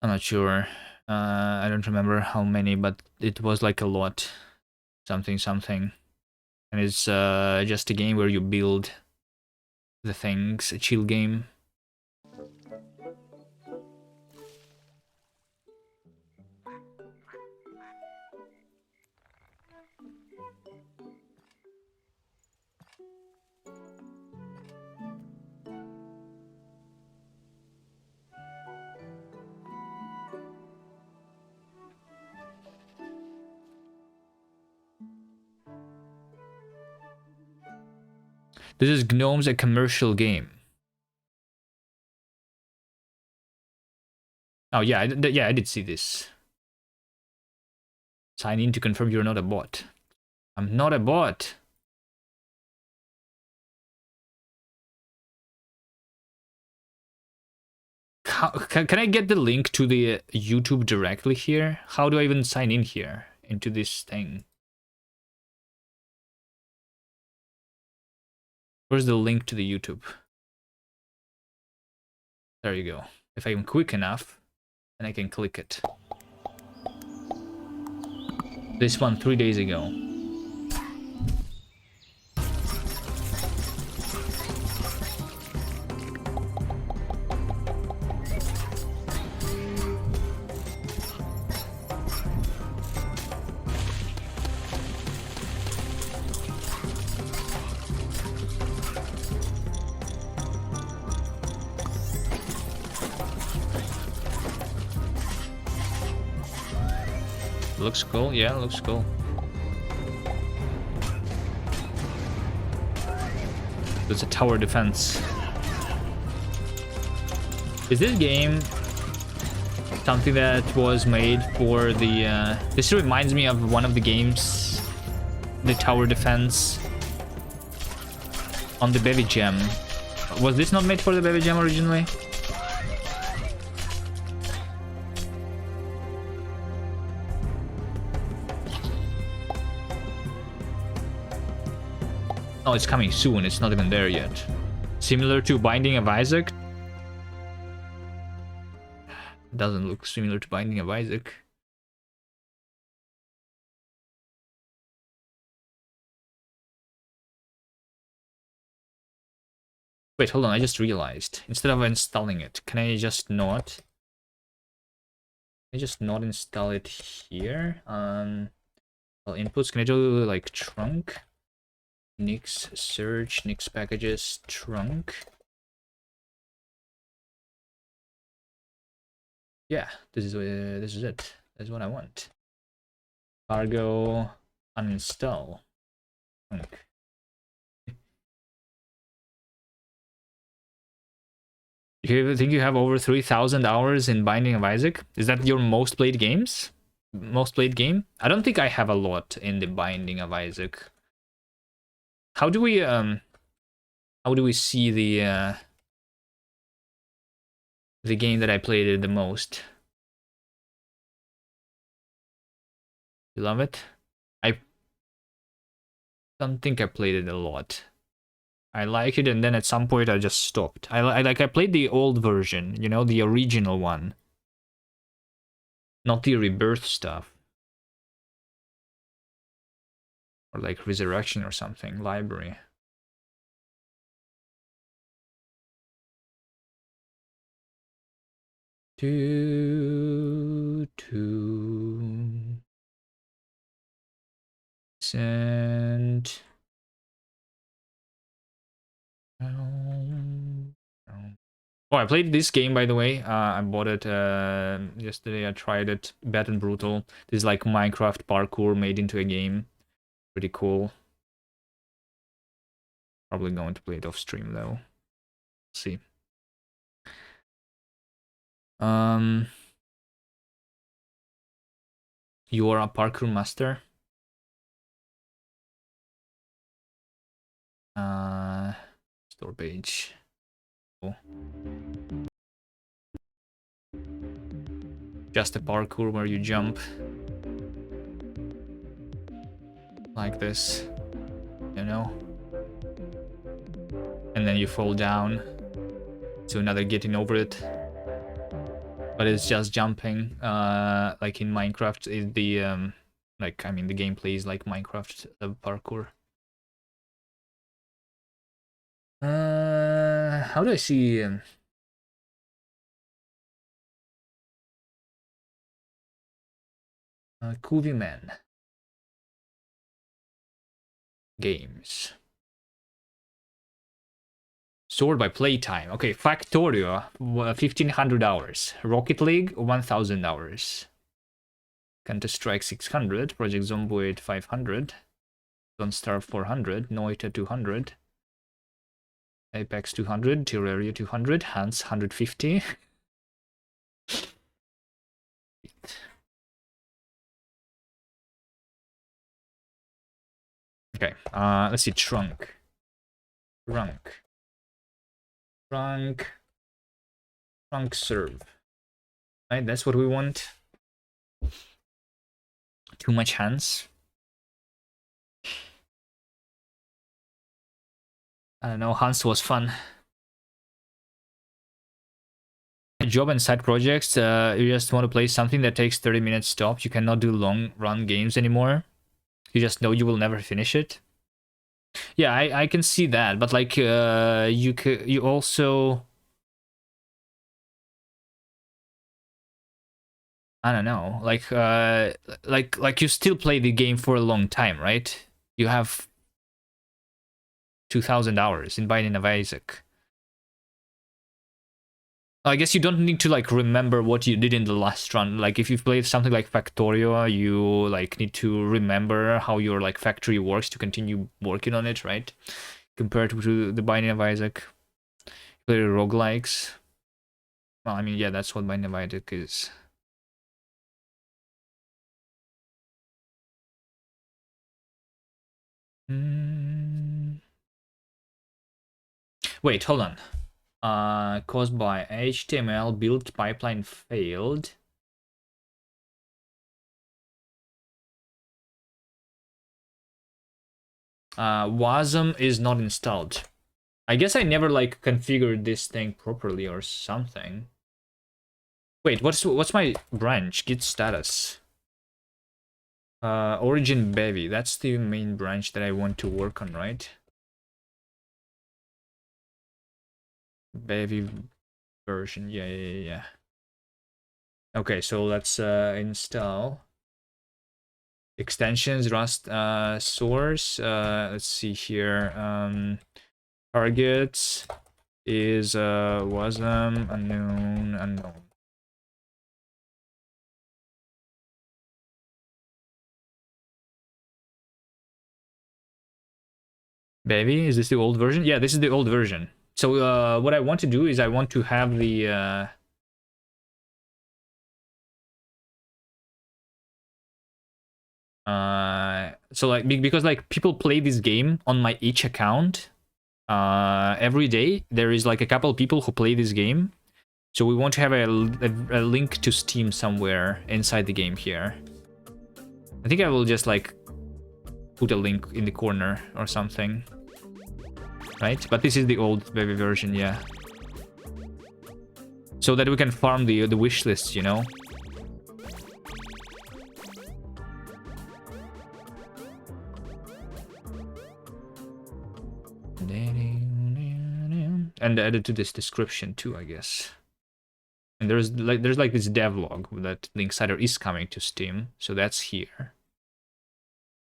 I'm not sure. I don't remember how many, but it was like a lot. Something. And it's just a game where you build the things, a chill game. This is Gnomes, a commercial game. Oh yeah, I did see this. Sign in to confirm you're not a bot. I'm not a bot. how can I get the link to the YouTube directly here? How do I even sign in here into this thing? Where's the link to the YouTube? There you go. If I'm quick enough, then I can click it. This one 3 days ago. Looks cool, yeah, looks cool. There's a tower defense. Is this game something that was made for the... This reminds me of one of the games, the tower defense on the Baby Gem. Was this not made for the Baby Gem originally? Oh, it's coming soon. It's not even there yet. Similar to Binding of Isaac. Doesn't look similar to Binding of Isaac. Wait, hold on. I just realized. Instead of installing it, can I just not? Can I just not install it here? Well, inputs. Can I do like trunk? Nix search, Nix packages, trunk. Yeah, this is it. That's what I want. Cargo uninstall. Trunk. You think you have over 3,000 hours in Binding of Isaac? Is that your most played games? Most played game? I don't think I have a lot in the Binding of Isaac. How do we see the game that I played the most? You love it? I don't think I played it a lot. I like it, and then at some point I just stopped. I played the old version, you know, the original one, not the Rebirth stuff. Or like Resurrection or something, library. Send. Oh, I played this game, by the way. I bought it yesterday. I tried it. Bad and Brutal. This is like Minecraft parkour made into a game. Pretty cool. Probably going to play it off stream though. See. You are a parkour master. Store page. Cool. Just a parkour where you jump like this, you know, and then you fall down to another getting over it. But it's just jumping, like in Minecraft. The like, I mean, the gameplay is like Minecraft parkour. How do I see? Koovie Man games. Stored by playtime. Okay, Factorio, 1,500 hours. Rocket League, 1,000 hours. Counter-Strike, 600. Project Zomboid, 500. Don't Starve, 400. Noita, 200. Apex, 200. Terraria, 200. Hans, 150. Okay, let's see. Trunk. Trunk serve. Right, that's what we want. Too much hands. I don't know, Hans was fun. Job and side projects, you just want to play something that takes 30 minutes stop. You cannot do long run games anymore. You just know you will never finish it. Yeah, I can see that, but like you also, I don't know, like you still play the game for a long time, right? You have 2,000 hours in Binding of Isaac. I guess you don't need to like remember what you did in the last run. Like if you've played something like Factorio, you like need to remember how your like factory works to continue working on it, right? Compared to the Binding of Isaac. Play roguelikes. Well, I mean, yeah, that's what Binding of Isaac is. Wait, hold on. Caused by HTML build pipeline failed. Wasm is not installed. I guess I never like configured this thing properly or something. Wait, what's my branch? Git status. Origin Bevy. That's the main branch that I want to work on, right? Bevy version. Yeah. Okay, so let's install extensions. Rust source. Let's see here. Targets is wasm unknown. Bevy, is this the old version? Yeah, this is the old version. So what I want to do is I want to have the so like because like people play this game on my each account every day. There is like a couple of people who play this game, so we want to have a link to Steam somewhere inside the game here. I think I will just like put a link in the corner or something, right? But this is the old Bevy version, yeah, so that we can farm the wish lists, you know. And added to this description too, I guess. And there's like this devlog that Linksider is coming to Steam, so that's here.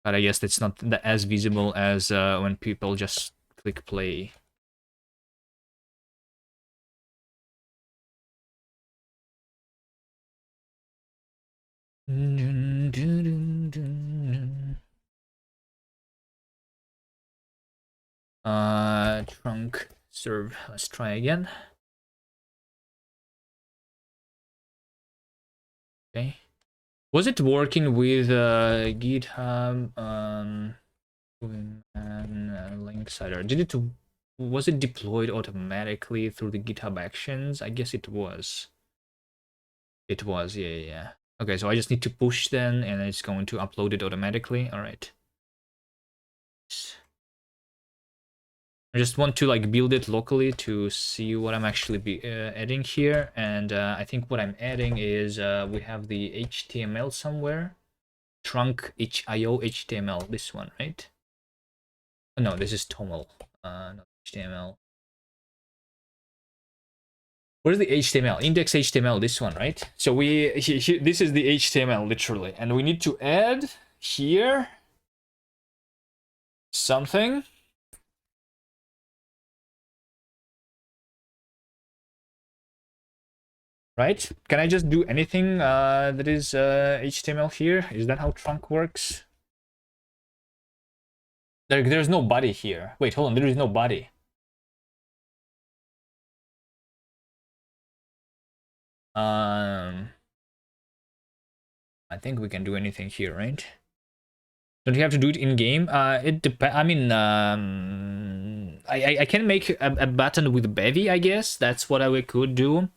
But I guess that's not as visible as when people just click play. Trunk serve. Let's try again. Okay. Was it working with GitHub and Linksider? Was it deployed automatically through the GitHub Actions? I guess it was. It was, yeah. Okay, so I just need to push then, and it's going to upload it automatically. All right. I just want to like build it locally to see what I'm actually adding here, and I think what I'm adding is we have the HTML somewhere, trunk IO HTML, this one, right? Oh, no, this is TOML, not HTML. Where's the HTML? Index HTML, this one, right? So this is the HTML literally, and we need to add here something. Right? Can I just do anything that is HTML here? Is that how trunk works? There's no body here. Wait, hold on. There is no body. I think we can do anything here, right? Don't you have to do it in game? It depends. I mean, I can make a button with Bevy, I guess. That's what I could do.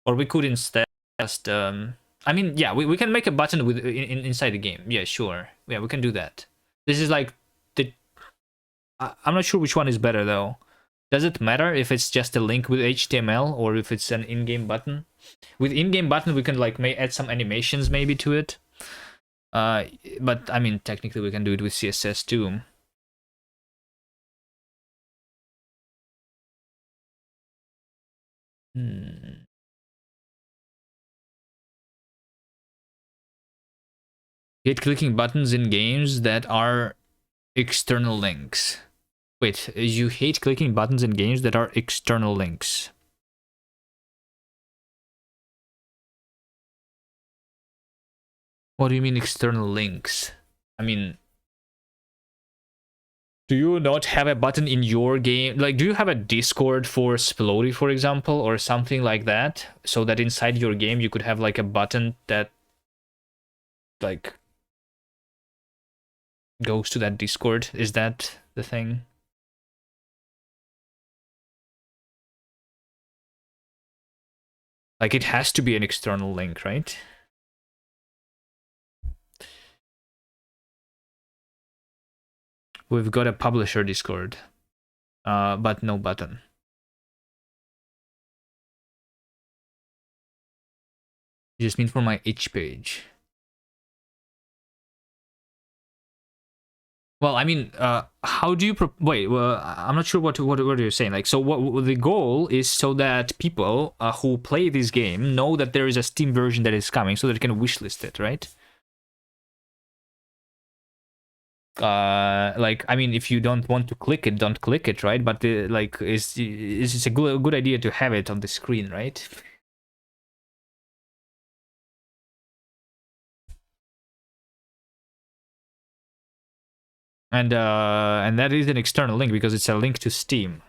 Or we could instead just I mean, yeah, we can make a button with inside the game. Yeah, sure. Yeah, we can do that. This is like the I'm not sure which one is better though. Does it matter if it's just a link with HTML or if it's an in-game button? With in-game button, we can like may add some animations maybe to it. But I mean, technically we can do it with CSS too. Hate clicking buttons in games that are external links. Wait, you hate clicking buttons in games that are external links. What do you mean external links? I mean, do you not have a button in your game? Like, do you have a Discord for Splody, for example, or something like that? So that inside your game you could have like a button that like goes to that Discord? Is that the thing? Like, it has to be an external link, right? We've got a publisher Discord, but no button. You just mean for my itch page. Well, I mean, how do you wait? Well, I'm not sure what you're saying. Like, so what the goal is so that people who play this game know that there is a Steam version that is coming, so that they can wishlist it, right? Like, I mean, if you don't want to click it, don't click it, right? But like, it's a good idea to have it on the screen, right? And that is an external link because it's a link to Steam.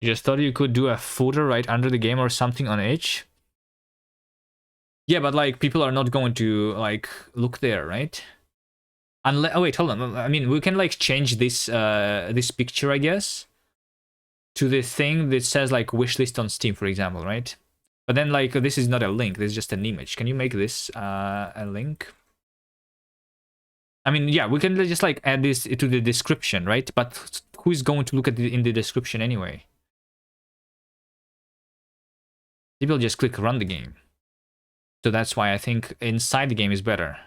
You just thought you could do a footer right under the game or something on itch? Yeah, but like people are not going to like look there, right? Unless, oh wait, hold on. I mean, we can like change this this picture, I guess, to the thing that says like wishlist on Steam, for example, right? But then like this is not a link, this is just an image. Can you make this a link? I mean, yeah, we can just like add this to the description, right? But who is going to look at it in the description anyway? People just click run the game. So that's why I think inside the game is better.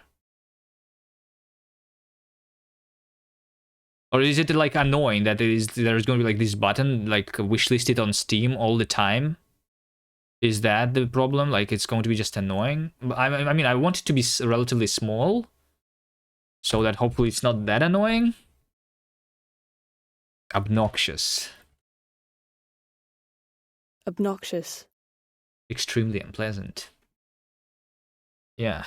Or is it like annoying that there's going to be like this button like wishlisted on Steam all the time? Is that the problem? Like it's going to be just annoying? I mean, I want it to be relatively small, so that hopefully it's not that annoying. Obnoxious. Obnoxious. Extremely unpleasant. Yeah.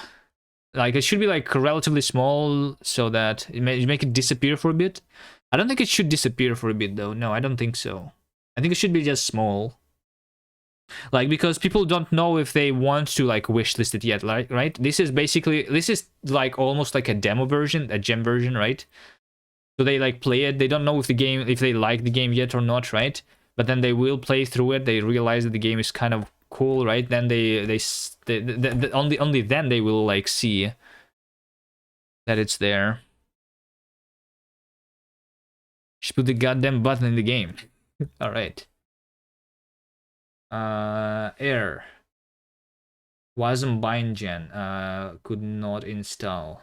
Like it should be like relatively small so that it make it disappear for a bit. I don't think it should disappear for a bit though. No, I don't think so. I think it should be just small. Like because people don't know if they want to like wishlist it yet, like right? This is like almost like a demo version, a gem version, right? So they like play it. They don't know if they like the game yet or not, right? But then they will play through it. They realize that the game is kind of cool, right? Then they only then they will like see that it's there. Just put the goddamn button in the game. All right. Error. Wasm bindgen could not install.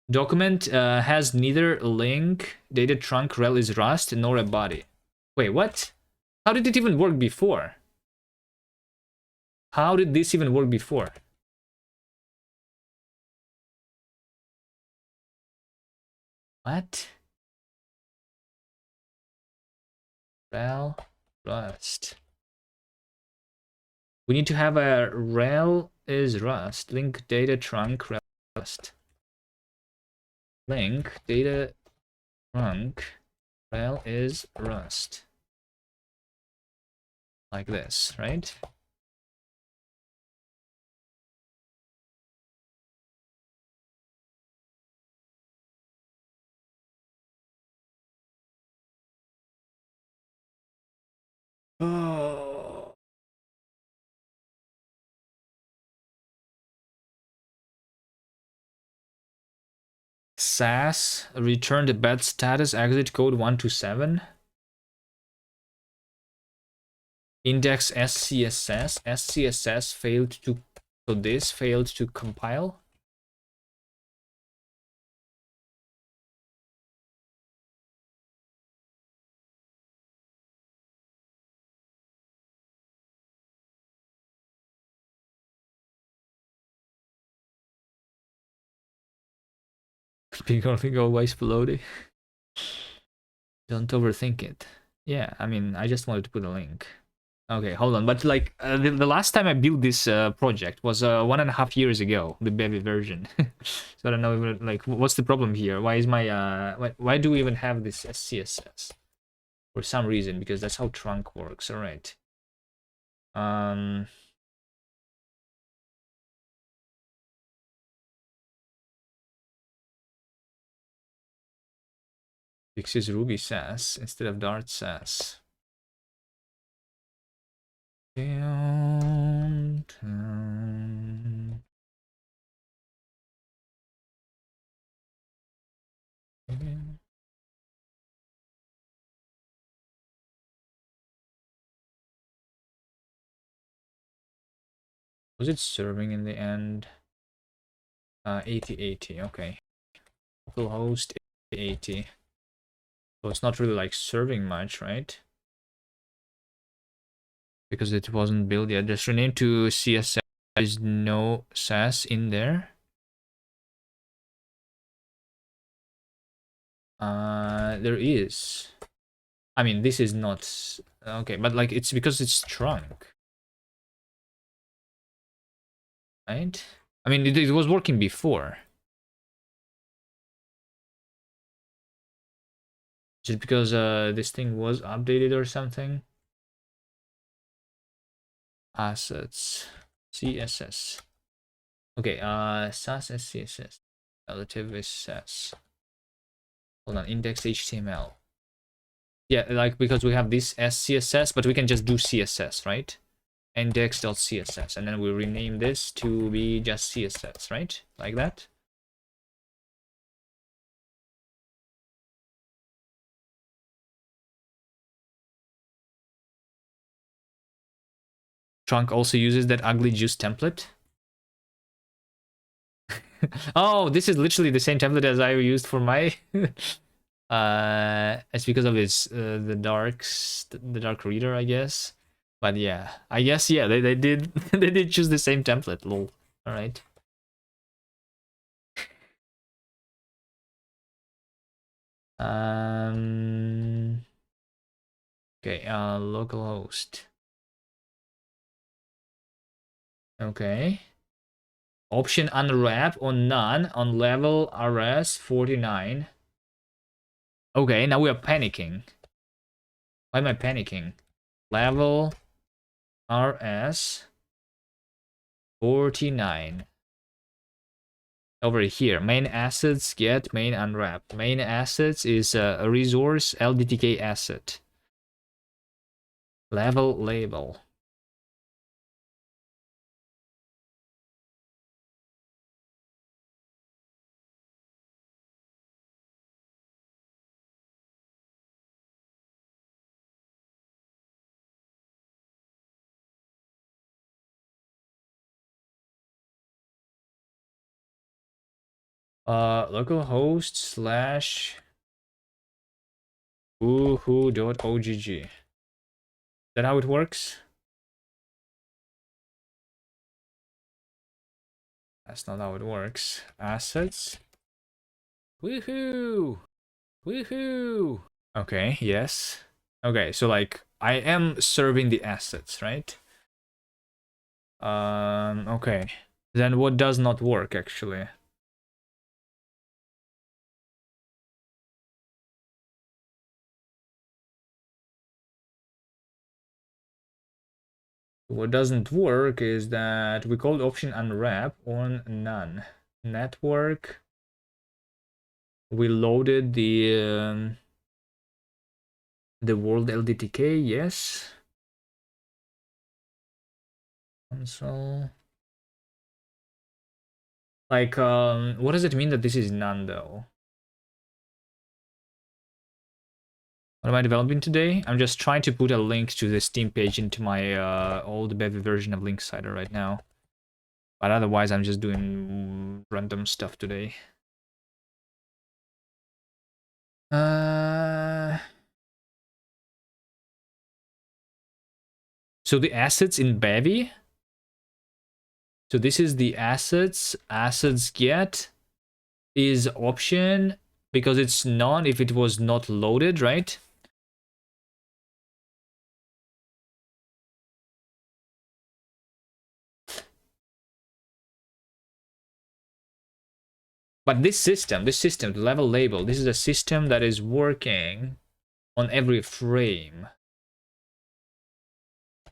Document has neither link, data trunk rel is Rust, nor a body. Wait, what? How did it even work before? How did this even work before? What? Rel Rust. We need to have a rel is Rust, link data trunk rel Rust. Link data trunk rel is Rust. Like this, right? SAS returned a bad status exit code 127. Index SCSS. SCSS failed to, so this failed to compile. Big only always floaty. Don't overthink it. Yeah, I mean, I just wanted to put a link. Okay, hold on. But like the last time I built this project was 1.5 years ago, the baby version. So I don't know even, like what's the problem here? Why is my why do we even have this SCSS? For some reason, because that's how trunk works. All right. Fixes Ruby SAS instead of Dart SAS. Downtown. Was it serving in the end? 8080, okay. Localhost 80. So it's not really like serving much, right? Because it wasn't built yet. Just rename to CSS. There's no SAS in there. There is. I mean, this is not okay, but like it's because it's trunk, right? I mean, it was working before. Just because this thing was updated or something. Assets, CSS. Okay, SAS and CSS. Relative is SAS. Hold on, index HTML. Yeah, like because we have this as CSS, but we can just do CSS, right? Index.css, and then we rename this to be just CSS, right? Like that. Trunk also uses that ugly juice template. Oh, this is literally the same template as I used for my it's because of its the dark reader, I guess. But yeah, I guess yeah, they did they did choose the same template. Lol. All right. Okay, localhost. Okay. Option unwrap on none on level RS 49. Okay, now we are panicking. Why am I panicking? Level RS 49. Over here, main assets, get main unwrap. Main assets is a resource LDTK asset. Level label. Localhost slash woohoo.ogg. Is that how it works? That's not how it works. Assets. Woohoo! Woohoo! Okay, yes. Okay, so like I am serving the assets, right? Okay. Then what does not work actually? What doesn't work is that we called option unwrap on none. Network. We loaded the world LDTK, yes. Console. Like, what does it mean that this is none though? What am I developing today? I'm just trying to put a link to the Steam page into my old Bevy version of Linksider right now. But otherwise, I'm just doing random stuff today. So the assets in Bevy. So this is the assets. Assets get is option because it's none if it was not loaded, right? But this system, the level label, this is a system that is working on every frame.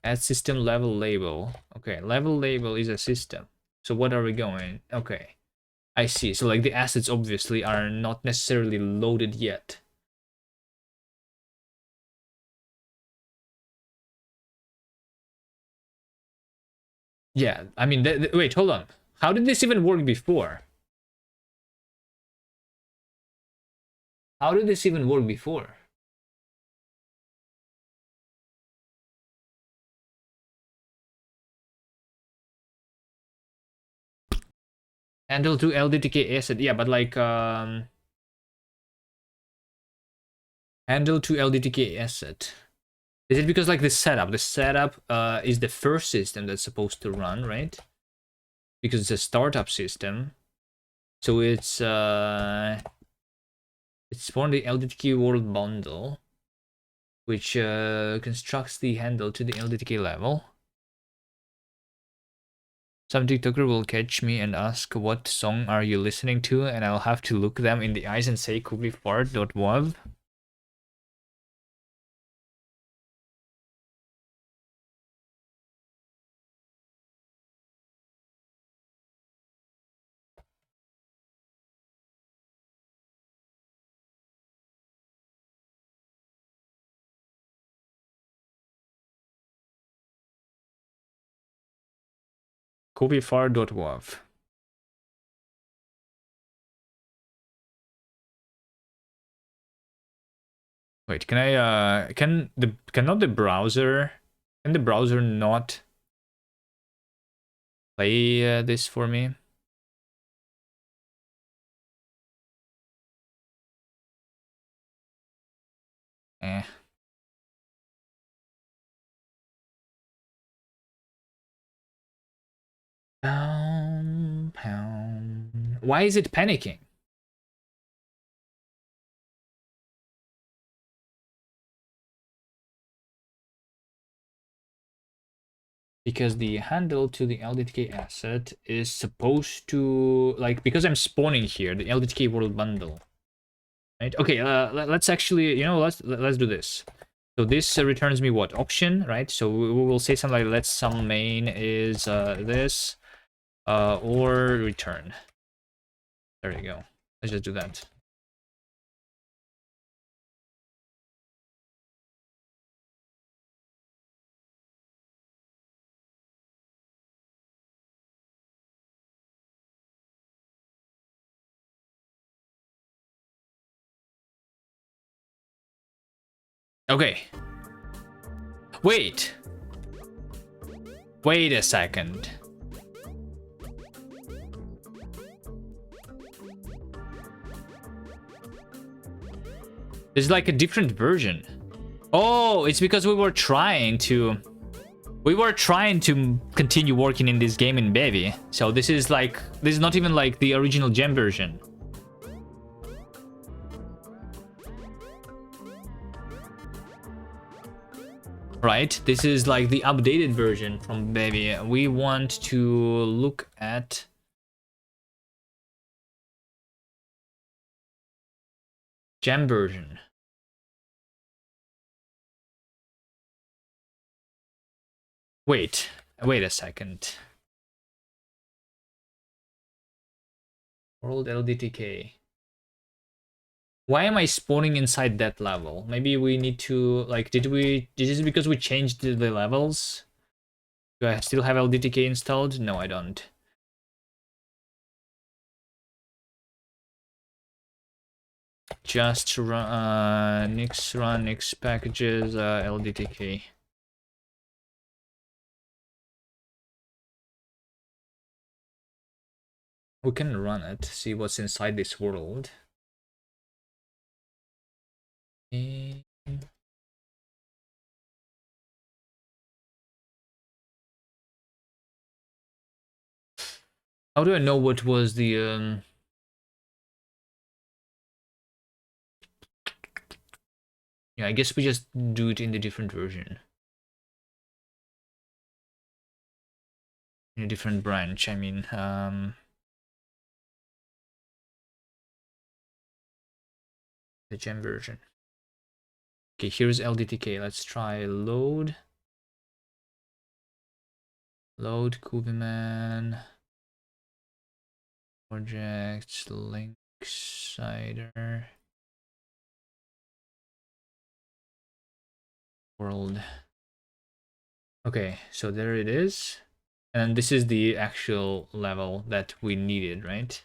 Add system level label. Okay, level label is a system. So what are we going? Okay, I see. So like the assets obviously are not necessarily loaded yet. Yeah, I mean, wait, hold on. How did this even work before? How did this even work before? Handle to LDTK asset. Yeah, but like handle to LDTK asset. Is it because like the setup is the first system that's supposed to run, right? Because it's a startup system. So it's for the LDTK world bundle, which constructs the handle to the LDTK level. Some TikToker will catch me and ask what song are you listening to, and I'll have to look them in the eyes and say kubifart.wav. kubifart.wav. Wait, can I cannot the browser, can the browser not play this for me? Eh. Pound. Why is it panicking? Because the handle to the LDTK asset is supposed to, like, because I'm spawning here, the LDTK world bundle. Right? Okay, let's actually, you know, let's do this. So this returns me what? Option, right? So we will say something like, let's sum main is this, or return. There you go. Let's just do that. Okay. Wait. Wait a second. There's like a different version. Oh, it's because we were trying to continue working in this game in Bevy. So this is not even like the original gem version. Right? This is like the updated version from Bevy. We want to look at gem version. Wait a second. World LDTK. Why am I spawning inside that level? Maybe we need to, like, is it because we changed the levels? Do I still have LDTK installed? No, I don't. just run nix packages LDTK. We can run it, see what's inside this world. How do I know what was the yeah, I guess we just do it in the different version. In a different branch, I mean, the gem version. Okay, here's LDTK. Let's try load. Load Kuberman. Project link cider. World. Okay, so there it is. And this is the actual level that we needed, right?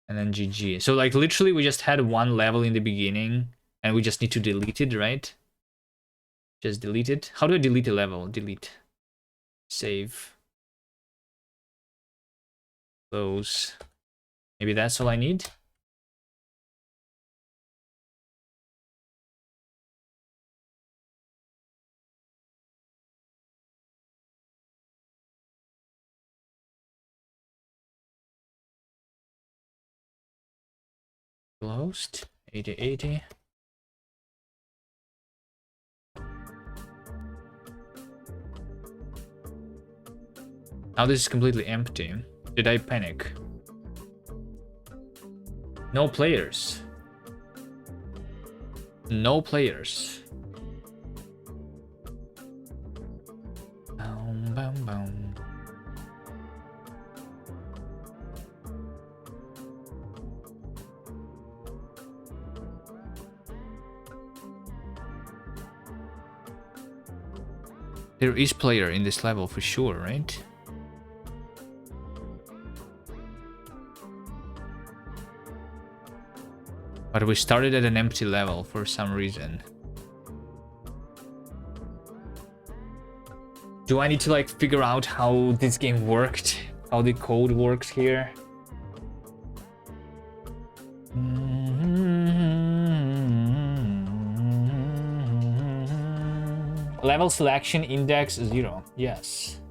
And then GG. So like literally we just had one level in the beginning and we just need to delete it, right? Just delete it. How do I delete a level? Delete. Save. Close. Maybe that's all I need. Closed. 8080. Now this is completely empty. Did I panic? No players. No players. Boom, boom, boom. There is player in this level for sure, right? But we started at an empty level for some reason. Do I need to like figure out how this game worked? How the code works here? Level selection index 0. Yes.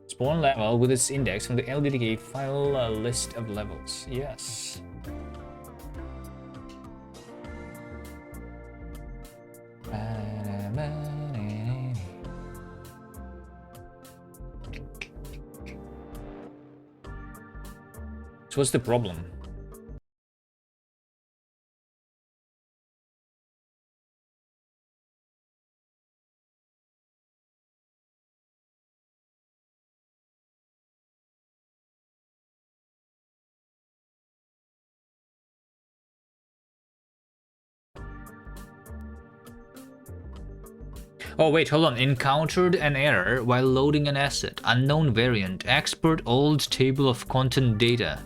Spawn level with its index from the LDTK file list of levels. Yes. So what's the problem? Oh wait, hold on. Encountered an error while loading an asset. Unknown variant. Export old table of content data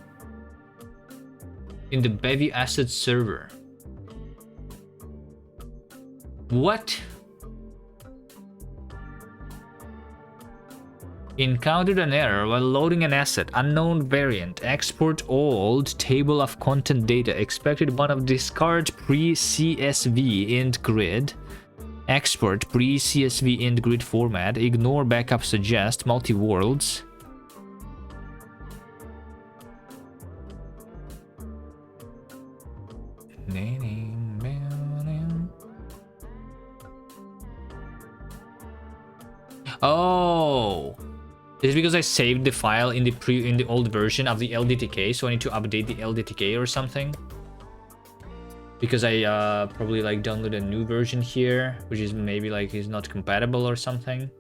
in the Bevy asset server. What? Encountered an error while loading an asset. Unknown variant. Export old table of content data. Expected one of discard pre-CSV int grid. Export pre-CSV int grid format. Ignore backup suggest. Multi-worlds. Oh, it's because I saved the file in the old version of the LDTK, so I need to update the LDTK or something. Because I probably like download a new version here, which is maybe like is not compatible or something.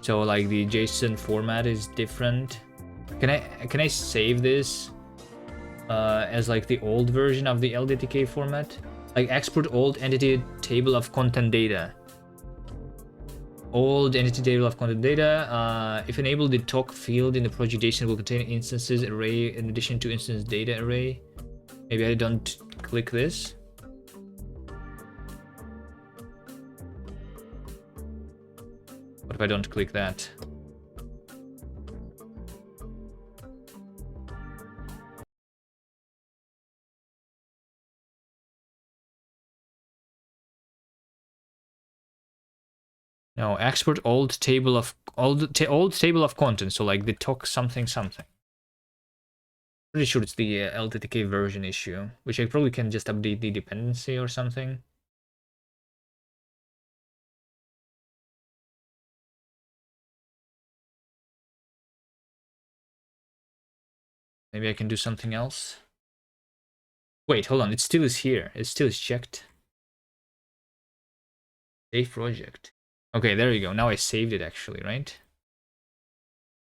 So like the JSON format is different. Can I save this as like the old version of the LDTK format? Like export old entity table of content data. old entity table of content data. If enabled, the talk field in the project JSON will contain instances array in addition to instance data array. Maybe I don't click this. What if I don't click that? No, export old table of old table of contents. So like the talk something something. Pretty sure it's the LTTK version issue, which I probably can just update the dependency or something. Maybe I can do something else. Wait, hold on. It still is here. It still is checked. Save project. Okay, there you go. Now I saved it actually, right?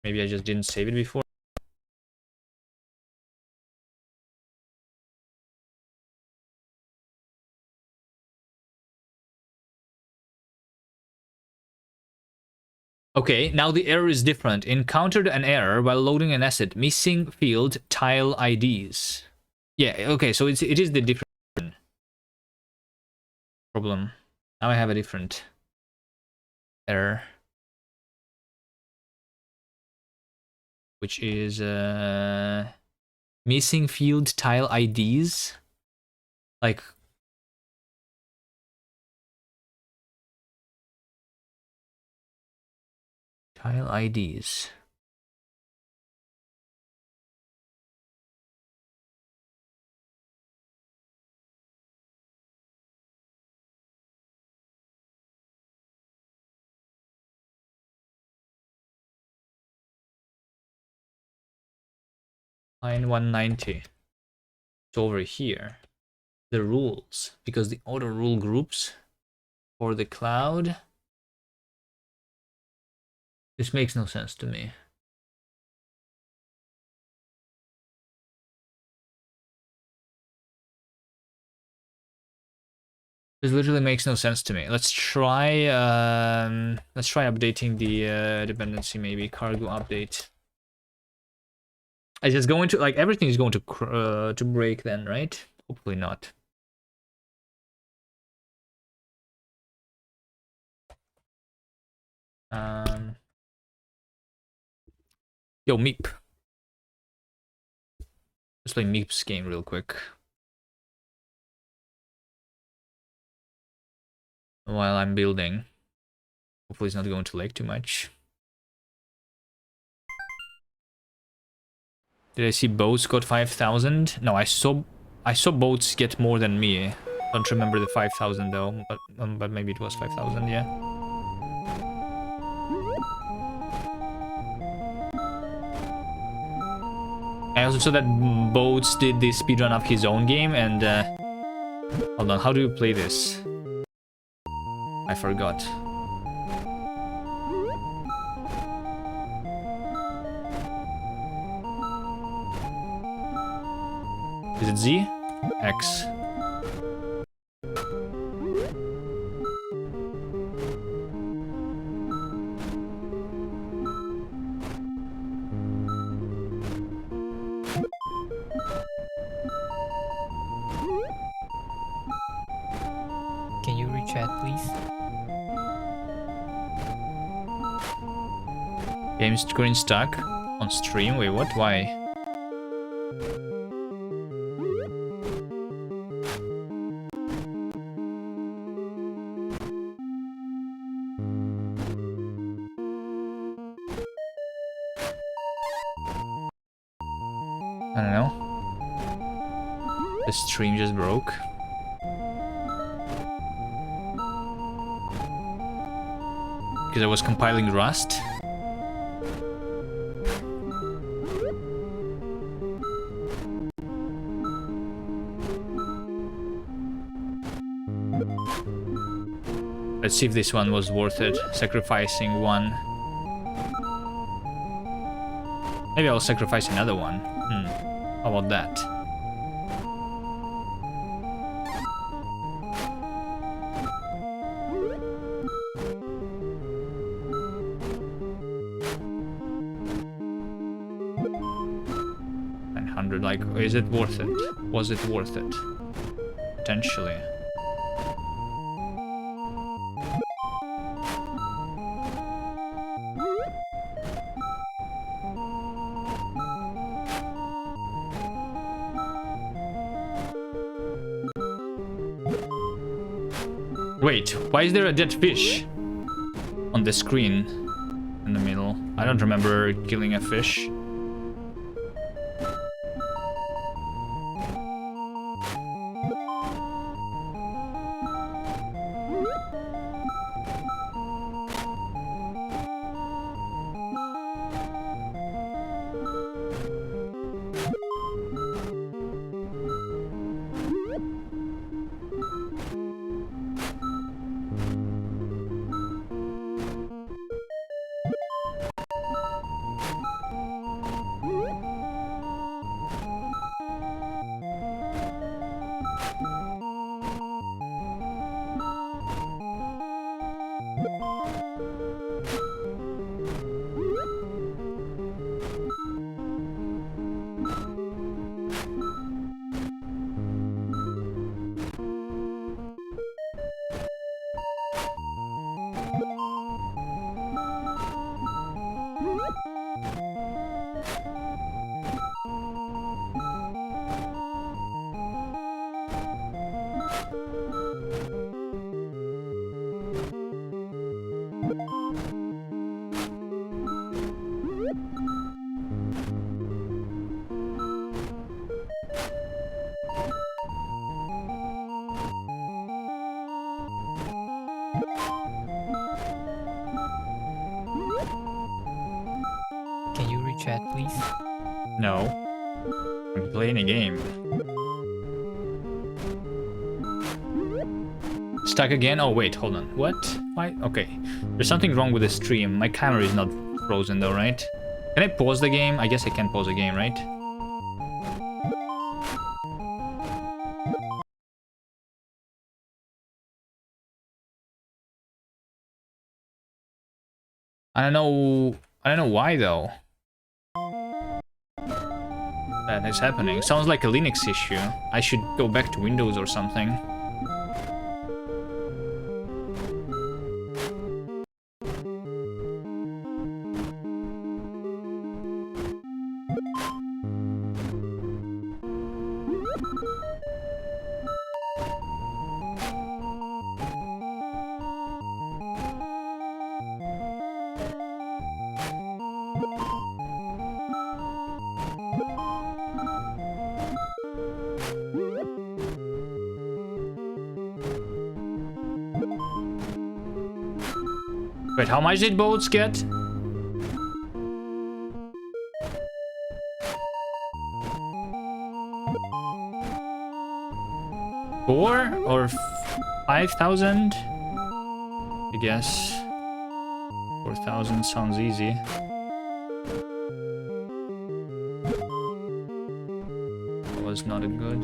Maybe I just didn't save it before. Okay, now the error is different. Encountered an error while loading an asset. Missing field tile IDs. Yeah, okay, so it is the different problem. Now I have a different error, which is missing field tile IDs. Like tile IDs. Line 190. It's over here. The rules, because the auto rule groups for the cloud. This makes no sense to me. This literally makes no sense to me. Let's try updating the dependency, maybe cargo update. Is just going to, like, everything is going to break then, right? Hopefully not. Yo, Meep. Let's play Meep's game real quick. While I'm building. Hopefully it's not going to lag too much. Did I see boats got 5,000? No, I saw boats get more than me. Don't remember the 5,000 though, but maybe it was 5,000, yeah. I also saw that Boats did the speedrun of his own game, and hold on, how do you play this? I forgot. Is it Z? X. Can you rechat, please? Game screen stuck on stream. Wait, what? Why? I don't know. The stream just broke. Because I was compiling Rust. Let's see if this one was worth it. Sacrificing one. Maybe I'll sacrifice another one. How about that? 500. Like, is it worth it? Was it worth it? Potentially. Wait, why is there a dead fish on the screen in the middle? I don't remember killing a fish. Can you rechat, please? No. I'm playing a game. Stuck again? Oh wait, hold on. What? Why? Okay. There's something wrong with the stream. My camera is not frozen though, right? Can I pause the game? I guess I can pause the game, right? I don't know why though. That is happening. Sounds like a Linux issue. I should go back to Windows or something. Wait, how much did boats get? Four or 5,000? I guess 4,000 sounds easy. That was not a good.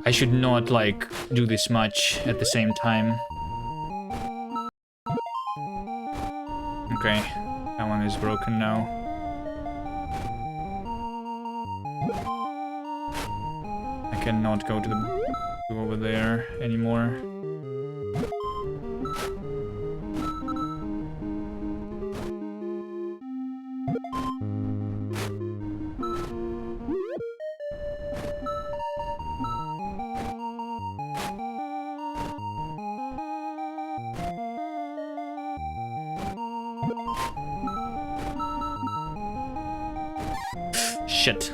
I should not like do this much at the same time. Okay, that one is broken now. I cannot go to over there anymore. Shit.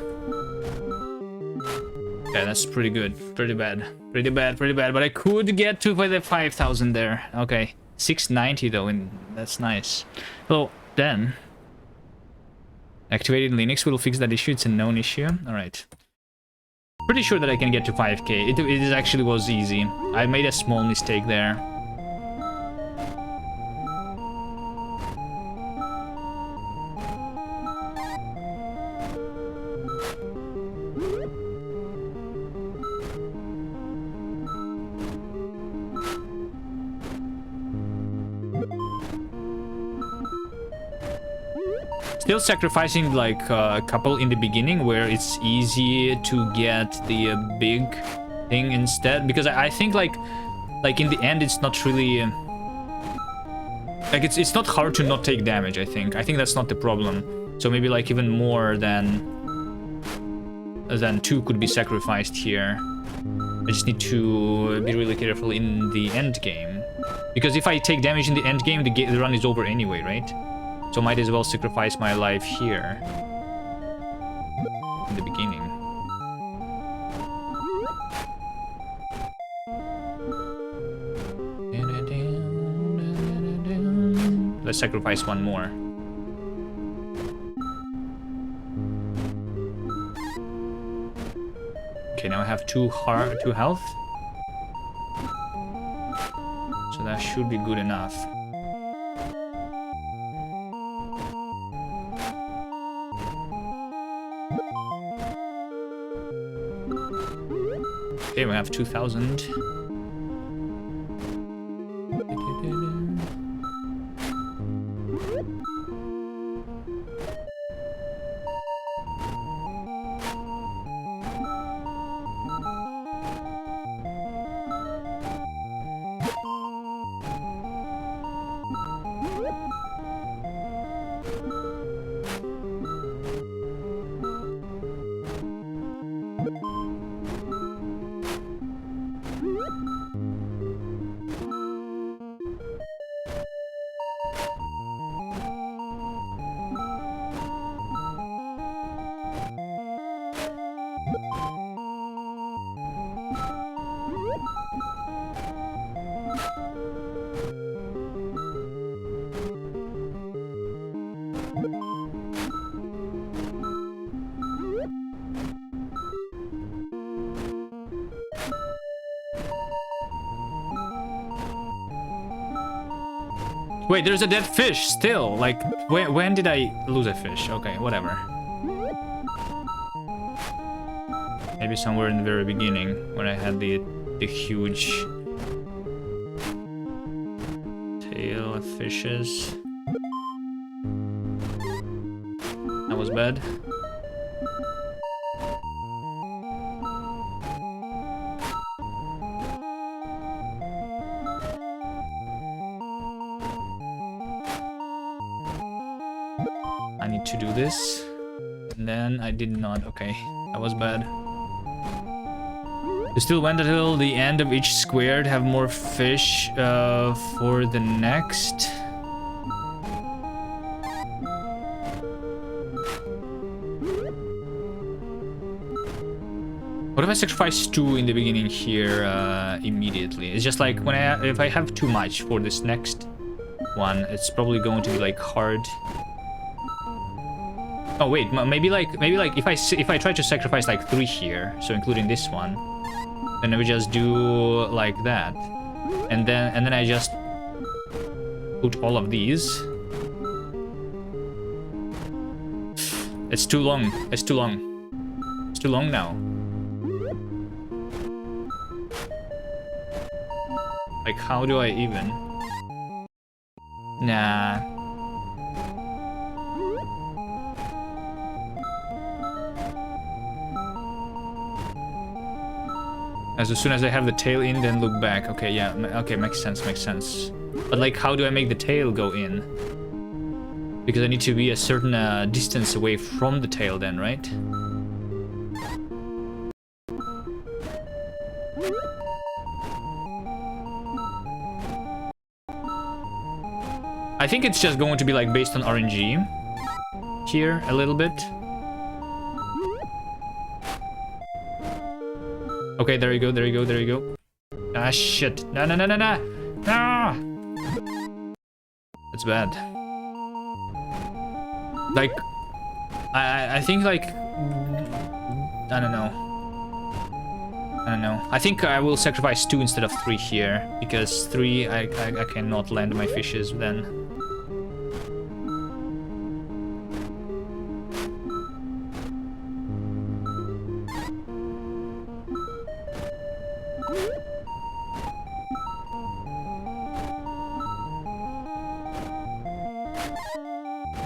Okay, that's pretty good. Pretty bad. Pretty bad. But I could get to the 5,000 there. Okay. 690 though, and that's nice. So then, activating Linux will fix that issue. It's a known issue. Alright. Pretty sure that I can get to 5k. It actually was easy. I made a small mistake there. Still sacrificing like a couple in the beginning where it's easy to get the big thing instead, because I think like in the end it's not really like it's not hard to not take damage. I think that's not the problem. So maybe like even more than 2 could be sacrificed here. I just need to be really careful in the end game, because if I take damage in the end game, the run is over anyway, right? So might as well sacrifice my life here in the beginning. Let's sacrifice one more. Okay, now I have 2 health. So that should be good enough. Okay, we have 2,000. Wait, there's a dead fish still. Like, when did I lose a fish? Okay, whatever. Maybe somewhere in the very beginning when I had the huge tail of fishes. That was bad. I need to do this. And then I did not. Okay, that was bad. You still went until the end of each square to have more fish for the next. What if I sacrifice 2 in the beginning here immediately? It's just like when if I have too much for this next one, it's probably going to be like hard. Oh wait, maybe like if I try to sacrifice like 3 here, so including this one, then I would just do like that, and then I just put all of these. It's too long. It's too long. It's too long now. Like, how do I even? Nah. As soon as I have the tail in, then look back. Okay, yeah, okay, makes sense, makes sense. But like, how do I make the tail go in? Because I need to be a certain distance away from the tail then, right? I think it's just going to be like based on RNG here a little bit. Okay, there you go, there you go, there you go. Ah, shit. No, no, no, no, no. No! That's bad. Like, I think like, I don't know. I don't know. I think I will sacrifice 2 instead of 3 here, because 3 I cannot land my fishes then.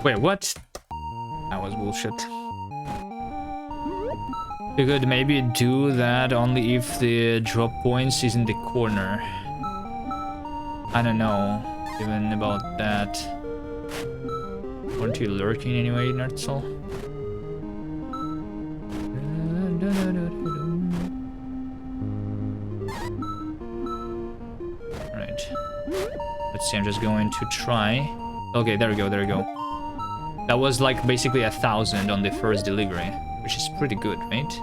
Wait, what? That was bullshit. You could maybe do that only if the drop points is in the corner. I don't know even about that. Weren't you lurking anyway, Nertzl? Right. Let's see, I'm just going to try. Okay, there we go, there we go. That was like basically 1,000 on the first delivery, which is pretty good, right?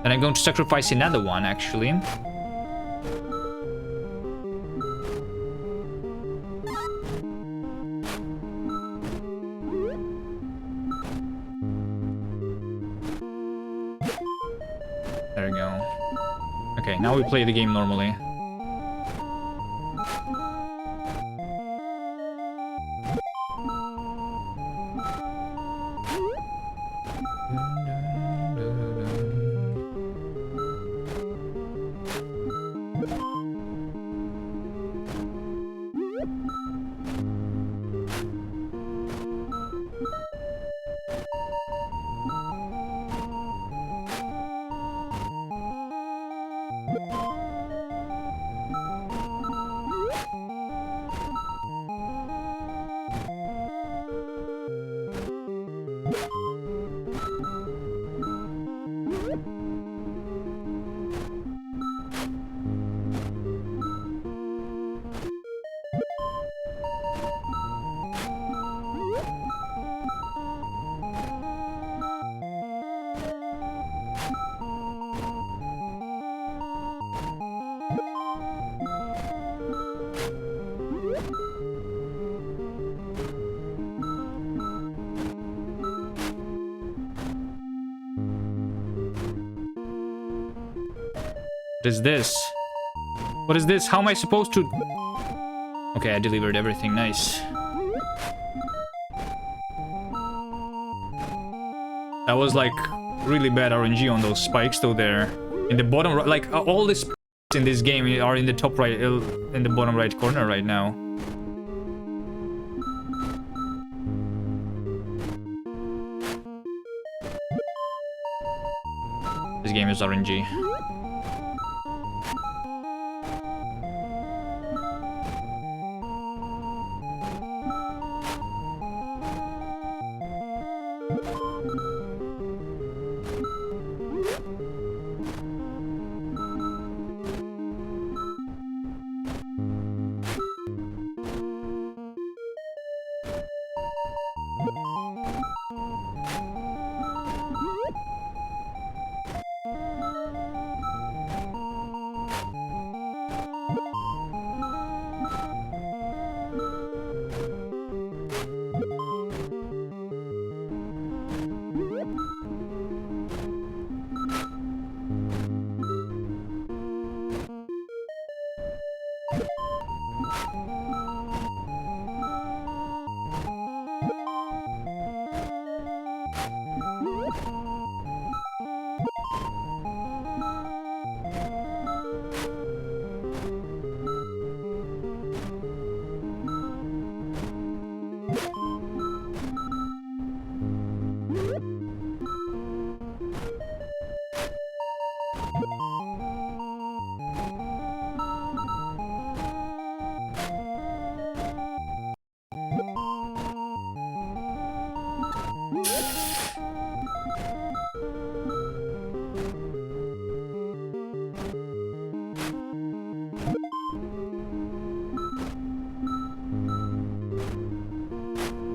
And I'm going to sacrifice another one, actually. There we go. Okay, now we play the game normally. What is this? What is this? How am I supposed to... Okay, I delivered everything. Nice. That was like really bad RNG on those spikes though there. In the bottom right, like all the spikes in this game are in the top right, in the bottom right corner right now. This game is RNG.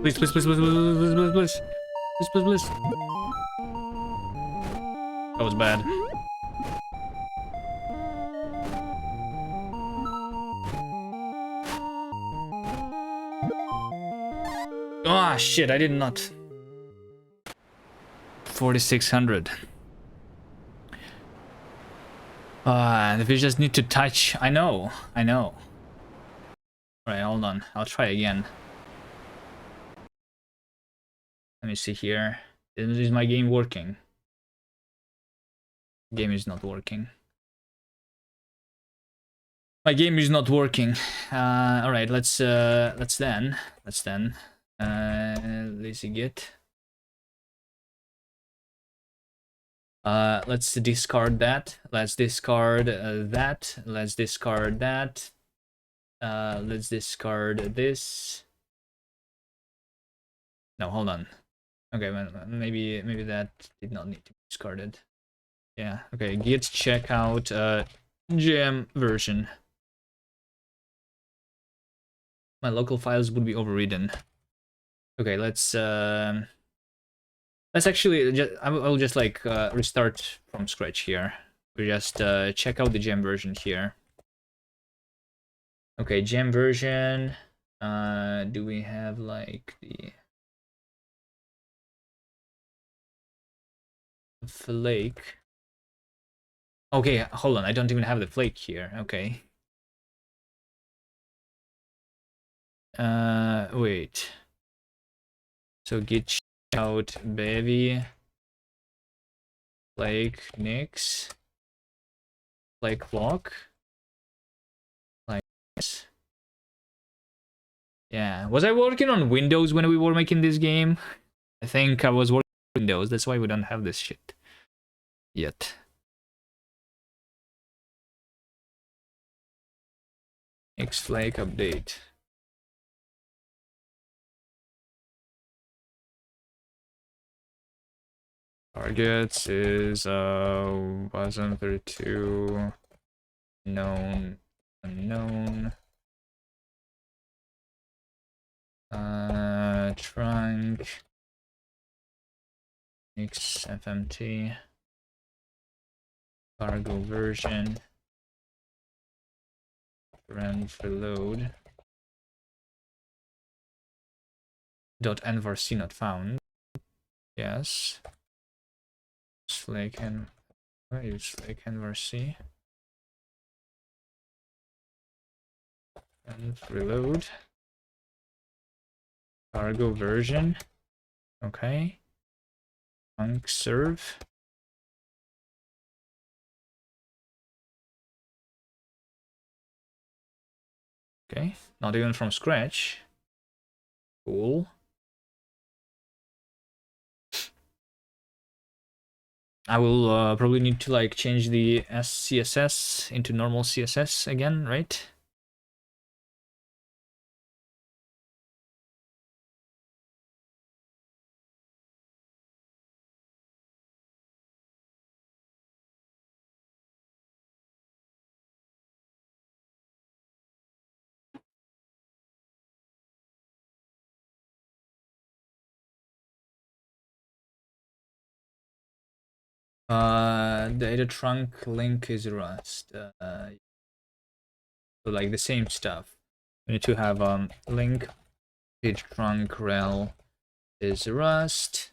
Please, please, please, please, please, please, please, please, please, please, please. That was bad. Ah, shit, I did not. 4,600. And we just need to touch. I know. Alright, hold on. I'll try again. Let me see here. Is my game working? Game is not working. My game is not working. All right, let's then lazy git Let's discard that. Let's discard that. Let's discard that. Let's discard this. No, hold on. Okay, maybe that did not need to be discarded. Yeah. Okay. Git checkout gem version. My local files would be overridden. Okay, let's actually just I will just like restart from scratch here. We just check out the gem version here. Okay, gem version. Do we have like the flake? Okay, hold on. I don't even have the flake here. Okay. Wait. So git out baby flake nix flake lock like this. Yeah, was I working on Windows when we were making this game? I think I was working on Windows. That's why we don't have this shit yet. X flake update. Targets is 1032 known unknown. Trunk XFMT cargo version run for load .envarc not found. Yes. Flake and use flake envarc and reload cargo version. Okay. Trunk serve. Okay, not even from scratch. Cool. I will probably need to like change the SCSS into normal CSS again, right? Data trunk link is Rust. So like the same stuff. We need to have link page trunk rel is Rust.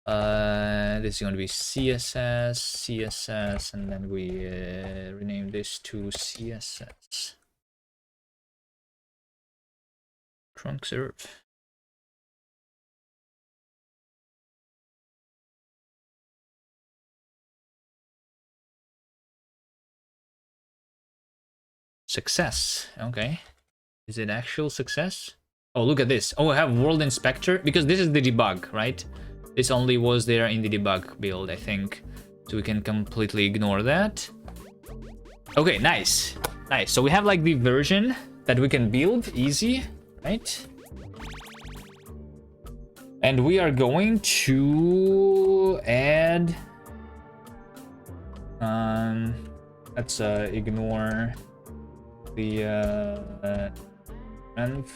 This is going to be CSS, and then we rename this to CSS. Trunk serve. Success. Okay. Is it actual success? Oh, look at this. Oh, I have World Inspector because this is the debug, right? This only was there in the debug build, I think. So we can completely ignore that. Okay, nice. Nice. So we have like the version that we can build easy, right? And we are going to add let's ignore the env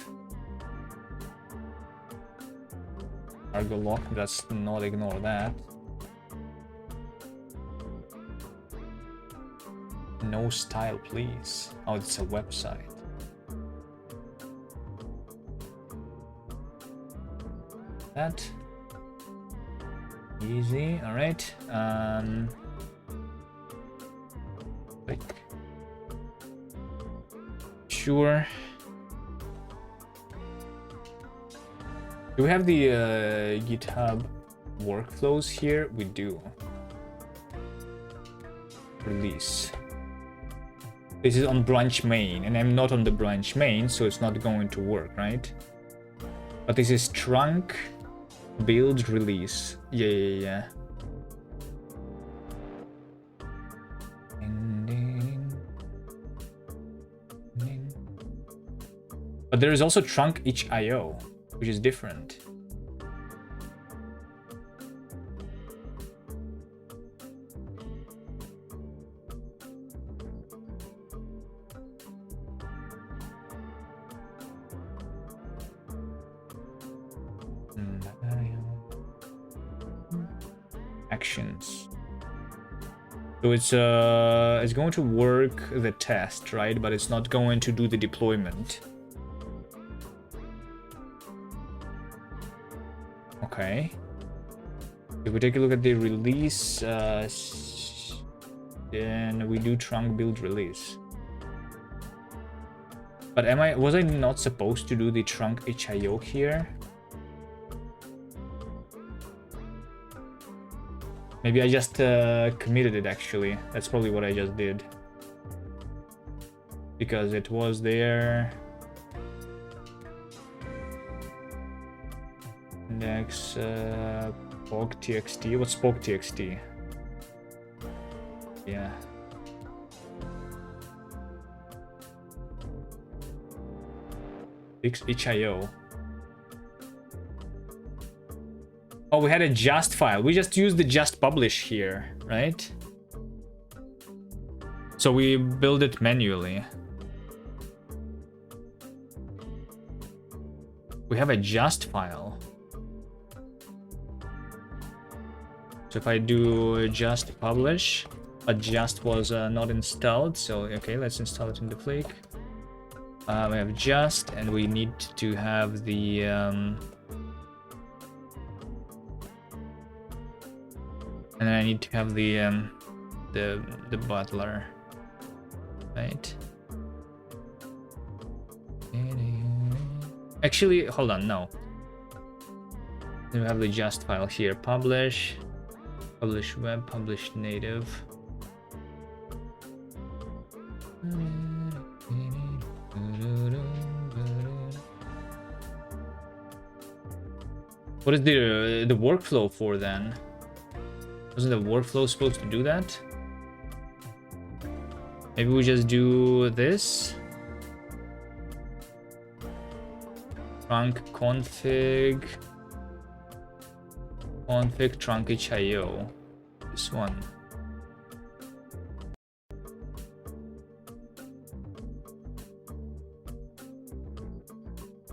cargo lock. Let's not ignore that. No style, please. Oh, it's a website. That easy. All right. Click. Sure. Do we have the GitHub workflows here? We do. Release. This is on branch main, and I'm not on the branch main, so it's not going to work, right? But this is trunk Build release. Yeah. But there is also trunk itch.io, which is different. Actions. So it's going to work the test, right? But it's not going to do the deployment. Okay. If we take a look at the release, then we do trunk build release. But was I not supposed to do the trunk itch.io here? Maybe I just committed it actually. That's probably what I just did. Because it was there. Index POG.txt. What's POG.txt? Yeah. itch.io. Oh, we had a just file. We just used the just publish here, right? So we build it manually. We have a just file. So if I do just publish, but just was not installed. So, okay, let's install it in the Flick. We have just, and we need to have the... and then I need to have the butler, right? Actually, hold on, no. Then we have the just file here. Publish web, publish native. What is the workflow for then? Wasn't the workflow supposed to do that? Maybe we just do this. Trunk config trunk itch.io. This one.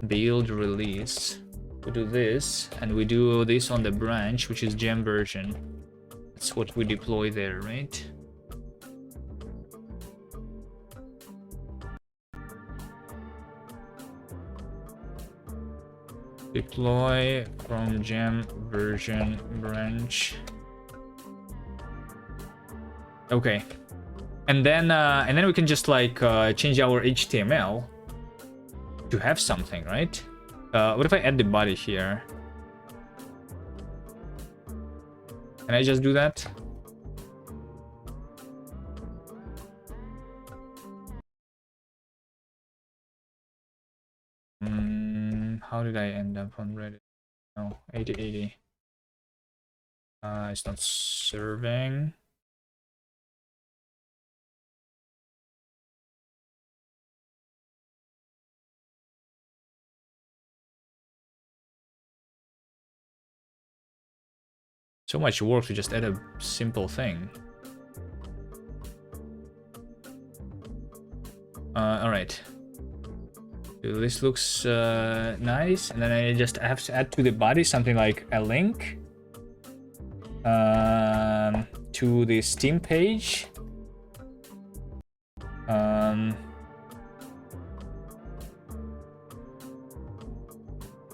Build release. We do this, and we do this on the branch, which is gem version. That's what we deploy there, right? Deploy from gem version branch. Okay, and then we can just like change our HTML to have something, right? What if I add the body here? Can I just do that? How did I end up on Reddit? No, 8080. It's not serving. So much work to just add a simple thing. All right. So this looks nice, and then I just have to add to the body something like a link to the Steam page.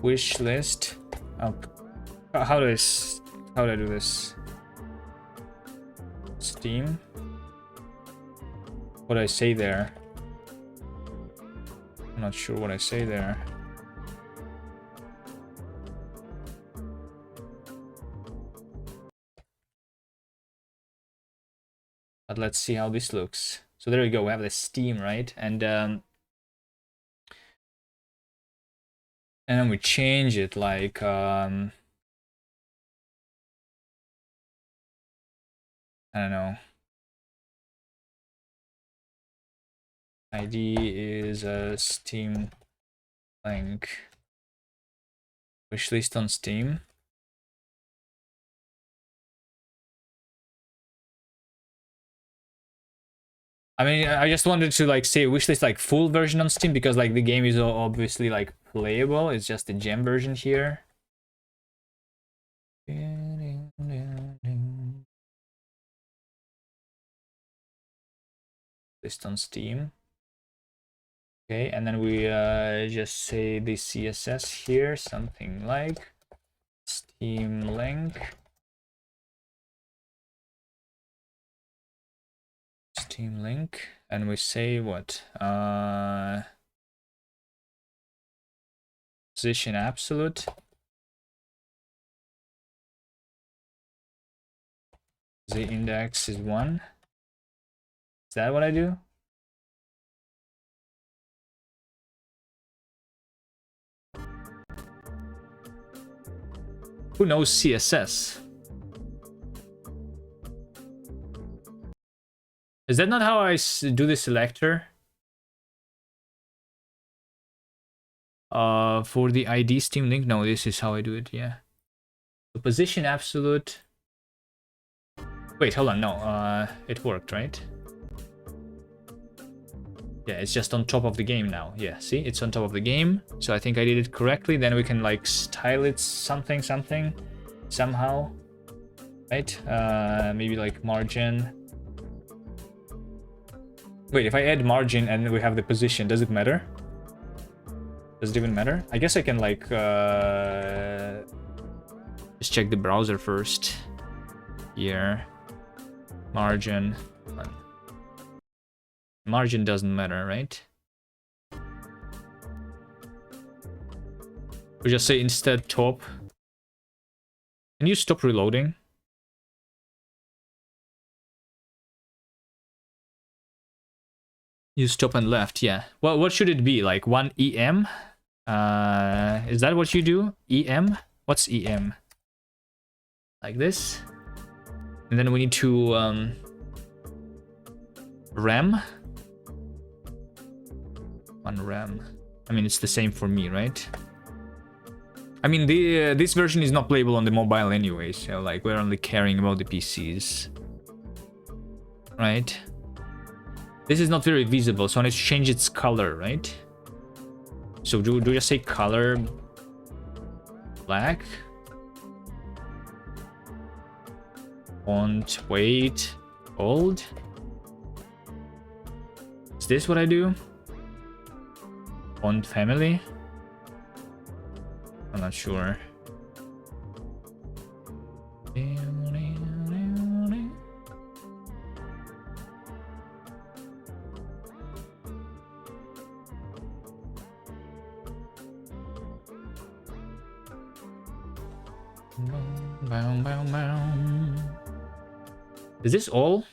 Wish list. How do I do this? Steam. What do I say there? I'm not sure what I say there. But let's see how this looks. So there we go. We have the Steam, right? And then we change it like I don't know. ID is a Steam link. Wishlist on Steam. I mean, I just wanted to like say wishlist like full version on Steam because like the game is obviously like playable. It's just the gem version here. List on Steam. Okay, and then we just say the CSS here, something like Steam link. Steam link, and we say what? Position absolute. The index is 1. Is that what I do? Who knows CSS? Is that not how I do the selector? For the ID Steam link? No, this is how I do it, yeah. The position absolute. Wait, hold on, no, it worked, right? Yeah, it's just on top of the game now. Yeah, see, it's on top of the game. So I think I did it correctly. Then we can like style it something, somehow, right? Maybe like margin. Wait, if I add margin and we have the position, does it matter? Does it even matter? I guess I can like just check the browser first. Here, margin. Margin doesn't matter, right? We just say instead top. Can you stop reloading? You stop and left, yeah. Well, what should it be? Like 1 EM? Is that what you do? EM? What's EM? Like this. And then we need to RAM. 1 RAM. I mean, it's the same for me, right? I mean, this version is not playable on the mobile anyway, so like we're only caring about the PCs, right? This is not very visible, so I need to change its color, right? So do you say color black? Font weight bold? Is this what I do? Font family? I'm not sure. Is this all?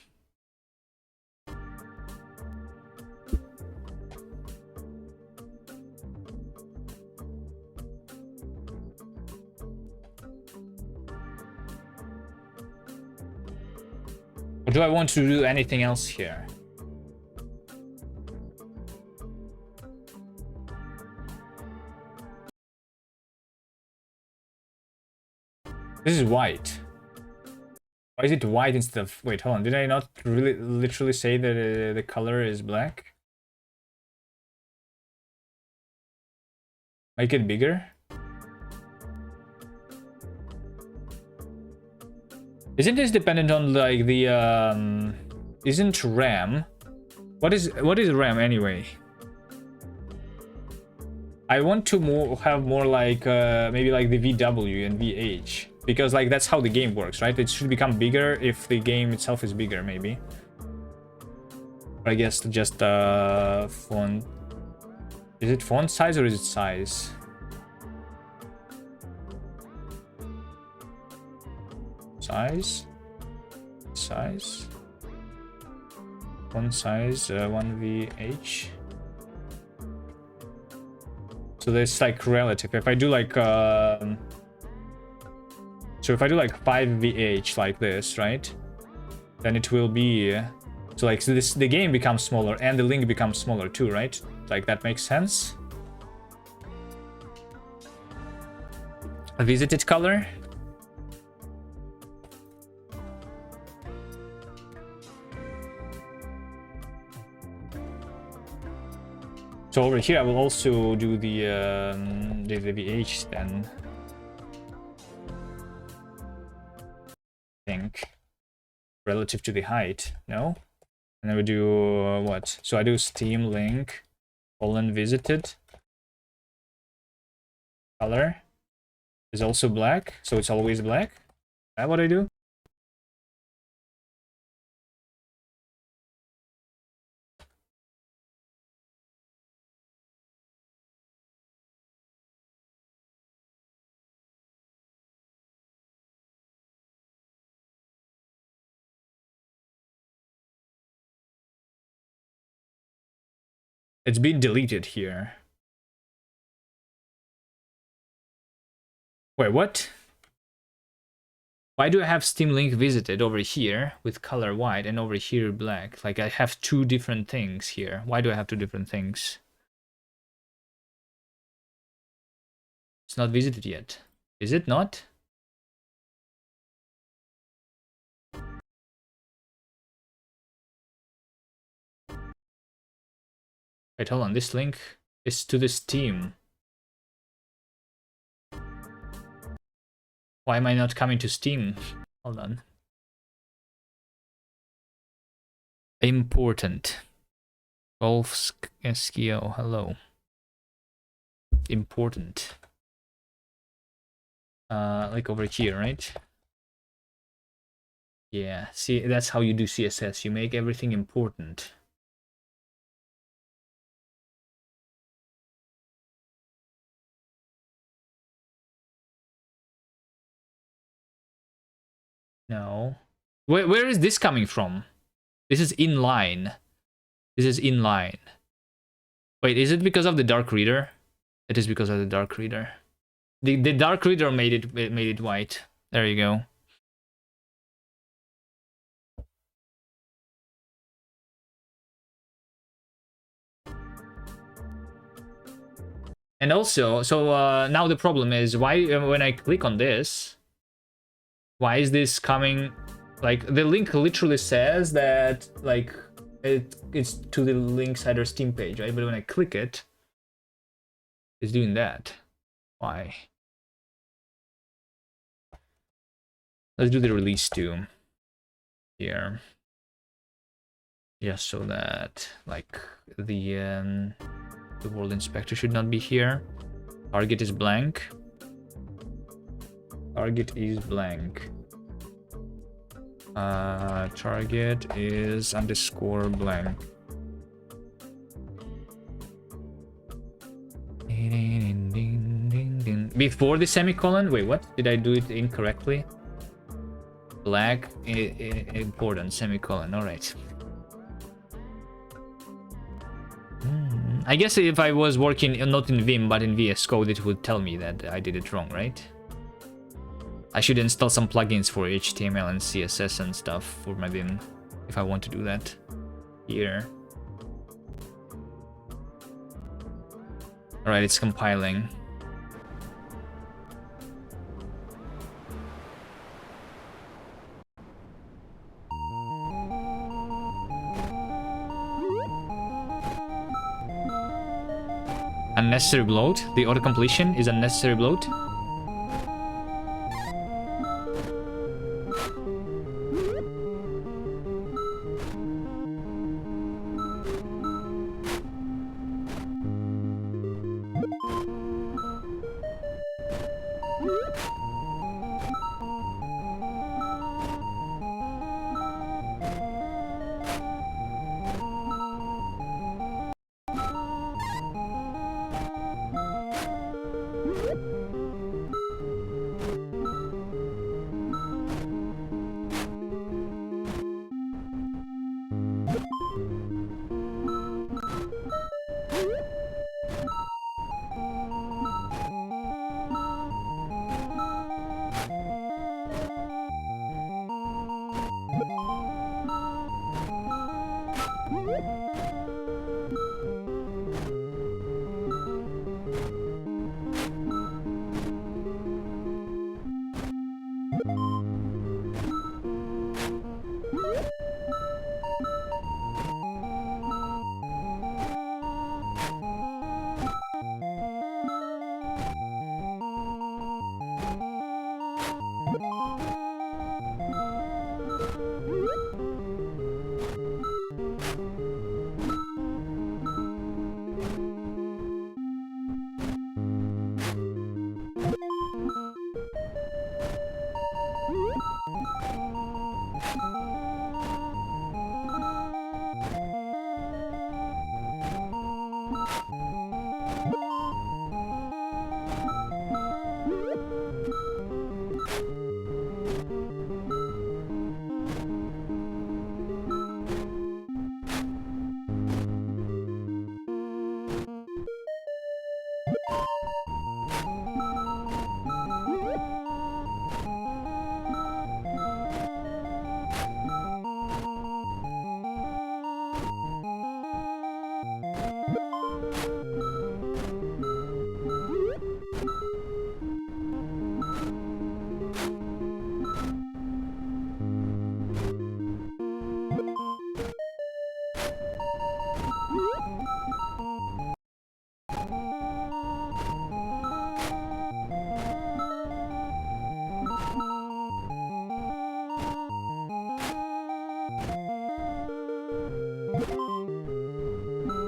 Or do I want to do anything else here? This is white. Why is it white instead of... Wait, hold on. Did I not really literally say that the color is black? Make it bigger? Isn't this dependent on like the isn't RAM? What is RAM anyway? I want to have more like maybe like the VW and VH, because like that's how the game works, right? It should become bigger if the game itself is bigger, maybe. But I guess just font. Is it font size or is it size? Size. Font size 1VH. So that's like relative. If I do like so if I do like 5VH like this, right? then it will be so like the game becomes smaller and the link becomes smaller too, right? Like that makes sense. A visited color. So over here I will also do the VH then. I think relative to the height, no? And then we do what? So I do Steam link colon visited. Color is also black, so it's always black. Is that what I do? It's been deleted here. Wait, what? Why do I have Steam Link visited over here with color white and over here black? Like I have two different things here. Why do I have two different things? It's not visited yet. Is it not? Wait, hold on. This link is to the Steam. Why am I not coming to Steam? Hold on. Important. Golf Skio, hello. Important. Like over here, right? Yeah, see, that's how you do CSS. You make everything important. No. Where is this coming from? This is inline. This is inline. Wait, is it because of the dark reader? It is because of the dark reader. The dark reader made it white. There you go. And also, so now the problem is why when I click on this, why is this coming? Like the link literally says that like it's to the Linksider Steam page, right? But when I click it, it's doing that. Why? Let's do the release too here. Yeah, so that like the world inspector should not be here. Target is blank. Target is blank. Target is underscore blank. Before the semicolon? Wait, what? Did I do it incorrectly? Black, important, semicolon, alright. I guess if I was working not in Vim but in VS Code, it would tell me that I did it wrong, right? I should install some plugins for HTML and CSS and stuff for my Vim if I want to do that here. Alright, it's compiling. Unnecessary bloat. The auto-completion is unnecessary bloat.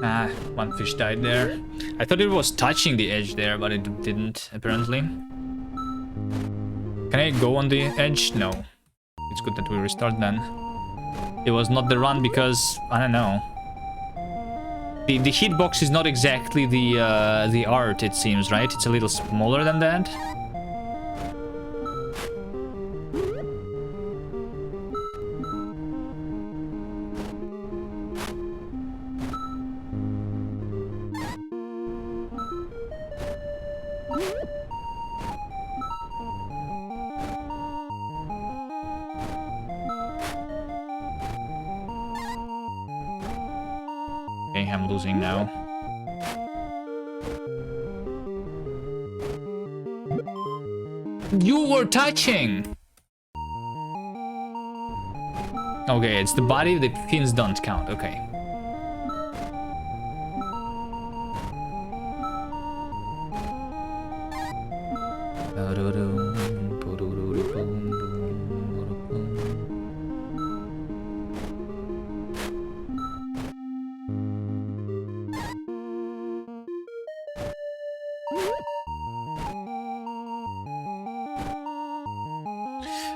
Ah, one fish died there. I thought it was touching the edge there, but it didn't, apparently. Can I go on the edge? No. It's good that we restart then. It was not the run because, I don't know. The hitbox is not exactly the art, it seems, right? It's a little smaller than that. Okay, I'm losing now. You were touching! Okay, it's the body, the fins don't count, okay.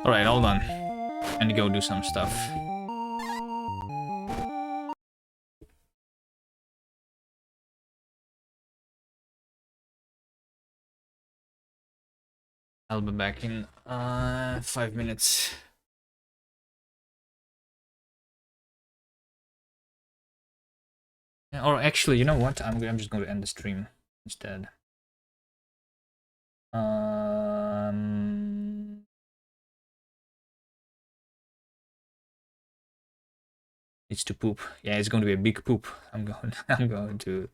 Alright, hold on. I need to go do some stuff. I'll be back in 5 minutes. Or actually, you know what? I'm just going to end the stream instead. It's to poop. Yeah, it's going to be a big poop. I'm going to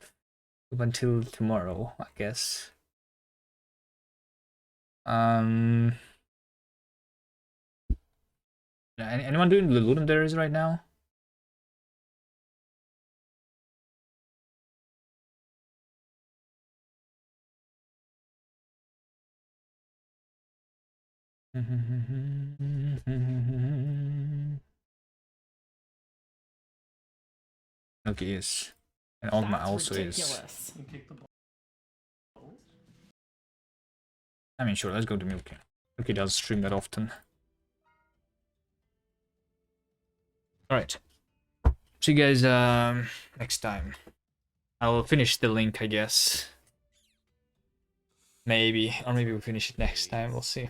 poop until tomorrow, I guess. Yeah, anyone doing the Ludum Dares right now? Okay, yes. And Ogma also is. I mean, sure, let's go to Milky. Milky doesn't stream that often. Alright. See you guys next time. I'll finish the link, I guess. Maybe. Or maybe we'll finish it next time, we'll see.